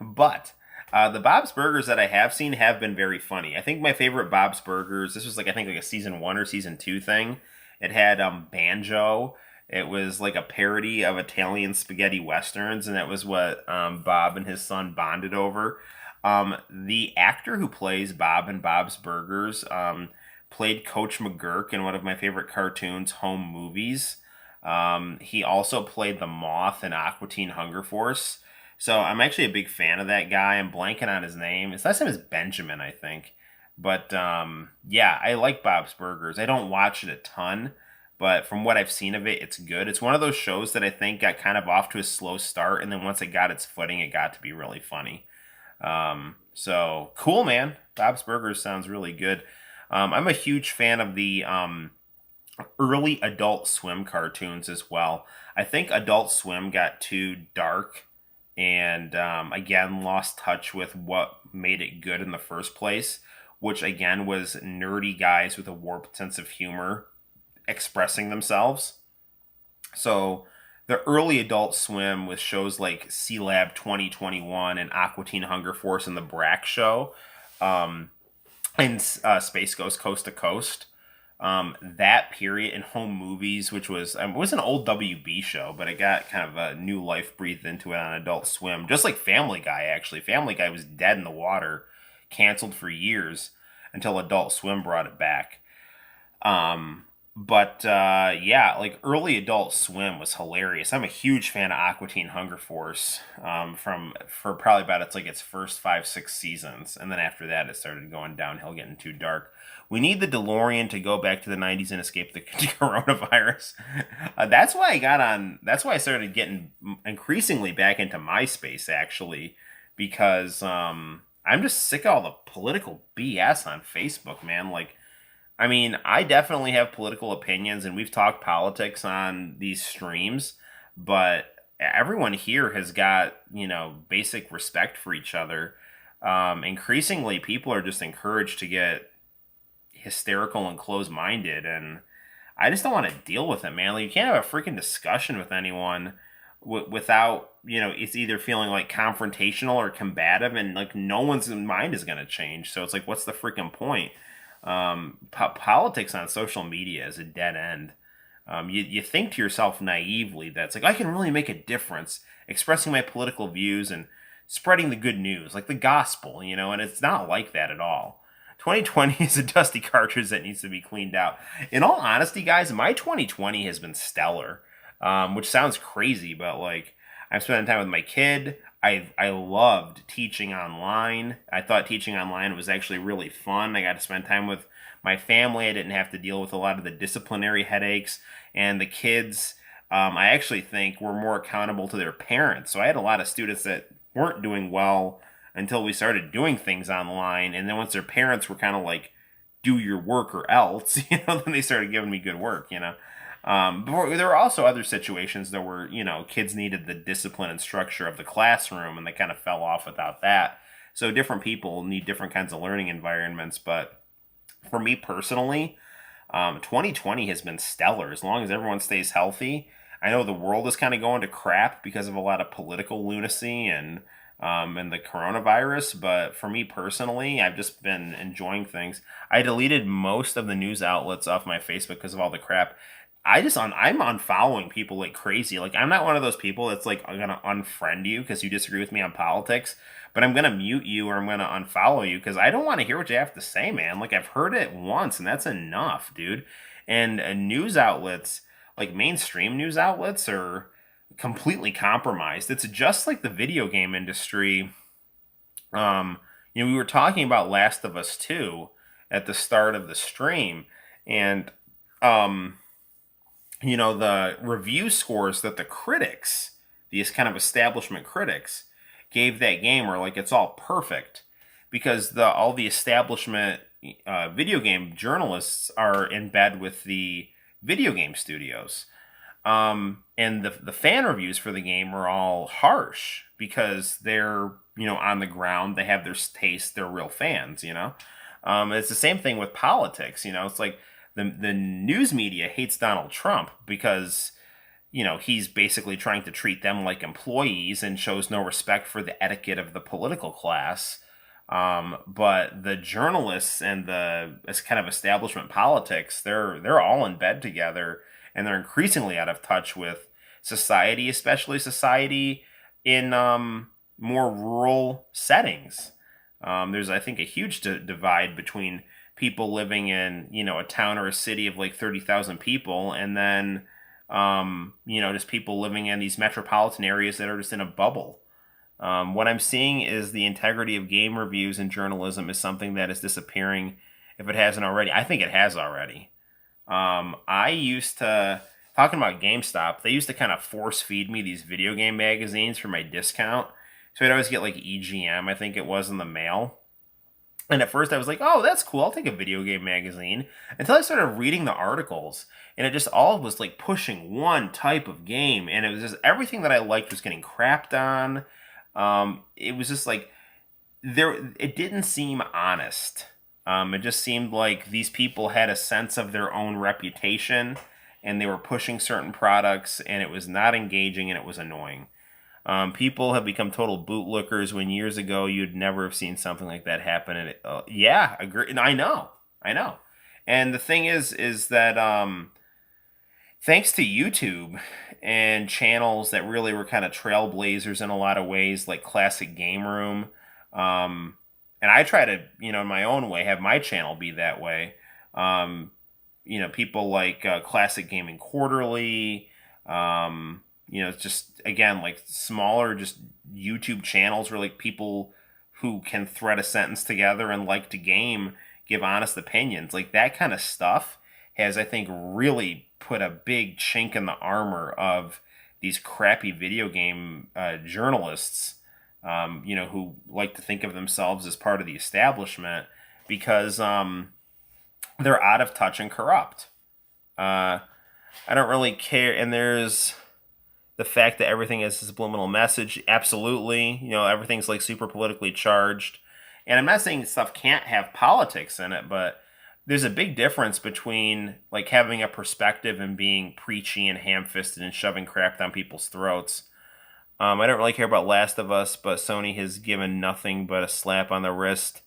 But the Bob's Burgers that I have seen have been very funny. I think my favorite Bob's Burgers, this was like a season 1 or season 2 thing. It had Banjo. It was like a parody of Italian spaghetti westerns, and that was what Bob and his son bonded over. The actor who plays Bob in Bob's Burgers played Coach McGurk in one of my favorite cartoons, Home Movies. He also played the Moth in Aqua Teen Hunger Force. So I'm actually a big fan of that guy. I'm blanking on his name. His last name is Benjamin, I think. But yeah, I like Bob's Burgers. I don't watch it a ton, but from what I've seen of it, it's good. It's one of those shows that I think got kind of off to a slow start, and then once it got its footing, it got to be really funny. So cool, man. Bob's Burgers sounds really good. I'm a huge fan of the early Adult Swim cartoons as well. I think Adult Swim got too dark and again lost touch with what made it good in the first place, which again was nerdy guys with a warped sense of humor expressing themselves. So the early Adult Swim with shows like C Lab 2021 and Aqua Teen Hunger Force and the Brack Show, um, and Space Ghost Coast to Coast. That period in home movies, which was it was an old WB show, but it got kind of a new life breathed into it on Adult Swim, just like Family Guy. Actually, Family Guy was dead in the water, canceled for years until Adult Swim brought it back. But yeah, like early Adult Swim was hilarious. I'm a huge fan of Aqua Teen Hunger Force from for probably about its first 5 6 seasons, and then after that it started going downhill, getting too dark. We need the DeLorean to go back to the '90s and escape the coronavirus. That's why I got on. That's why I started getting increasingly back into MySpace actually, because I'm just sick of all the political BS on Facebook, man. Like I mean, I definitely have political opinions, and we've talked politics on these streams, but everyone here has got, basic respect for each other. Increasingly, people are just encouraged to get hysterical and close minded, and I just don't want to deal with it, man. Like, you can't have a freaking discussion with anyone without, it's either feeling like confrontational or combative, and like no one's mind is going to change. So it's like, what's the freaking point? Politics on social media is a dead end. You think to yourself naively that's like, I can really make a difference expressing my political views and spreading the good news, like the gospel, and it's not like that at all. 2020 is a dusty cartridge that needs to be cleaned out. In all honesty, guys, my 2020 has been stellar, which sounds crazy, but like I'm spending time with my kid. I loved teaching online. I thought teaching online was actually really fun. I got to spend time with my family. I didn't have to deal with a lot of the disciplinary headaches. And the kids, I actually think, were more accountable to their parents. So I had a lot of students that weren't doing well until we started doing things online. And then once their parents were kind of like, do your work or else, then they started giving me good work. But there were also other situations that were, kids needed the discipline and structure of the classroom, and they kind of fell off without that. So different people need different kinds of learning environments. But for me personally, 2020 has been stellar as long as everyone stays healthy. I know the world is kind of going to crap because of a lot of political lunacy and the coronavirus, but for me personally, I've just been enjoying things. I deleted most of the news outlets off my Facebook because of all the crap. I'm unfollowing people like crazy. Like, I'm not one of those people that's like, I'm gonna unfriend you because you disagree with me on politics, but I'm gonna mute you or I'm gonna unfollow you because I don't want to hear what you have to say, man. Like, I've heard it once and that's enough, dude. And news outlets, like mainstream news outlets, are completely compromised. It's just like the video game industry. We were talking about Last of Us 2 at the start of the stream, and the review scores that the critics, these kind of establishment critics, gave that game were like, it's all perfect because all the establishment video game journalists are in bed with the video game studios. And the fan reviews for the game are all harsh because they're, on the ground, they have their taste, they're real fans. It's the same thing with politics, it's like, the news media hates Donald Trump because, he's basically trying to treat them like employees and shows no respect for the etiquette of the political class. But the journalists and this kind of establishment politics, they're all in bed together, and they're increasingly out of touch with society, especially society in more rural settings. There's, I think, a huge divide between people living in, a town or a city of like 30,000 people, and then, just people living in these metropolitan areas that are just in a bubble. What I'm seeing is the integrity of game reviews and journalism is something that is disappearing if it hasn't already. I think it has already. I used to, talking about GameStop, they used to kind of force feed me these video game magazines for my discount. So I'd always get like EGM, I think it was, in the mail. And at first I was like, oh, that's cool. I'll take a video game magazine. Until I started reading the articles. And it just all was like pushing one type of game. And it was just everything that I liked was getting crapped on. It was just like, it didn't seem honest. It just seemed like these people had a sense of their own reputation and they were pushing certain products and it was not engaging and it was annoying. People have become total bootlickers when years ago you'd never have seen something like that happen. And yeah, agree. I know. And the thing is that thanks to YouTube and channels that really were kind of trailblazers in a lot of ways, like Classic Game Room, and I try to, in my own way, have my channel be that way. People like Classic Gaming Quarterly. Just again like smaller, just YouTube channels where like people who can thread a sentence together and like to game give honest opinions. Like that kind of stuff has, I think, really put a big chink in the armor of these crappy video game journalists, who like to think of themselves as part of the establishment because they're out of touch and corrupt. I don't really care. And there's the fact that everything is a subliminal message. Absolutely. Everything's like super politically charged. And I'm not saying stuff can't have politics in it, but there's a big difference between like having a perspective and being preachy and ham-fisted and shoving crap down people's throats. I don't really care about Last of Us, but Sony has given nothing but a slap on the wrist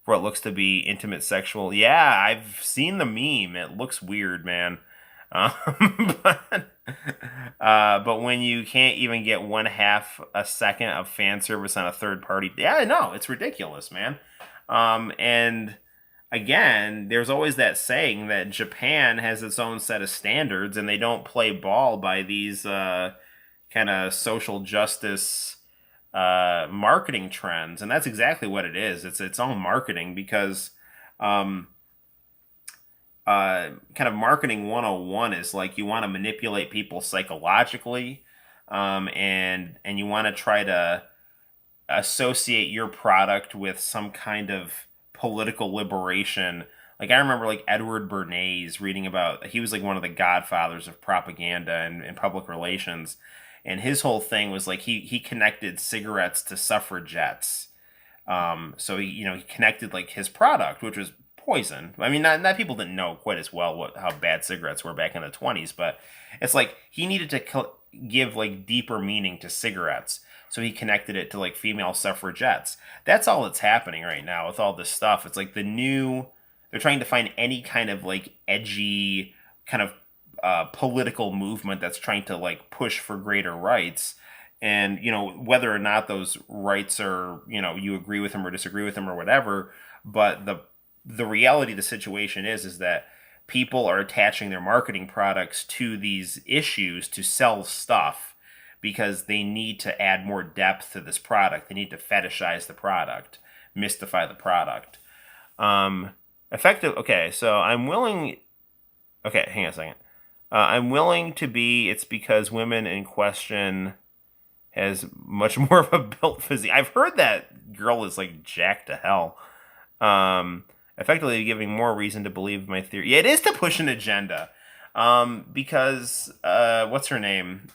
for what looks to be intimate sexual. Yeah, I've seen the meme. It looks weird, man. But when you can't even get 1/2 a second of fan service on a third party, yeah, no, it's ridiculous, man. And again, there's always that saying that Japan has its own set of standards, and they don't play ball by these kind of social justice marketing trends, and that's exactly what it is. It's its own marketing because. Kind of marketing 101 is like you want to manipulate people psychologically, and you want to try to associate your product with some kind of political liberation. Like I remember like Edward Bernays reading about, he was like one of the godfathers of propaganda and public relations, and his whole thing was like he connected cigarettes to suffragettes. So he connected like his product, which was poison. I mean, not people didn't know quite as well how bad cigarettes were back in the 20s, but it's like he needed to give like deeper meaning to cigarettes, so he connected it to like female suffragettes. That's all that's happening right now with all this stuff. It's like they're trying to find any kind of like edgy kind of political movement that's trying to like push for greater rights. And whether or not those rights are you agree with them or disagree with them or whatever, but the reality of the situation is that people are attaching their marketing products to these issues to sell stuff because they need to add more depth to this product. They need to fetishize the product, mystify the product. Effective. Okay, so I'm willing. Okay, hang on a second. I'm willing to be. It's because women in question has much more of a built physique. I've heard that girl is like jacked to hell. Effectively giving more reason to believe my theory. Yeah, it is to push an agenda. Because, what's her name?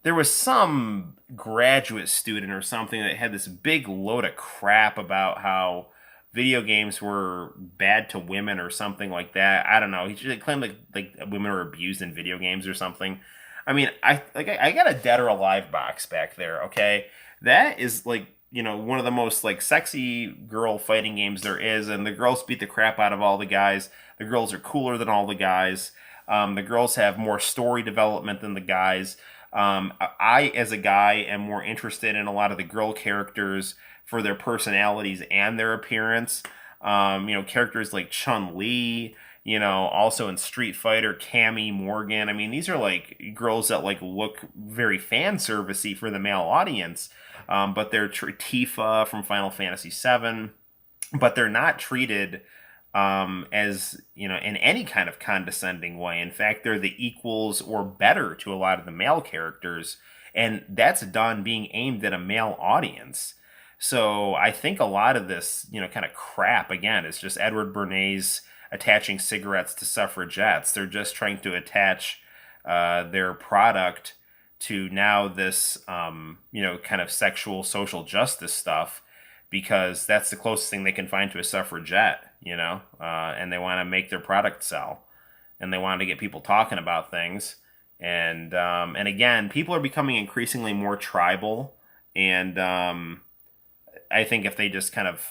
There was some graduate student or something that had this big load of crap about how video games were bad to women or something like that. I don't know. He claimed like women were abused in video games or something. I mean, I got a Dead or Alive box back there, okay? That is like, one of the most like sexy girl fighting games there is, and the girls beat the crap out of all the guys. The girls are cooler than all the guys. The girls have more story development than the guys. I, as a guy, am more interested in a lot of the girl characters for their personalities and their appearance. Characters like Chun-Li, also in Street Fighter, Cammy, Morgan. I mean, these are like girls that like look very fan servicey for the male audience. But they're Tifa from Final Fantasy VII, but they're not treated as in any kind of condescending way. In fact, they're the equals or better to a lot of the male characters, and that's done being aimed at a male audience. So I think a lot of this, kind of crap, again, is just Edward Bernays attaching cigarettes to suffragettes. They're just trying to attach their product to now this, kind of sexual social justice stuff, because that's the closest thing they can find to a suffragette, and they want to make their product sell, and they want to get people talking about things. And again, people are becoming increasingly more tribal, and I think if they just kind of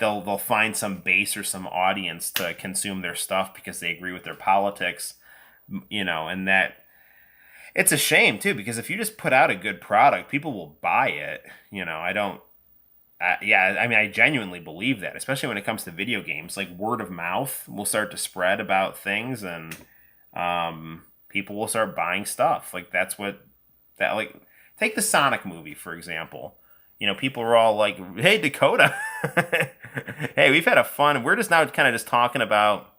they'll find some base or some audience to consume their stuff because they agree with their politics, and that it's a shame too, because if you just put out a good product, people will buy it. I don't. Yeah, I mean, I genuinely believe that, especially when it comes to video games. Like, word of mouth will start to spread about things, and people will start buying stuff. Like, like, take the Sonic movie, for example. People were all like, "Hey, Dakota, hey, we've had a fun." We're just now kind of just talking about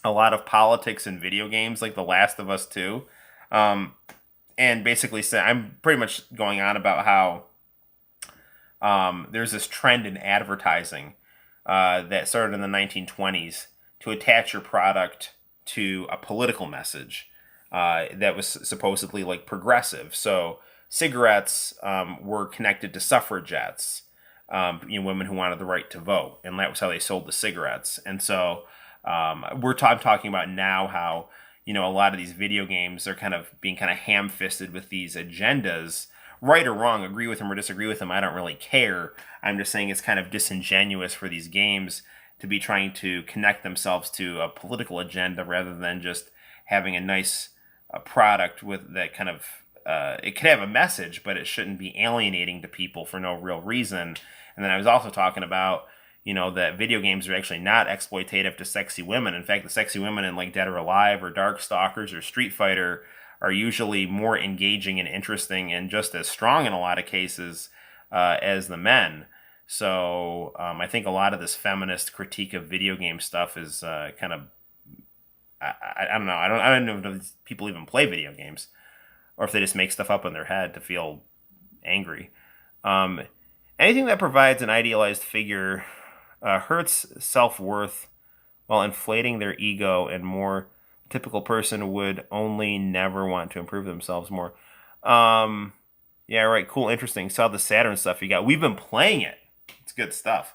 a lot of politics in video games, like The Last of Us 2. And basically, I'm pretty much going on about how there's this trend in advertising that started in the 1920s to attach your product to a political message that was supposedly like progressive. So cigarettes were connected to suffragettes, women who wanted the right to vote, and that was how they sold the cigarettes. And so I'm talking about now how a lot of these video games are kind of being kind of ham-fisted with these agendas. Right or wrong, agree with them or disagree with them, I don't really care. I'm just saying it's kind of disingenuous for these games to be trying to connect themselves to a political agenda rather than just having a nice product with that kind of it could have a message, but it shouldn't be alienating to people for no real reason. And then I was also talking about that video games are actually not exploitative to sexy women. In fact, the sexy women in like Dead or Alive or Darkstalkers or Street Fighter are usually more engaging and interesting and just as strong in a lot of cases as the men. So I think a lot of this feminist critique of video game stuff is kind of I don't know. I don't know if people even play video games, or if they just make stuff up in their head to feel angry. Anything that provides an idealized figure hurts self-worth while inflating their ego, and more typical person would only never want to improve themselves more. Yeah, right. Cool. Interesting. Saw the Saturn stuff you got. We've been playing it. It's good stuff.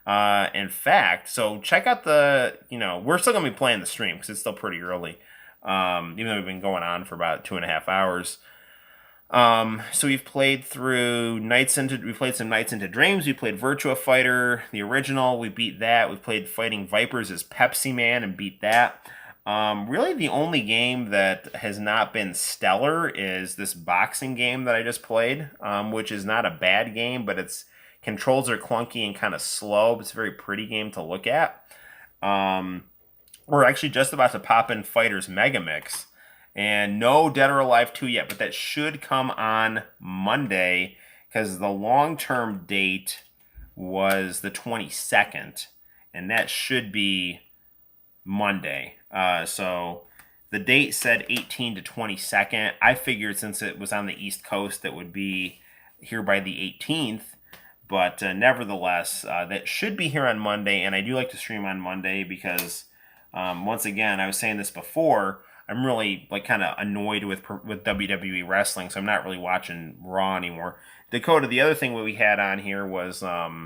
In fact, so check out we're still going to be playing the stream because it's still pretty early. Even though we've been going on for about 2.5 hours. So we've played through we played some Nights into Dreams. We played Virtua Fighter, the original. We beat that. We played Fighting Vipers as Pepsi Man and beat that. Really the only game that has not been stellar is this boxing game that I just played, which is not a bad game, but its controls are clunky and kind of slow. But it's a very pretty game to look at. We're actually just about to pop in Fighters Mega Mix. And no Dead or Alive 2 yet, but that should come on Monday because the long-term date was the 22nd, and that should be Monday. So the date said 18 to 22nd. I figured since it was on the East Coast, it would be here by the 18th. But nevertheless, that should be here on Monday, and I do like to stream on Monday because, once again, I was saying this before, I'm really like kind of annoyed with WWE wrestling, so I'm not really watching Raw anymore. Dakota, the other thing we had on here was the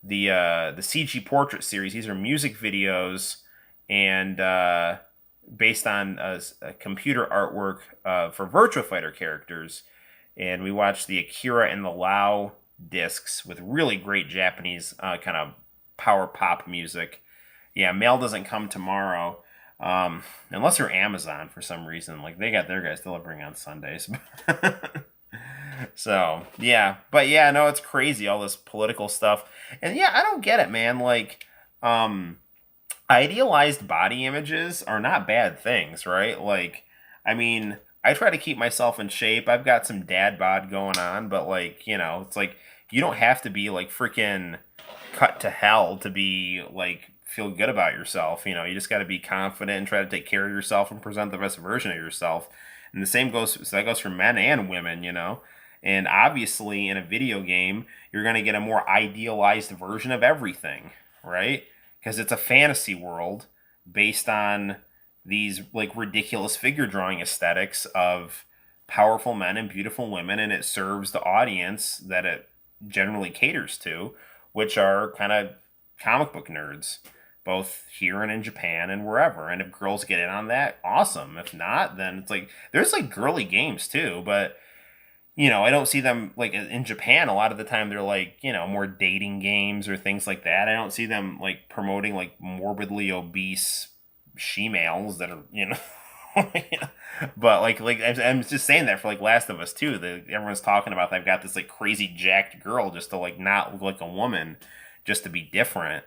CG Portrait series. These are music videos and based on a computer artwork for Virtua Fighter characters, and we watched the Akira and the Lao discs with really great Japanese kind of power pop music. Yeah, mail doesn't come tomorrow. Unless you're Amazon for some reason, like they got their guys delivering on Sundays. So yeah, but yeah, no, it's crazy, all this political stuff. And yeah, I don't get it, man. Like, idealized body images are not bad things, right? Like, I mean, I try to keep myself in shape. I've got some dad bod going on, but like, it's like you don't have to be like freaking cut to hell to be like feel good about yourself. You just got to be confident and try to take care of yourself and present the best version of yourself. And the same goes for men and women, And obviously, in a video game, you're going to get a more idealized version of everything, right? Because it's a fantasy world based on these like ridiculous figure drawing aesthetics of powerful men and beautiful women, and it serves the audience that it generally caters to, which are kind of comic book nerds, both here and in Japan and wherever. And if girls get in on that, awesome. If not, then it's like there's like girly games too, but I don't see them like in Japan. A lot of the time, they're like more dating games or things like that. I don't see them like promoting like morbidly obese she-males that are But like I'm just saying that for like Last of Us too. Everyone's talking about they've got this like crazy jacked girl just to like not look like a woman, just to be different,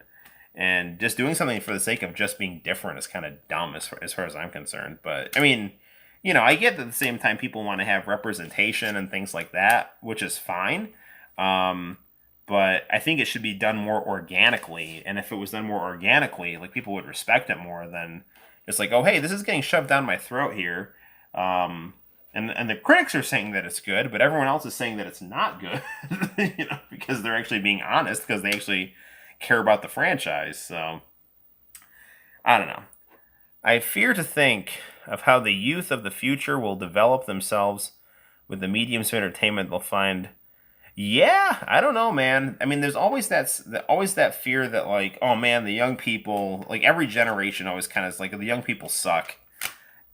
and just doing something for the sake of just being different is kind of dumb as far as I'm concerned. But I mean, I get that at the same time people want to have representation and things like that, which is fine. But I think it should be done more organically. And if it was done more organically, like people would respect it more than it's like, oh, hey, this is getting shoved down my throat here. And the critics are saying that it's good, but everyone else is saying that it's not good, because they're actually being honest, because they actually care about the franchise. So I don't know. I fear to think of how the youth of the future will develop themselves with the mediums of entertainment they'll find. Yeah, I don't know, man. I mean, there's always that fear that like, oh man, the young people, like every generation always kind of is like the young people suck.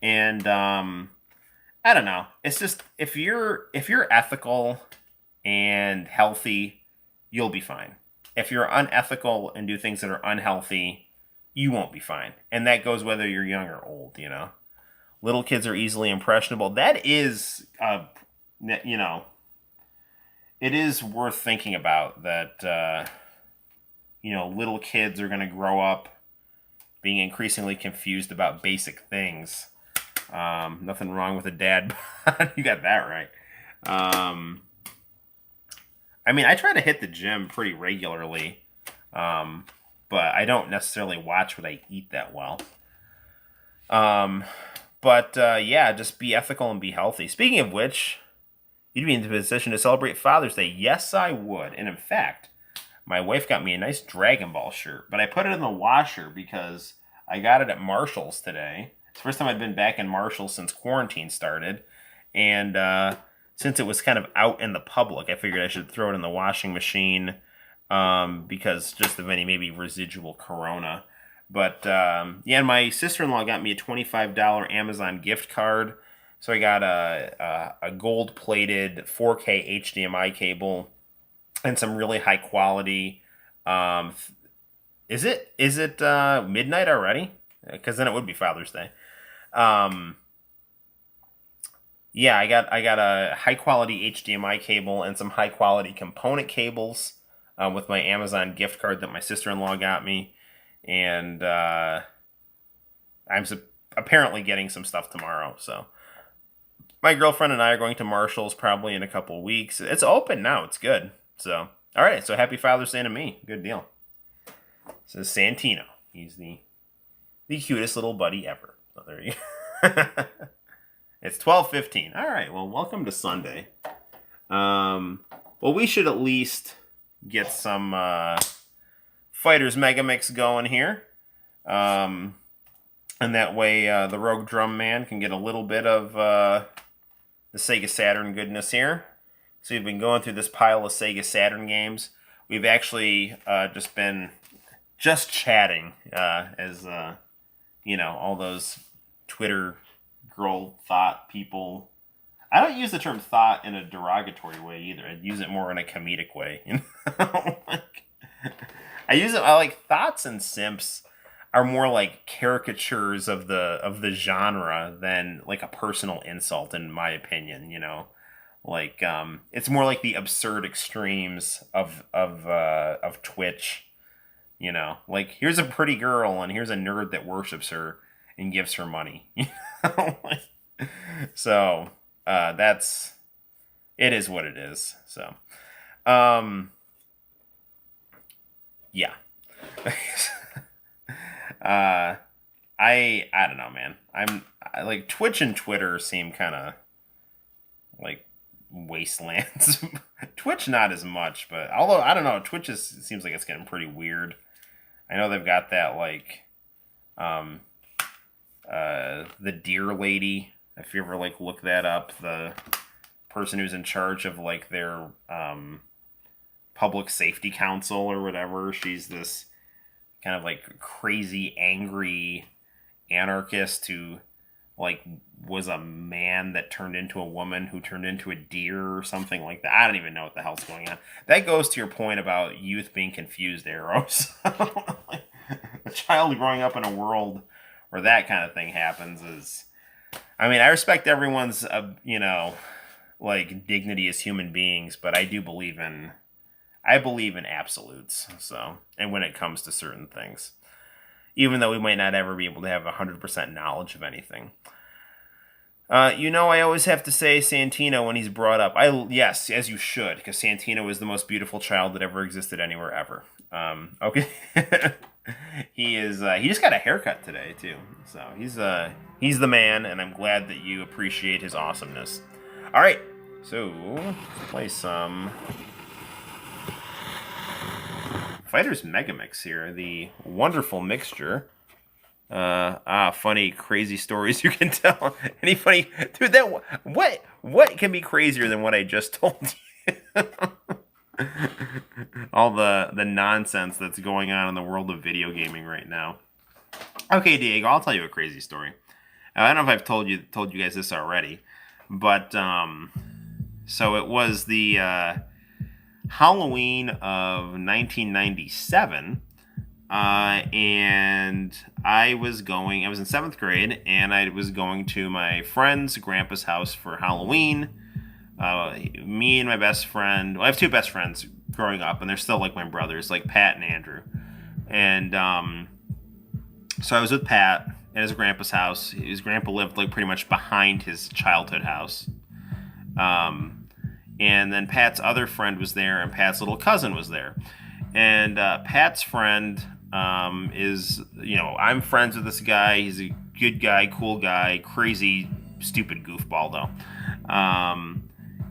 And I don't know. It's just if you're ethical and healthy, you'll be fine. If you're unethical and do things that are unhealthy, you won't be fine. And that goes whether you're young or old, Little kids are easily impressionable. That is it is worth thinking about that, little kids are going to grow up being increasingly confused about basic things. Nothing wrong with a dad bod. You got that right. I mean, I try to hit the gym pretty regularly, but I don't necessarily watch what I eat that well. Yeah, just be ethical and be healthy. Speaking of which, you'd be in the position to celebrate Father's Day. Yes, I would. And in fact, my wife got me a nice Dragon Ball shirt, but I put it in the washer because I got it at Marshall's today. It's the first time I've been back in Marshall's since quarantine started. And since it was kind of out in the public, I figured I should throw it in the washing machine because just of any maybe residual corona. But and my sister-in-law got me a $25 Amazon gift card. So I got a gold-plated 4K HDMI cable and some really high quality. Is it midnight already? Because then it would be Father's Day. Yeah, I got a high quality HDMI cable and some high quality component cables with my Amazon gift card that my sister-in-law got me, and I'm apparently getting some stuff tomorrow. So my girlfriend and I are going to Marshall's probably in a couple weeks. It's open now. It's good. So all right. So happy Father's Day to me. Good deal. This is Santino. He's the cutest little buddy ever. So there you go. It's 12:15. All right. Well, welcome to Sunday. Well, we should at least get some Fighters Mega Mix going here. And that way the Rogue Drum Man can get a little bit of the Sega Saturn goodness here. So we've been going through this pile of Sega Saturn games. We've actually just been chatting as all those Twitter girl thought people. I don't use the term thought in a derogatory way either. I use it more in a comedic way. I like thoughts and simps are more like caricatures of the genre than like a personal insult, in my opinion. Like it's more like the absurd extremes of Twitch. Like here's a pretty girl and here's a nerd that worships her and gives her money. So it is what it is. So yeah. I don't know, man. I like Twitch and Twitter seem kind of like wastelands. Twitch not as much, but although I don't know, Twitch seems like it's getting pretty weird. I know they've got that like the deer lady. If you ever like look that up, the person who's in charge of like their public safety council or whatever, she's this kind of like crazy, angry anarchist who like was a man that turned into a woman who turned into a deer or something like that. I don't even know what the hell's going on. That goes to your point about youth being confused, Arrows. Like, a child growing up in a world where that kind of thing happens is... I mean, I respect everyone's, like, dignity as human beings, but I believe in absolutes, so, and when it comes to certain things. Even though we might not ever be able to have 100% knowledge of anything. I always have to say Santino when he's brought up. Yes, as you should, because Santino is the most beautiful child that ever existed anywhere ever. Okay. He is. He just got a haircut today too, so he's the man, and I'm glad that you appreciate his awesomeness. All right, so let's play some Fighters Megamix here, the wonderful mixture. Funny, crazy stories you can tell. Any funny, dude? What can be crazier than what I just told you? All the nonsense that's going on in the world of video gaming right now. Okay, Diego, I'll tell you a crazy story. I don't know if I've told you guys this already, but so it was the Halloween of 1997, and I was in 7th grade, and I was going to my friend's grandpa's house for Halloween. Me and my best friend, I have two best friends growing up, and they're still like my brothers, like Pat and Andrew. And so I was with Pat at his grandpa's house. His grandpa lived like pretty much behind his childhood house. And then Pat's other friend was there, and Pat's little cousin was there. And Pat's friend is, I'm friends with this guy. He's a good guy, cool guy, crazy, stupid goofball though.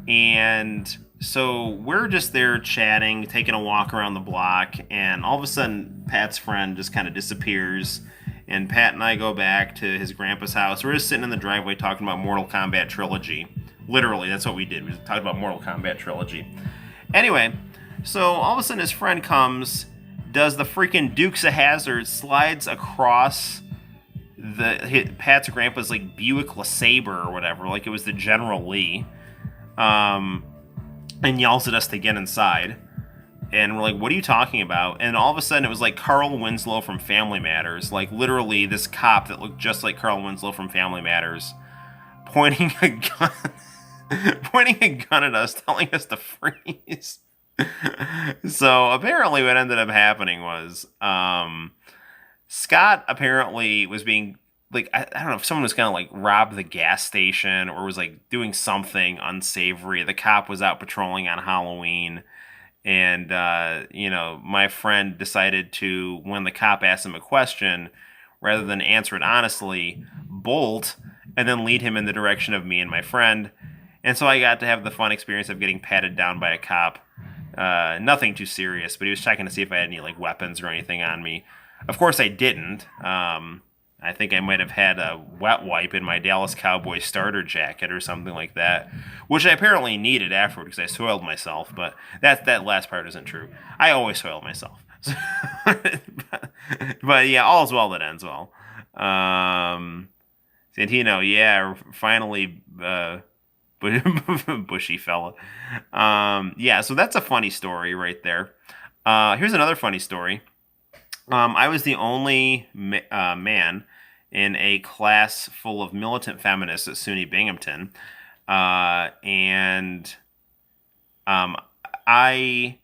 And so we're just there chatting, taking a walk around the block, and all of a sudden Pat's friend just kind of disappears, and Pat and I go back to his grandpa's house. We're just sitting in the driveway talking about Mortal Kombat Trilogy. Literally, that's what we did. We talked about Mortal Kombat Trilogy. Anyway, so all of a sudden his friend comes, does the freaking Dukes of Hazzard, slides across Pat's grandpa's like Buick LeSabre or whatever, like it was the General Lee. And yells at us to get inside. And we're like, what are you talking about? And all of a sudden it was like Carl Winslow from Family Matters. Like literally this cop that looked just like Carl Winslow from Family Matters pointing a gun at us, telling us to freeze. So apparently what ended up happening was Scott apparently was being like, I don't know if someone was going to like rob the gas station or was like doing something unsavory. The cop was out patrolling on Halloween, and my friend decided to, when the cop asked him a question, rather than answer it honestly, bolt and then lead him in the direction of me and my friend. And so I got to have the fun experience of getting patted down by a cop. Nothing too serious, but he was checking to see if I had any like weapons or anything on me. Of course I didn't. I think I might have had a wet wipe in my Dallas Cowboys starter jacket or something like that, which I apparently needed afterward because I soiled myself, but that last part isn't true. I always soil myself. But yeah, all's well that ends well. Santino, yeah, finally, bushy fella. Yeah, so that's a funny story right there. Here's another funny story. I was the only man in a class full of militant feminists at SUNY Binghamton. And I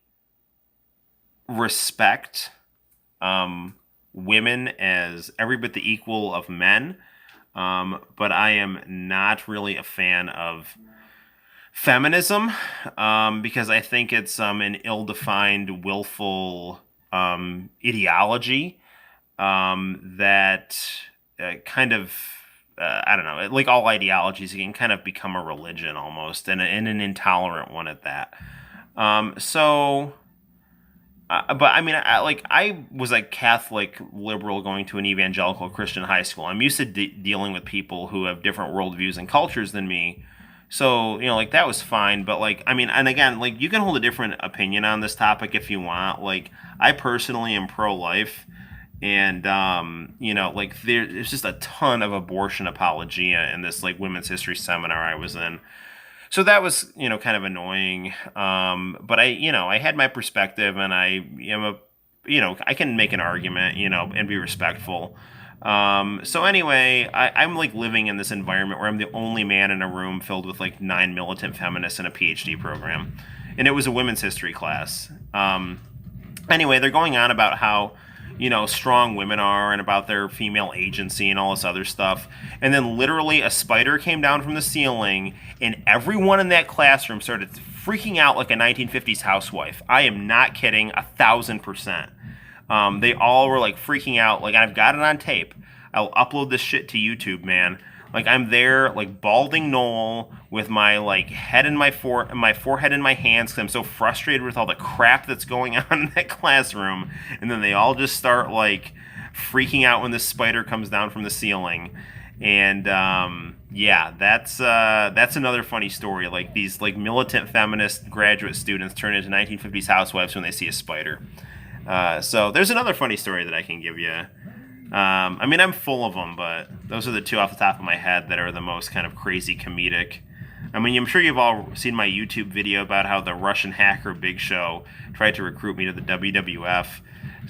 respect women as every bit the equal of men, but I am not really a fan of feminism, because I think it's an ill-defined, willful ideology that kind of I don't know, like all ideologies, it can kind of become a religion almost, and an intolerant one at that. So, but I mean, I was a Catholic liberal going to an evangelical Christian high school. I'm used to dealing with people who have different worldviews and cultures than me. So, like that was fine. But like, I mean, and again, like you can hold a different opinion on this topic if you want. Like, I personally am pro-life. And, like there's just a ton of abortion apologia in this like women's history seminar I was in. So that was, kind of annoying. But I had my perspective, and I am I can make an argument, and be respectful. So anyway, I'm like living in this environment where I'm the only man in a room filled with like 9 militant feminists in a PhD program. And it was a women's history class. Anyway, they're going on about how, strong women are and about their female agency and all this other stuff. And then literally a spider came down from the ceiling, and everyone in that classroom started freaking out like a 1950s housewife. I am not kidding, 1,000%. They all were like freaking out. Like, I've got it on tape. I'll upload this shit to YouTube, man. Like, I'm there, like, balding Noel with my, like, head in my forehead in my hands because I'm so frustrated with all the crap that's going on in that classroom. And then they all just start, like, freaking out when this spider comes down from the ceiling. And, yeah, that's another funny story. Like, these, like, militant feminist graduate students turn into 1950s housewives when they see a spider. So there's another funny story that I can give you. I mean, I'm full of them, but those are the two off the top of my head that are the most kind of crazy comedic. I mean, I'm sure you've all seen my YouTube video about how the Russian hacker Big Show tried to recruit me to the WWF,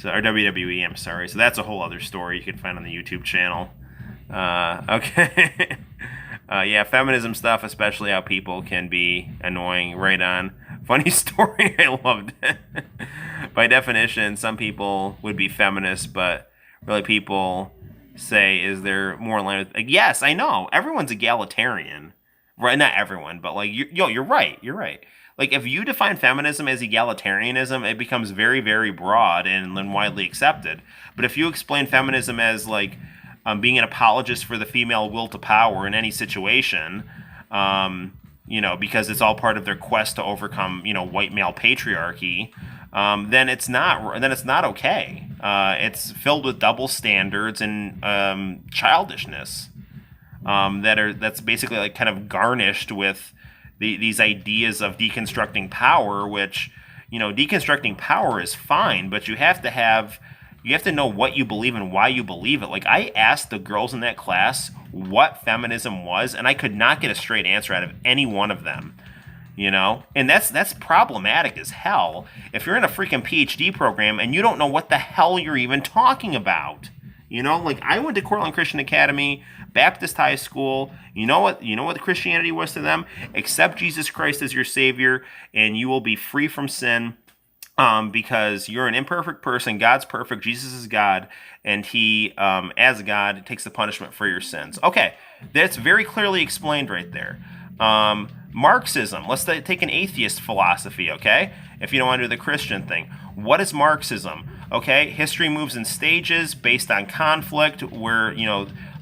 or WWE, I'm sorry. So that's a whole other story you can find on the YouTube channel. Okay. Yeah, feminism stuff, especially how people can be annoying, right on. Funny story, I loved it. By definition, some people would be feminists, but really people say, is there more in line with... Like, yes, I know. Everyone's egalitarian. Right? Not everyone, but like, you're right. You're right. Like, if you define feminism as egalitarianism, it becomes very, very broad and then widely accepted. But if you explain feminism as, like, being an apologist for the female will to power in any situation, because it's all part of their quest to overcome, white male patriarchy, then it's not okay. It's filled with double standards and childishness that's basically like kind of garnished with these ideas of deconstructing power, which, deconstructing power is fine, but you have to know what you believe and why you believe it. Like, I asked the girls in that class what feminism was, and I could not get a straight answer out of any one of them. And that's problematic as hell if you're in a freaking PhD program and you don't know what the hell you're even talking about. Like, I went to Cortland Christian Academy, Baptist high school. You know what Christianity was to them? Accept Jesus Christ as your Savior, and you will be free from sin, because you're an imperfect person. God's perfect. Jesus is God, and He, as God, takes the punishment for your sins. Okay, that's very clearly explained right there. Marxism. Let's take an atheist philosophy, okay? If you don't want to do the Christian thing. What is Marxism? Okay, history moves in stages based on conflict where,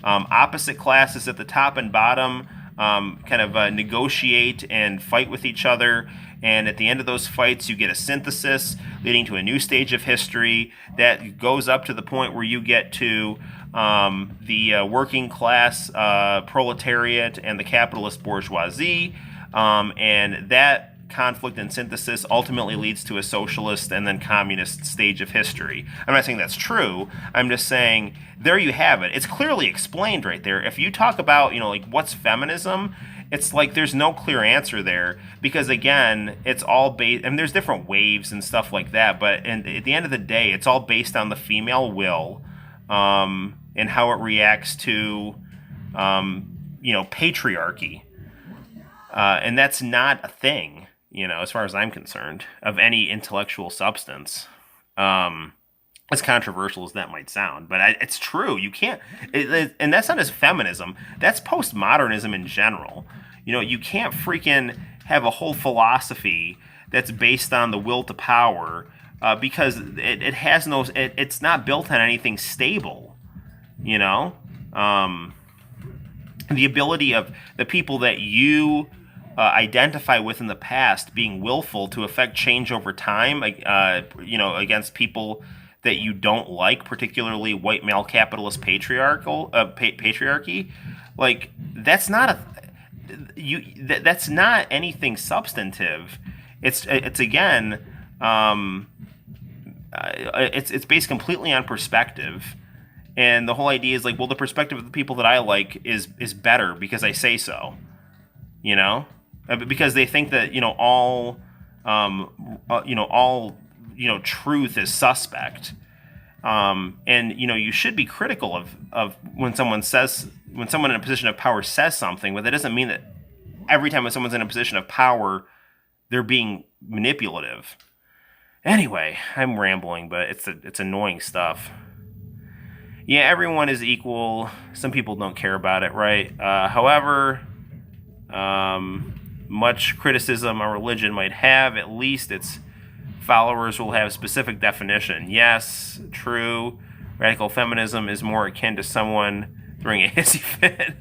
opposite classes at the top and bottom kind of negotiate and fight with each other. And at the end of those fights, you get a synthesis leading to a new stage of history that goes up to the point where you get to the working class proletariat and the capitalist bourgeoisie. And that conflict and synthesis ultimately leads to a socialist and then communist stage of history. I'm not saying that's true. I'm just saying there you have it. It's clearly explained right there. If you talk about, like, what's feminism, it's like there's no clear answer there because, again, it's all based... I mean, there's different waves and stuff like that, but at the end of the day, it's all based on the female will and how it reacts to, patriarchy. And that's not a thing, as far as I'm concerned, of any intellectual substance. As controversial as that might sound, but it's true. You can't, and that's not as feminism. That's postmodernism in general. You can't freaking have a whole philosophy that's based on the will to power because it has no. It's not built on anything stable. the ability of the people that you identify with in the past being willful to affect change over time, against people that you don't like, particularly white male capitalist patriarchy, like that's not that's not anything substantive. It's again, it's based completely on perspective. And the whole idea is like, well, the perspective of the people that I like is better because I say so, because they think that all truth is suspect, and you should be critical of when someone in a position of power says something, but that doesn't mean that every time when someone's in a position of power, they're being manipulative. Anyway, I'm rambling, but it's annoying stuff. Yeah, everyone is equal. Some people don't care about it, right? However, much criticism a religion might have, at least its followers will have specific definition. Yes, true. Radical feminism is more akin to someone throwing a hissy fit.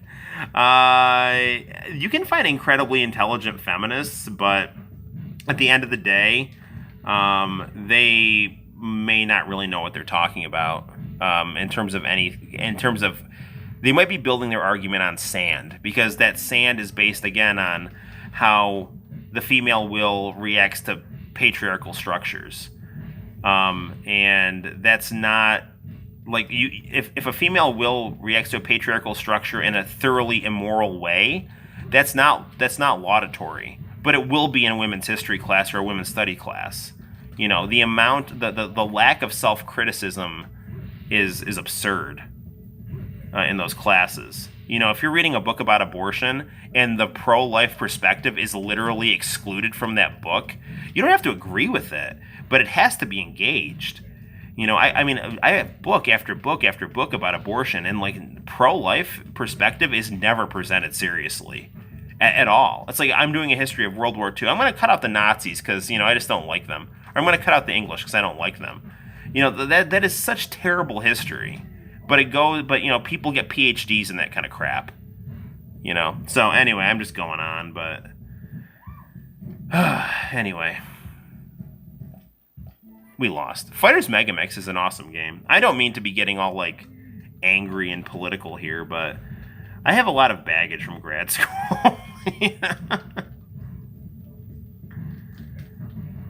You can find incredibly intelligent feminists, but at the end of the day, they may not really know what they're talking about. In terms of they might be building their argument on sand, because that sand is based again on how the female will reacts to patriarchal structures, and that's not like if a female will reacts to a patriarchal structure in a thoroughly immoral way, that's not laudatory, but it will be in a women's history class or a women's study class. The lack of self-criticism is absurd in those classes. If you're reading a book about abortion and the pro-life perspective is literally excluded from that book, you don't have to agree with it, but it has to be engaged. I have book after book after book about abortion, and like pro-life perspective is never presented seriously at all. It's like I'm doing a history of World War II. I'm going to cut out the Nazis because I just don't like them, or I'm going to cut out the English because I don't like them. That is such terrible history. But people get PhDs in that kind of crap. So anyway, I'm just going on, but anyway, we lost. Fighters Megamix is an awesome game. I don't mean to be getting all like angry and political here, but I have a lot of baggage from grad school.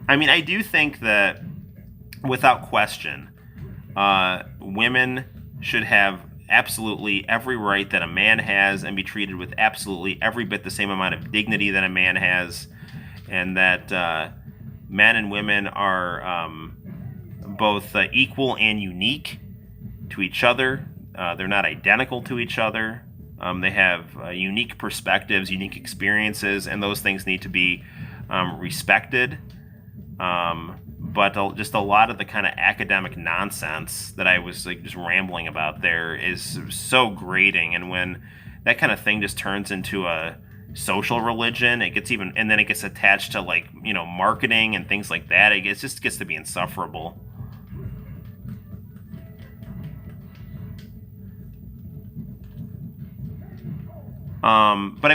I do think that without question, women should have absolutely every right that a man has and be treated with absolutely every bit the same amount of dignity that a man has, and that men and women are both equal and unique to each other. They're not identical to each other. They have unique perspectives, unique experiences, and those things need to be respected. But just a lot of the kind of academic nonsense that I was like just rambling about there is so grating. And when that kind of thing just turns into a social religion, and then it gets attached to like marketing and things like that, it just gets to be insufferable. But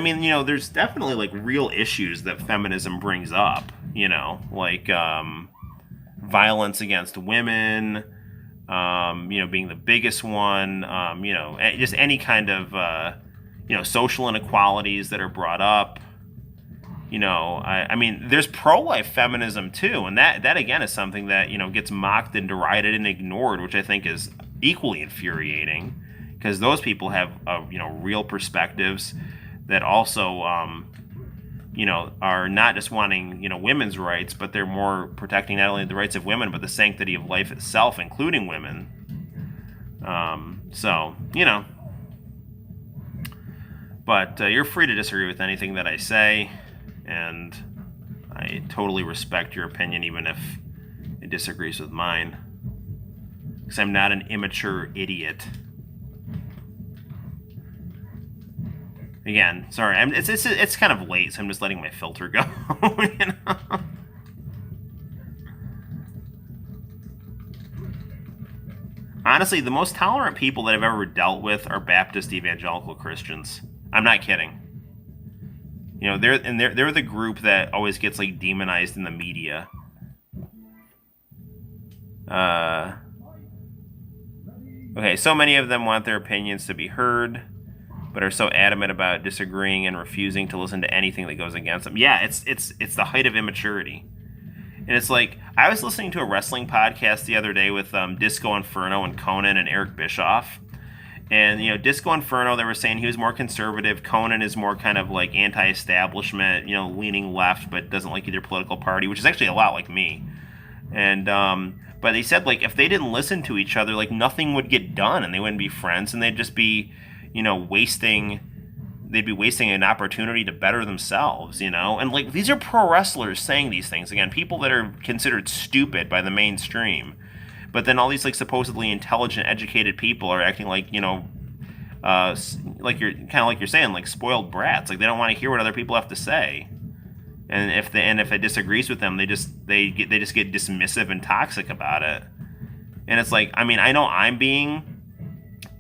there's definitely like real issues that feminism brings up. Like violence against women, being the biggest one, just any kind of, social inequalities that are brought up. There's pro-life feminism too, and that again is something that, gets mocked and derided and ignored, which I think is equally infuriating, because those people have, real perspectives that also, are not just wanting, women's rights, but they're more protecting not only the rights of women, but the sanctity of life itself, including women. But you're free to disagree with anything that I say, and I totally respect your opinion, even if it disagrees with mine, because I'm not an immature idiot. Again, sorry, it's kind of late, so I'm just letting my filter go. Honestly, the most tolerant people that I've ever dealt with are Baptist evangelical Christians. I'm not kidding. You know, they're the group that always gets like demonized in the media. Okay, so many of them want their opinions to be heard, but are so adamant about disagreeing and refusing to listen to anything that goes against them. Yeah, it's the height of immaturity. And it's like, I was listening to a wrestling podcast the other day with Disco Inferno and Conan and Eric Bischoff. And, you know, Disco Inferno, they were saying he was more conservative. Conan is more kind of like anti-establishment, you know, leaning left, but doesn't like either political party, which is actually a lot like me. And, but they said, like, if they didn't listen to each other, like, nothing would get done and they wouldn't be friends and they'd just be, you know, wasting an opportunity to better themselves, you know? And, like, these are pro wrestlers saying these things. Again, people that are considered stupid by the mainstream. But then all these, like, supposedly intelligent, educated people are acting like, you know, like you're saying, like spoiled brats. Like, they don't want to hear what other people have to say. And if it disagrees with them, they just get dismissive and toxic about it. And it's like, I mean, I know I'm being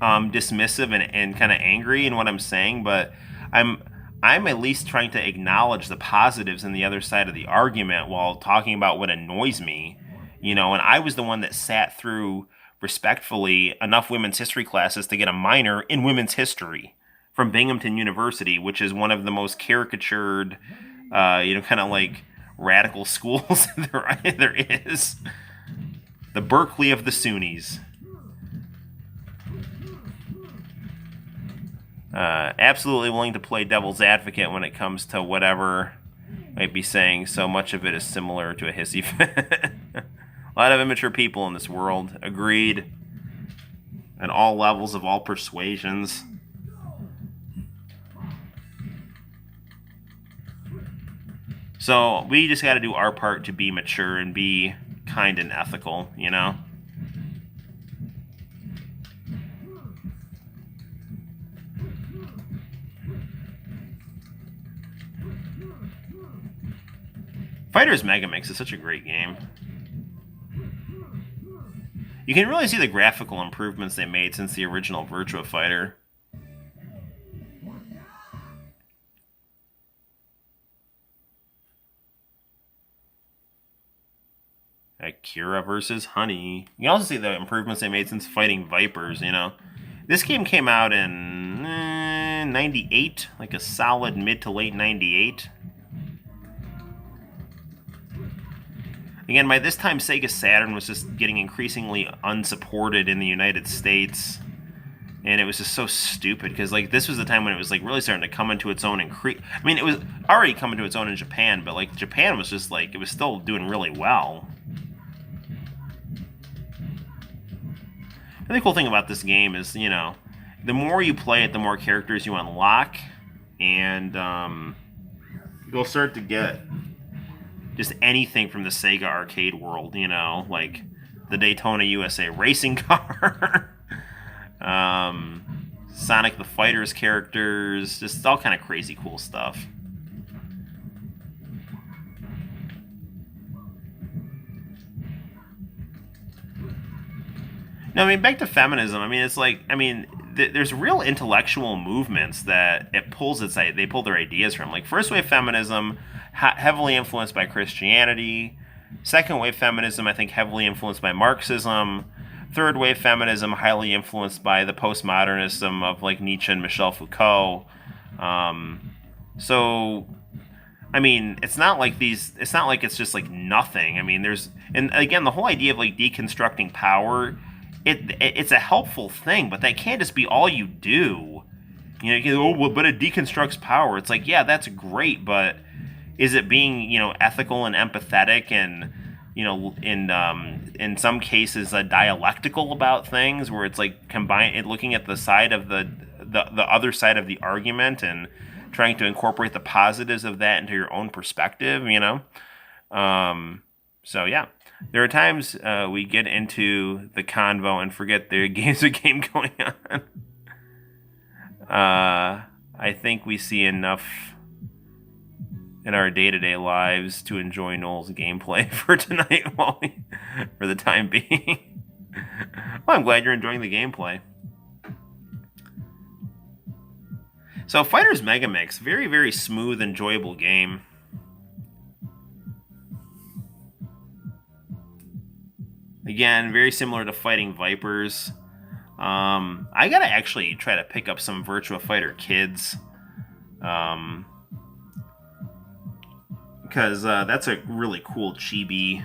dismissive and kind of angry in what I'm saying, but I'm at least trying to acknowledge the positives in the other side of the argument while talking about what annoys me, you know. And I was the one that sat through respectfully enough women's history classes to get a minor in women's history from Binghamton University, which is one of the most caricatured, you know, kind of like radical schools there is. The Berkeley of the Sunnis. Absolutely willing to play devil's advocate when it comes to whatever might be saying. So much of it is similar to a hissy fit. A lot of immature people in this world. Agreed. At all levels of all persuasions. So we just got to do our part to be mature and be kind and ethical, you know? Fighters Megamix is such a great game. You can really see the graphical improvements they made since the original Virtua Fighter. Akira versus Honey. You can also see the improvements they made since fighting Vipers, you know. This game came out in 98, like a solid mid to late 98. Again, by this time, Sega Saturn was just getting increasingly unsupported in the United States. And it was just so stupid, because like this was the time when it was like really starting to come into its own. I mean, it was already coming to its own in Japan, but like Japan was just like, it was still doing really well. The cool thing about this game is, you know, the more you play it, the more characters you unlock, and you'll start to get just anything from the Sega arcade world, you know, like the Daytona USA racing car, Sonic the Fighter's characters, just all kind of crazy cool stuff. No, I mean, back to feminism. I mean, it's like, I mean, there's real intellectual movements that they pull their ideas from. Like, first wave feminism, heavily influenced by Christianity. Second wave feminism, I think, heavily influenced by Marxism. Third wave feminism, highly influenced by the postmodernism of like Nietzsche and Michel Foucault. So, I mean, it's not like it's just like nothing. I mean, and again, the whole idea of like deconstructing power, it's a helpful thing, but that can't just be all you do. You know, you go, oh, well, but it deconstructs power. It's like, yeah, that's great, but is it being, you know, ethical and empathetic and, you know, in some cases dialectical about things, where it's like looking at the side of the other side of the argument and trying to incorporate the positives of that into your own perspective, you know? So yeah, there are times we get into the convo and forget there's a game going on. I think we see enough in our day-to-day lives to enjoy Noel's gameplay for tonight, for the time being. Well, I'm glad you're enjoying the gameplay. So Fighters Megamix, very, very smooth, enjoyable game. Again, very similar to Fighting Vipers. I gotta actually try to pick up some Virtua Fighter Kids. Because that's a really cool chibi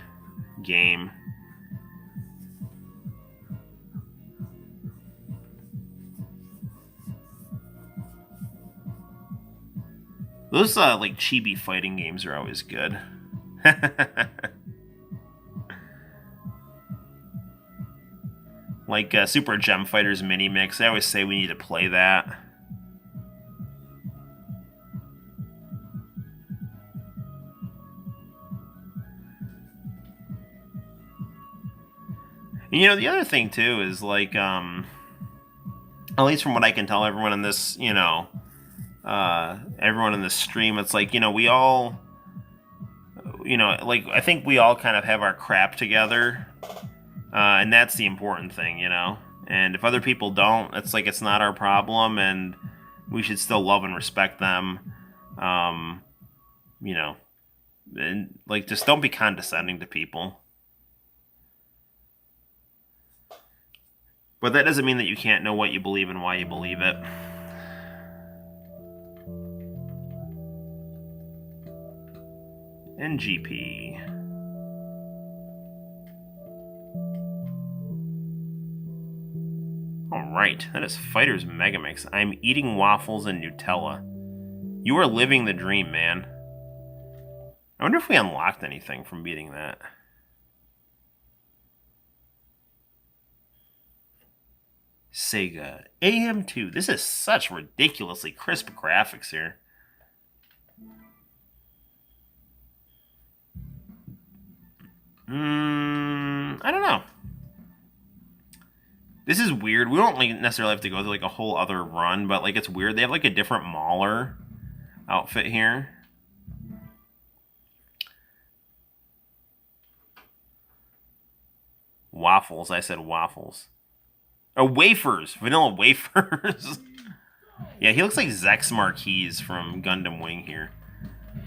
game. Those like chibi fighting games are always good. Like Super Gem Fighters Mini Mix. I always say we need to play that. And, you know, the other thing too is like, at least from what I can tell, everyone in this, you know, everyone in this stream, it's like, you know, we all, you know, like I think we all kind of have our crap together. And that's the important thing, you know. And if other people don't, it's like it's not our problem, and we should still love and respect them. You know, and like just don't be condescending to people. But that doesn't mean that you can't know what you believe and why you believe it. NGP. Alright, that is Fighters Megamix. I'm eating waffles and Nutella. You are living the dream, man. I wonder if we unlocked anything from beating that. Sega AM2. This is such ridiculously crisp graphics here. I don't know. This is weird. We don't like necessarily have to go through like a whole other run, but like it's weird. They have like a different Mauler outfit here. Waffles. I said waffles. Oh, wafers. Vanilla wafers. Yeah, he looks like Zex Marquise from Gundam Wing here.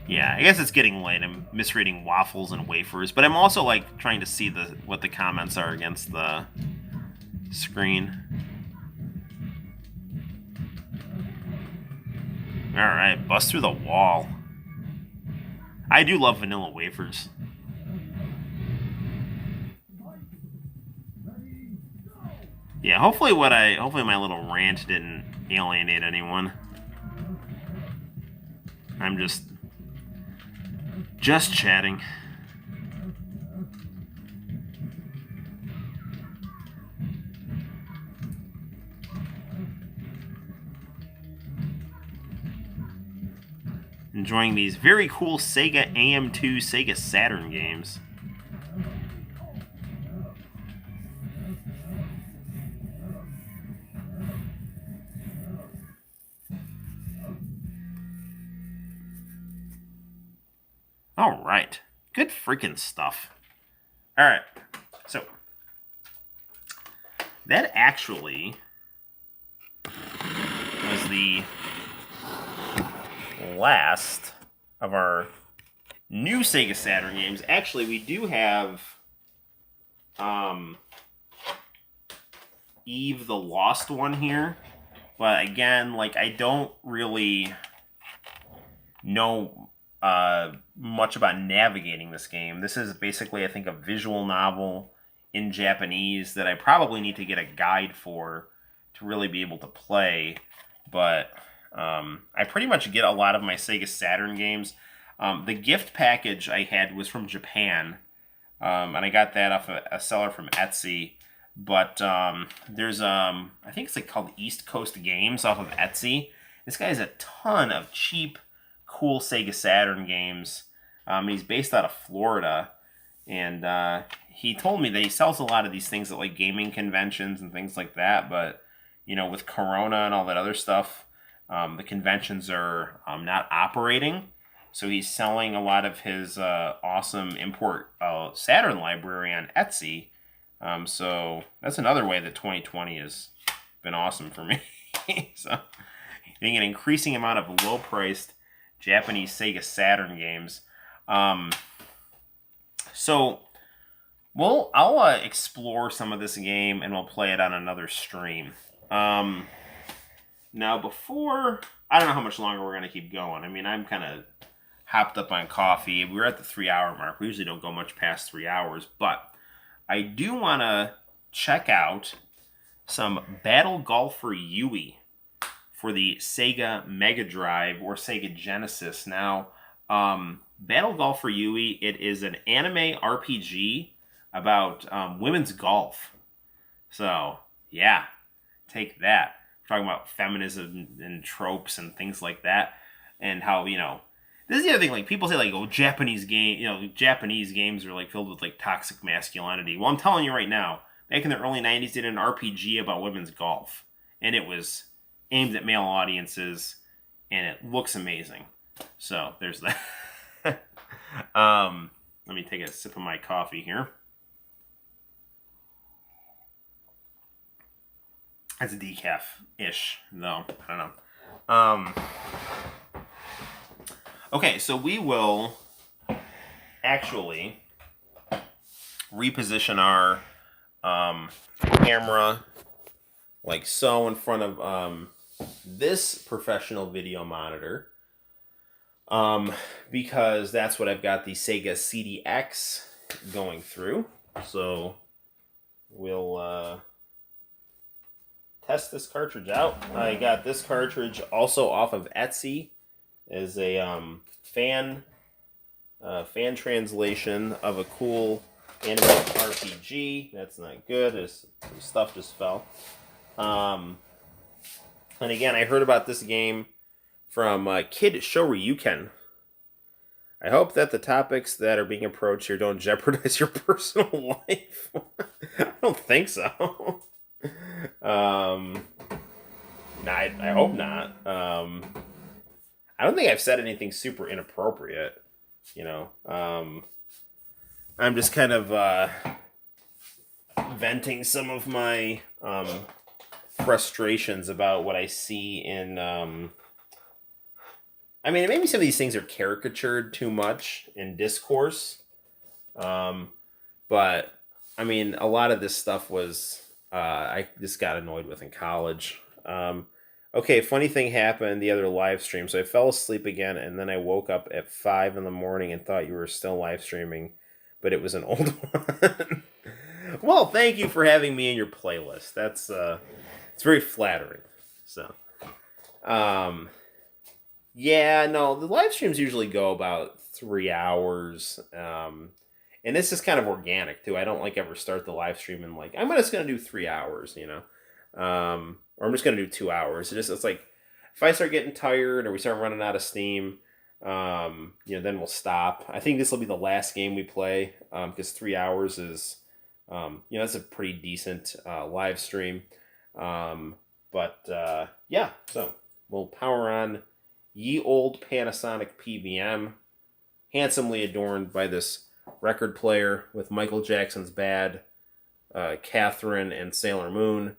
Yeah, I guess it's getting late. I'm misreading waffles and wafers, but I'm also like trying to see what the comments are against the screen. Alright, bust through the wall. I do love vanilla wafers. Yeah, hopefully my little rant didn't alienate anyone. I'm just chatting. Enjoying these very cool Sega AM2 Sega Saturn games. All right. Good freaking stuff. All right. So, that actually was the last of our new Sega Saturn games. Actually, we do have Eve the Lost one here. But again, like I don't really know much about navigating this game. This is basically, I think, a visual novel in Japanese that I probably need to get a guide for to really be able to play. But I pretty much get a lot of my Sega Saturn games. The gift package I had was from Japan, and I got that off a seller from Etsy. But there's, I think it's like called East Coast Games off of Etsy. This guy has a ton of cheap, cool Sega Saturn games. He's based out of Florida, and he told me that he sells a lot of these things at like gaming conventions and things like that. But you know, with Corona and all that other stuff, the conventions are not operating. So he's selling a lot of his awesome import Saturn library on Etsy. So that's another way that 2020 has been awesome for me. So getting an increasing amount of low-priced Japanese Sega Saturn games. So I'll explore some of this game, and we'll play it on another stream. Now, before... I don't know how much longer we're going to keep going. I mean, I'm kind of hopped up on coffee. We're at the 3-hour mark. We usually don't go much past 3 hours, but I do want to check out some Battle Golfer Yui for the Sega Mega Drive or Sega Genesis. Now, Battle Golfer Yui, it is an anime RPG about women's golf. So, yeah, take that. We're talking about feminism and tropes and things like that, and how, you know, this is the other thing, like, people say, like, oh, Japanese games are, like, filled with, like, toxic masculinity. Well, I'm telling you right now, back in the early 90s, they did an RPG about women's golf, and it was aimed at male audiences, and it looks amazing. So, there's that. Let me take a sip of my coffee here. It's decaf-ish, though. I don't know. Okay, so we will actually reposition our camera like so in front of this professional video monitor, because that's what I've got the Sega CDX going through. So we'll test this cartridge out. I got this cartridge also off of Etsy as a fan translation of a cool anime RPG. That's not good. Some stuff just fell. And again, I heard about this game from Kid Shoryuken. I hope that the topics that are being approached here don't jeopardize your personal life. I don't think so. I hope not. I don't think I've said anything super inappropriate, you know. I'm just kind of venting some of my frustrations about what I see in... I mean, maybe some of these things are caricatured too much in discourse. But, I mean, a lot of this stuff was... I just got annoyed with in college. Okay, funny thing happened the other live stream. So I fell asleep again, and then I woke up at 5 in the morning and thought you were still live streaming, but it was an old one. Well, thank you for having me in your playlist. That's it's very flattering. So, yeah, no, the live streams usually go about 3 hours. And this is kind of organic too. I don't like ever start the live stream and like, I'm just gonna do 3 hours, you know. Or I'm just gonna do 2 hours. It's like if I start getting tired or we start running out of steam, you know, then we'll stop. I think this will be the last game we play, because 3 hours is, you know, that's a pretty decent live stream. Yeah, so we'll power on ye old Panasonic PVM, handsomely adorned by this record player with Michael Jackson's Bad, Catherine, and Sailor Moon.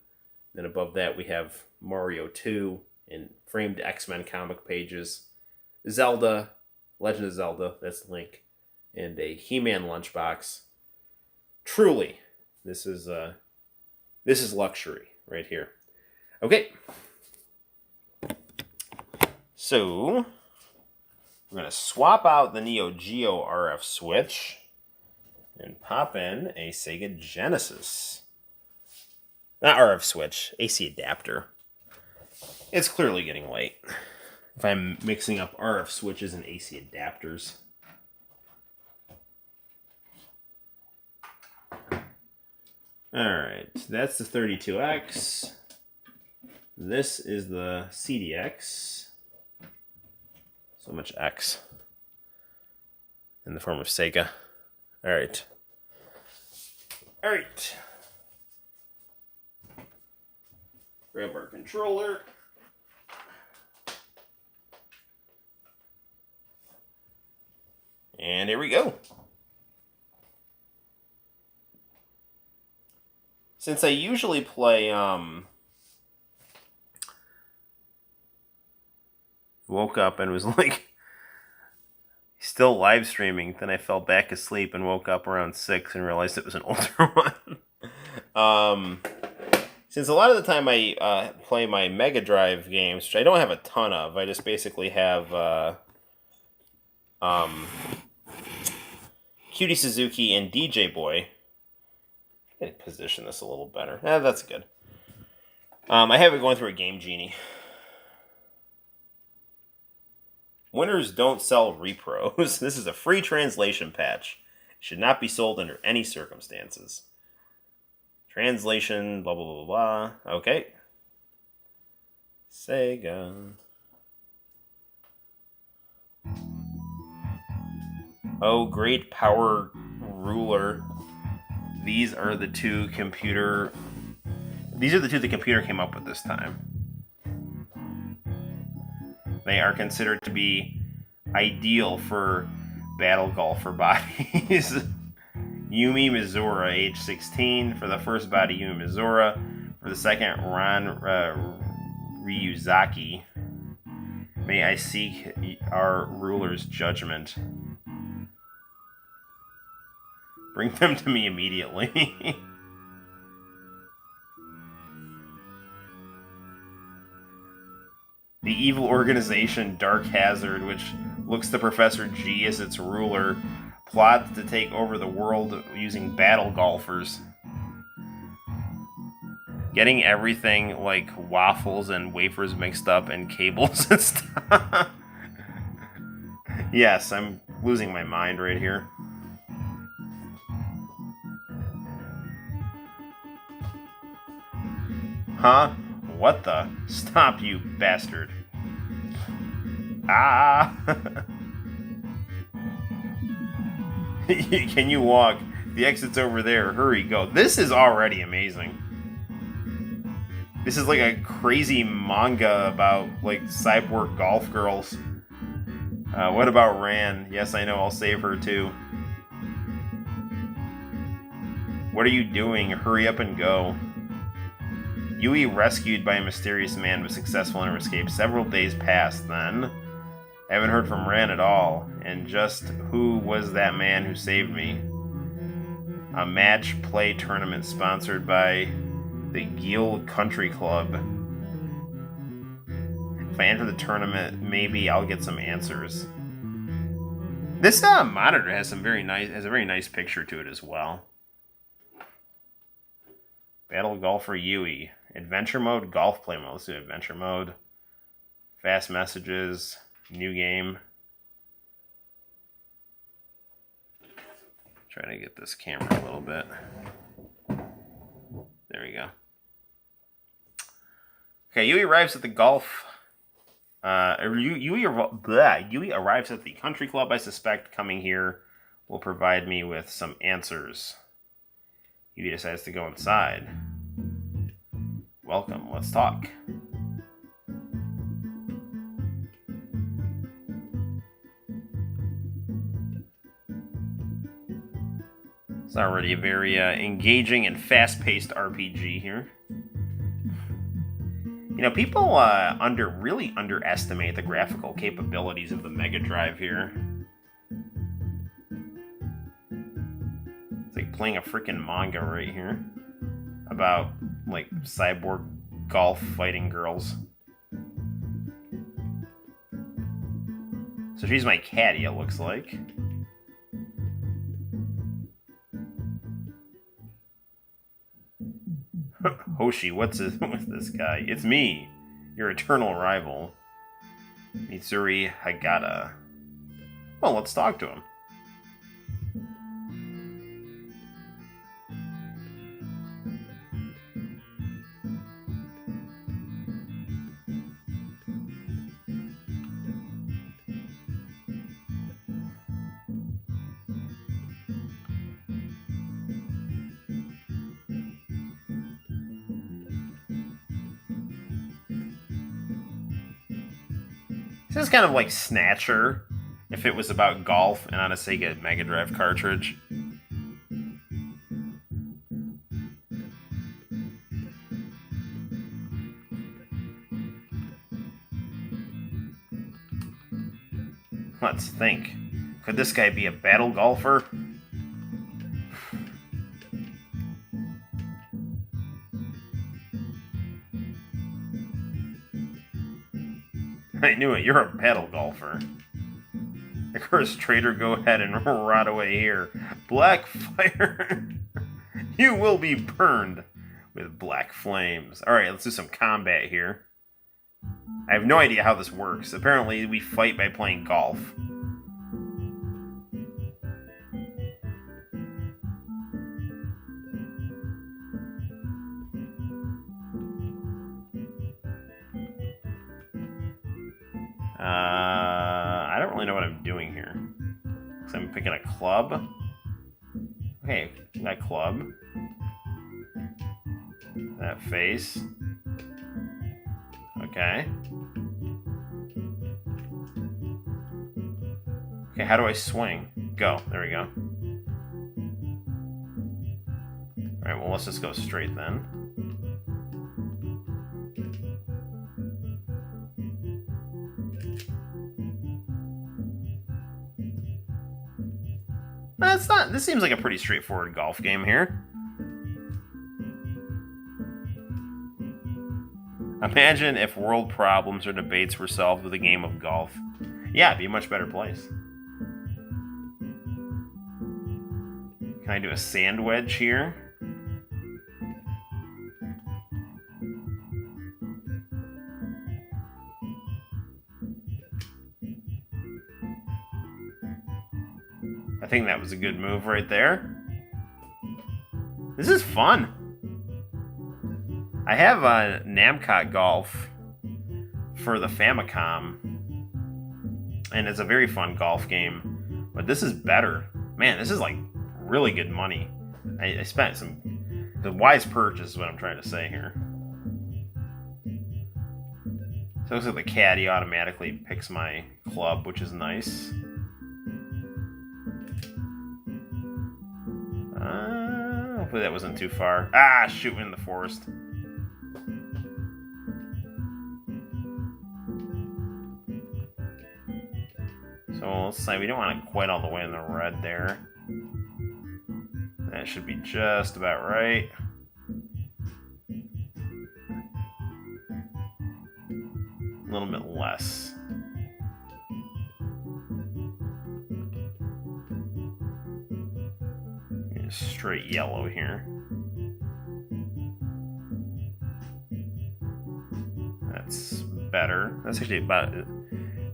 Then above that we have Mario 2 and framed X-Men comic pages, Zelda, Legend of Zelda, that's Link, and a He-Man lunchbox. Truly, this is luxury right here. Okay. So, we're going to swap out the Neo Geo RF switch and pop in a Sega Genesis. Not RF switch, AC adapter. It's clearly getting late if I'm mixing up RF switches and AC adapters. Alright, that's the 32X. This is the CDX. So much X in the form of Sega. Alright. Alright. Grab our controller. And here we go. Since I usually play woke up and was like still live streaming. Then I fell back asleep and woke up around 6 and realized it was an older one. Since a lot of the time I play my Mega Drive games, which I don't have a ton of, I just basically have Cutie Suzuki and DJ Boy. I gotta position this a little better. That's good. I have it going through a Game Genie. Winners don't sell repros. This is a free translation patch. It should not be sold under any circumstances. Translation, blah, blah, blah, blah. Okay. Sega. Oh, great power ruler. These are the two the computer came up with this time. They are considered to be ideal for battle golfer bodies. Yumi Mizura, age 16. For the first body, Yumi Mizura. For the second, Ron Ryuzaki. May I seek our ruler's judgment. Bring them to me immediately. The evil organization Dark Hazard, which looks to Professor G as its ruler, plots to take over the world using battle golfers. Getting everything like waffles and wafers mixed up and cables and stuff. Yes, I'm losing my mind right here. Huh? What the? Stop, you bastard. Ah! Can you walk? The exit's over there. Hurry, go. This is already amazing. This is like a crazy manga about, like, cyborg golf girls. What about Ran? Yes, I know, I'll save her too. What are you doing? Hurry up and go. Yui, rescued by a mysterious man, was successful in her escape. Several days passed then. I haven't heard from Ran at all. And just who was that man who saved me? A match play tournament sponsored by the Gill Country Club. If I enter the tournament, maybe I'll get some answers. This monitor has a very nice picture to it as well. Battle Golfer Yui. Adventure mode, golf play mode. Let's do adventure mode. Fast messages, new game. Trying to get this camera a little bit. There we go. Okay, Yui arrives at the golf. Yui arrives at the country club. I suspect coming here will provide me with some answers. Yui decides to go inside. Welcome, let's talk. It's already a very engaging and fast-paced RPG here. You know, people really underestimate the graphical capabilities of the Mega Drive here. It's like playing a freaking manga right here about like cyborg golf fighting girls. So she's my caddy, it looks like. Hoshi, what's with this guy? It's me, your eternal rival, Mitsuri Hagata. Well, let's talk to him. This is kind of like Snatcher, if it was about golf and on a Sega Mega Drive cartridge. Let's think. Could this guy be a battle golfer? I knew it. You're a battle golfer. Of course, traitor, go ahead and rot away here. Black fire. You will be burned with black flames. Alright, let's do some combat here. I have no idea how this works. Apparently, we fight by playing golf. I don't really know what I'm doing here. So I'm picking a club. Okay, that club. That face. Okay. Okay, how do I swing? Go. There we go. Alright, well, let's just go straight then. That's not. This seems like a pretty straightforward golf game here. Imagine if world problems or debates were solved with a game of golf. Yeah, it'd be a much better place. Can I do a sand wedge here? I think that was a good move right there. This is fun. I have a Namco Golf for the Famicom, and it's a very fun golf game, but this is better. Man, this is like really good money. I spent some... The wise purchase is what I'm trying to say here. So it looks like the caddy automatically picks my club, which is nice. Hopefully that wasn't too far. Ah, shoot, in the forest. So let's say we don't want it quite all the way in the red there. That should be just about right. A little bit less. Straight yellow here. That's better. That's actually about it.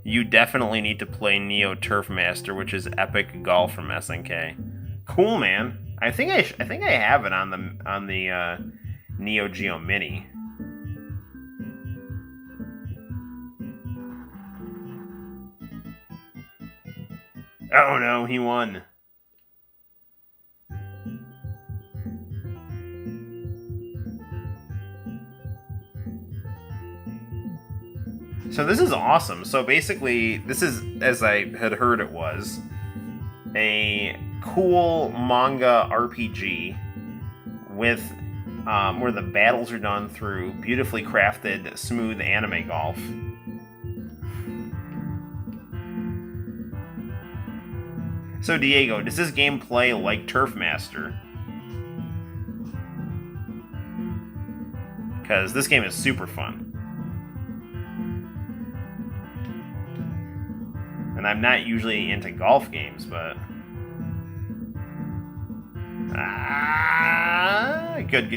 You definitely need to play Neo Turf Master, which is epic golf from SNK. Cool, man. I think I have it on the Neo Geo Mini. Oh no, he won. So this is awesome. So basically, this is, as I had heard it was, a cool manga RPG with where the battles are done through beautifully crafted, smooth anime golf. So Diego, does this game play like Turf Master? Because this game is super fun. And I'm not usually into golf games, but... Good.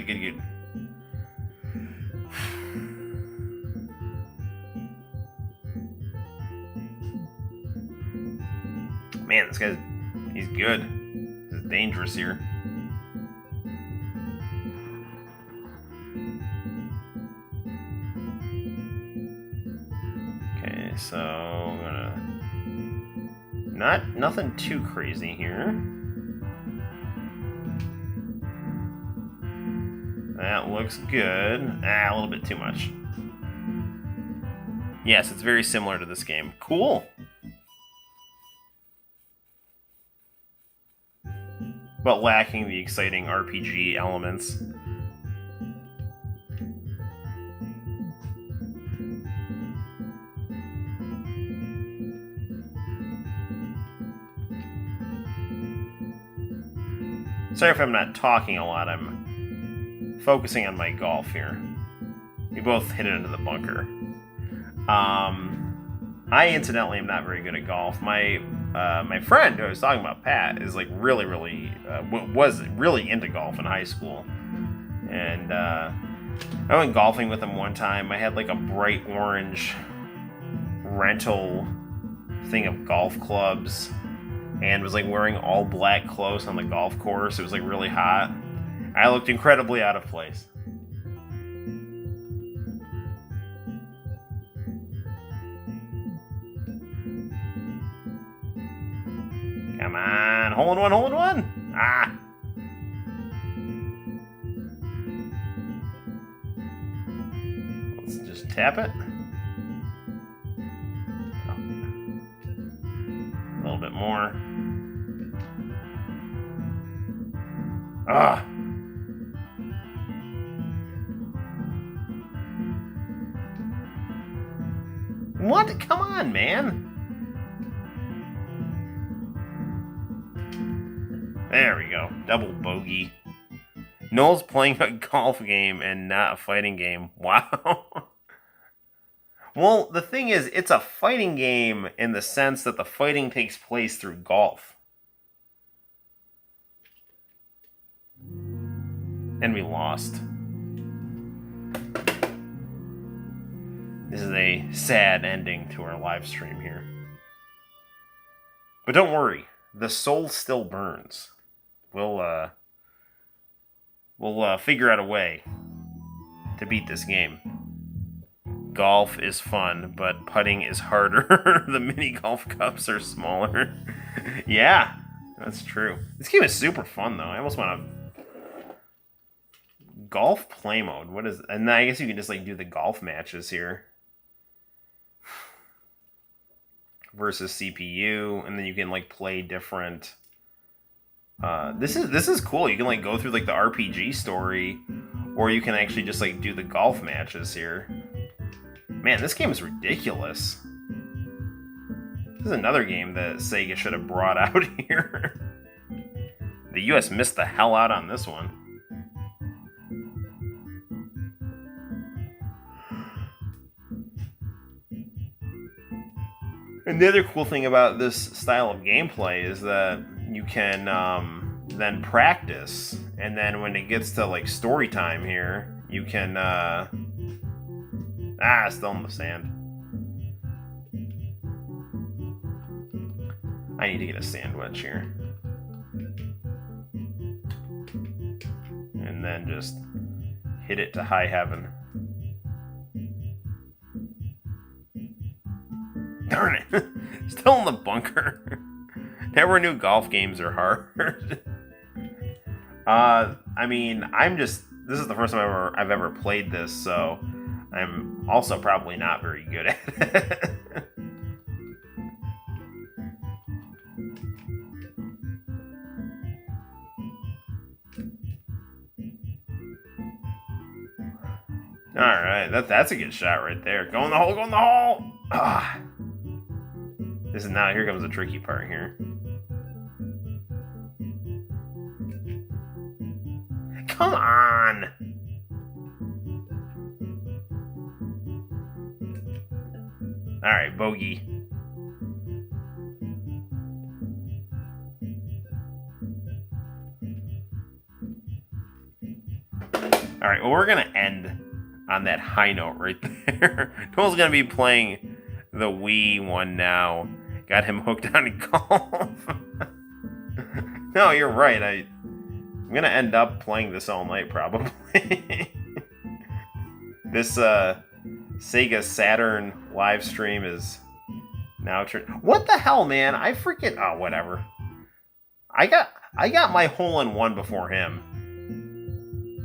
Man, this guy's... He's good. This is dangerous here. Okay, so I'm gonna... Nothing too crazy here. That looks good. A little bit too much. Yes, it's very similar to this game. Cool. But lacking the exciting RPG elements. Sorry if I'm not talking a lot. I'm focusing on my golf here. We both hit it into the bunker. I incidentally am not very good at golf. My friend who I was talking about, Pat, is like really was really into golf in high school, and I went golfing with him one time. I had like a bright orange rental thing of golf clubs, and was like wearing all black clothes on the golf course. It was like really hot. I looked incredibly out of place. Come on, hole in one, hole in one! Ah! Let's just tap it. Oh. A little bit more. Ah! What? Come on, man! There we go. Double bogey. Noel's playing a golf game and not a fighting game. Wow. Well, the thing is, it's a fighting game in the sense that the fighting takes place through golf. And we lost. This is a sad ending to our live stream here. But don't worry, the soul still burns. We'll figure out a way to beat this game. Golf is fun, but putting is harder. The mini golf cups are smaller. Yeah, that's true. This game is super fun, though. I almost want to... Golf play mode. What is... And I guess you can just like do the golf matches here. Versus CPU, and then you can like play different... This is cool. You can like go through like the RPG story, or you can actually just like do the golf matches here. Man, this game is ridiculous. This is another game that Sega should have brought out here. The US missed the hell out on this one. And the other cool thing about this style of gameplay is that you can then practice, and then when it gets to like story time here, you can still in the sand. I need to get a sandwich here. And then just hit it to high heaven. Darn it. Still in the bunker. Never knew golf games are hard. I mean, this is the first time I've ever played this, so I'm also probably not very good at it. Alright, that's a good shot right there. Go in the hole, go in the hole! Ah. This is now, here comes the tricky part here. Come on! Alright, bogey. Alright, well, we're gonna end on that high note right there. Noel's gonna be playing the Wii one now. Got him hooked on golf. No, you're right. I'm gonna end up playing this all night, probably. This Sega Saturn live stream is now what the hell, man? I freaking... Oh, whatever. I got my hole-in-one before him.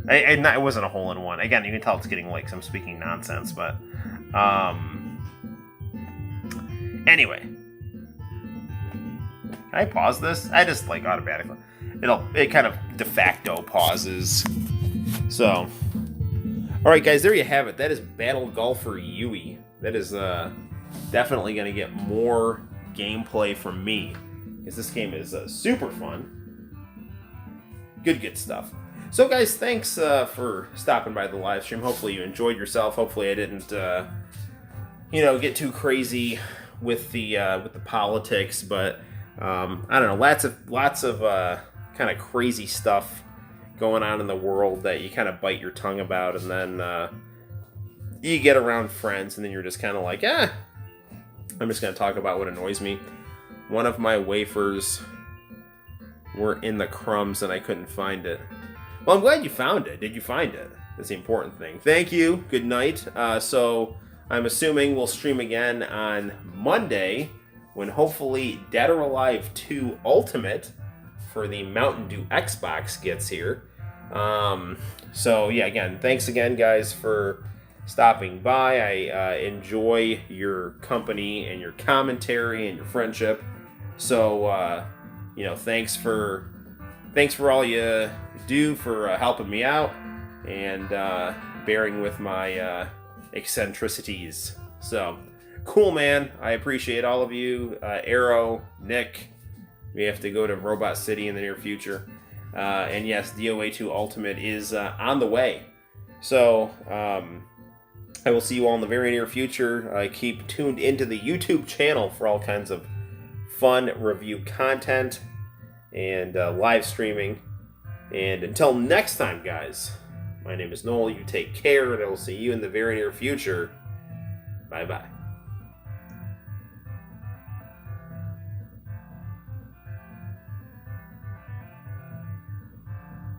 It wasn't a hole-in-one. Again, you can tell it's getting late, 'cause I'm speaking nonsense, but... Anyway. Can I pause this? I just, like, automatically... It kind of de facto pauses. So... Alright, guys, there you have it. That is Battle Golfer Yui. That is definitely going to get more gameplay from me, because this game is super fun. Good stuff. So, guys, thanks for stopping by the live stream. Hopefully you enjoyed yourself. Hopefully I didn't, get too crazy with the politics. But I don't know, lots of kind of crazy stuff going on in the world that you kind of bite your tongue about, and then you get around friends, and then you're just kind of like, I'm just going to talk about what annoys me. One of my wafers were in the crumbs, and I couldn't find it. Well, I'm glad you found it. Did you find it? That's the important thing. Thank you. Good night. So I'm assuming we'll stream again on Monday, when hopefully Dead or Alive 2 Ultimate for the Mountain Dew Xbox gets here. So yeah, again, thanks again, guys, for stopping by. I enjoy your company and your commentary and your friendship. So thanks for all you do for helping me out and bearing with my eccentricities. So cool, man. I appreciate all of you. Arrow, Nick. We have to go to Robot City in the near future. And yes, DOA 2 Ultimate is on the way. So I will see you all in the very near future. Keep tuned into the YouTube channel for all kinds of fun review content and live streaming. And until next time, guys, my name is Noel. You take care, and I will see you in the very near future. Bye-bye.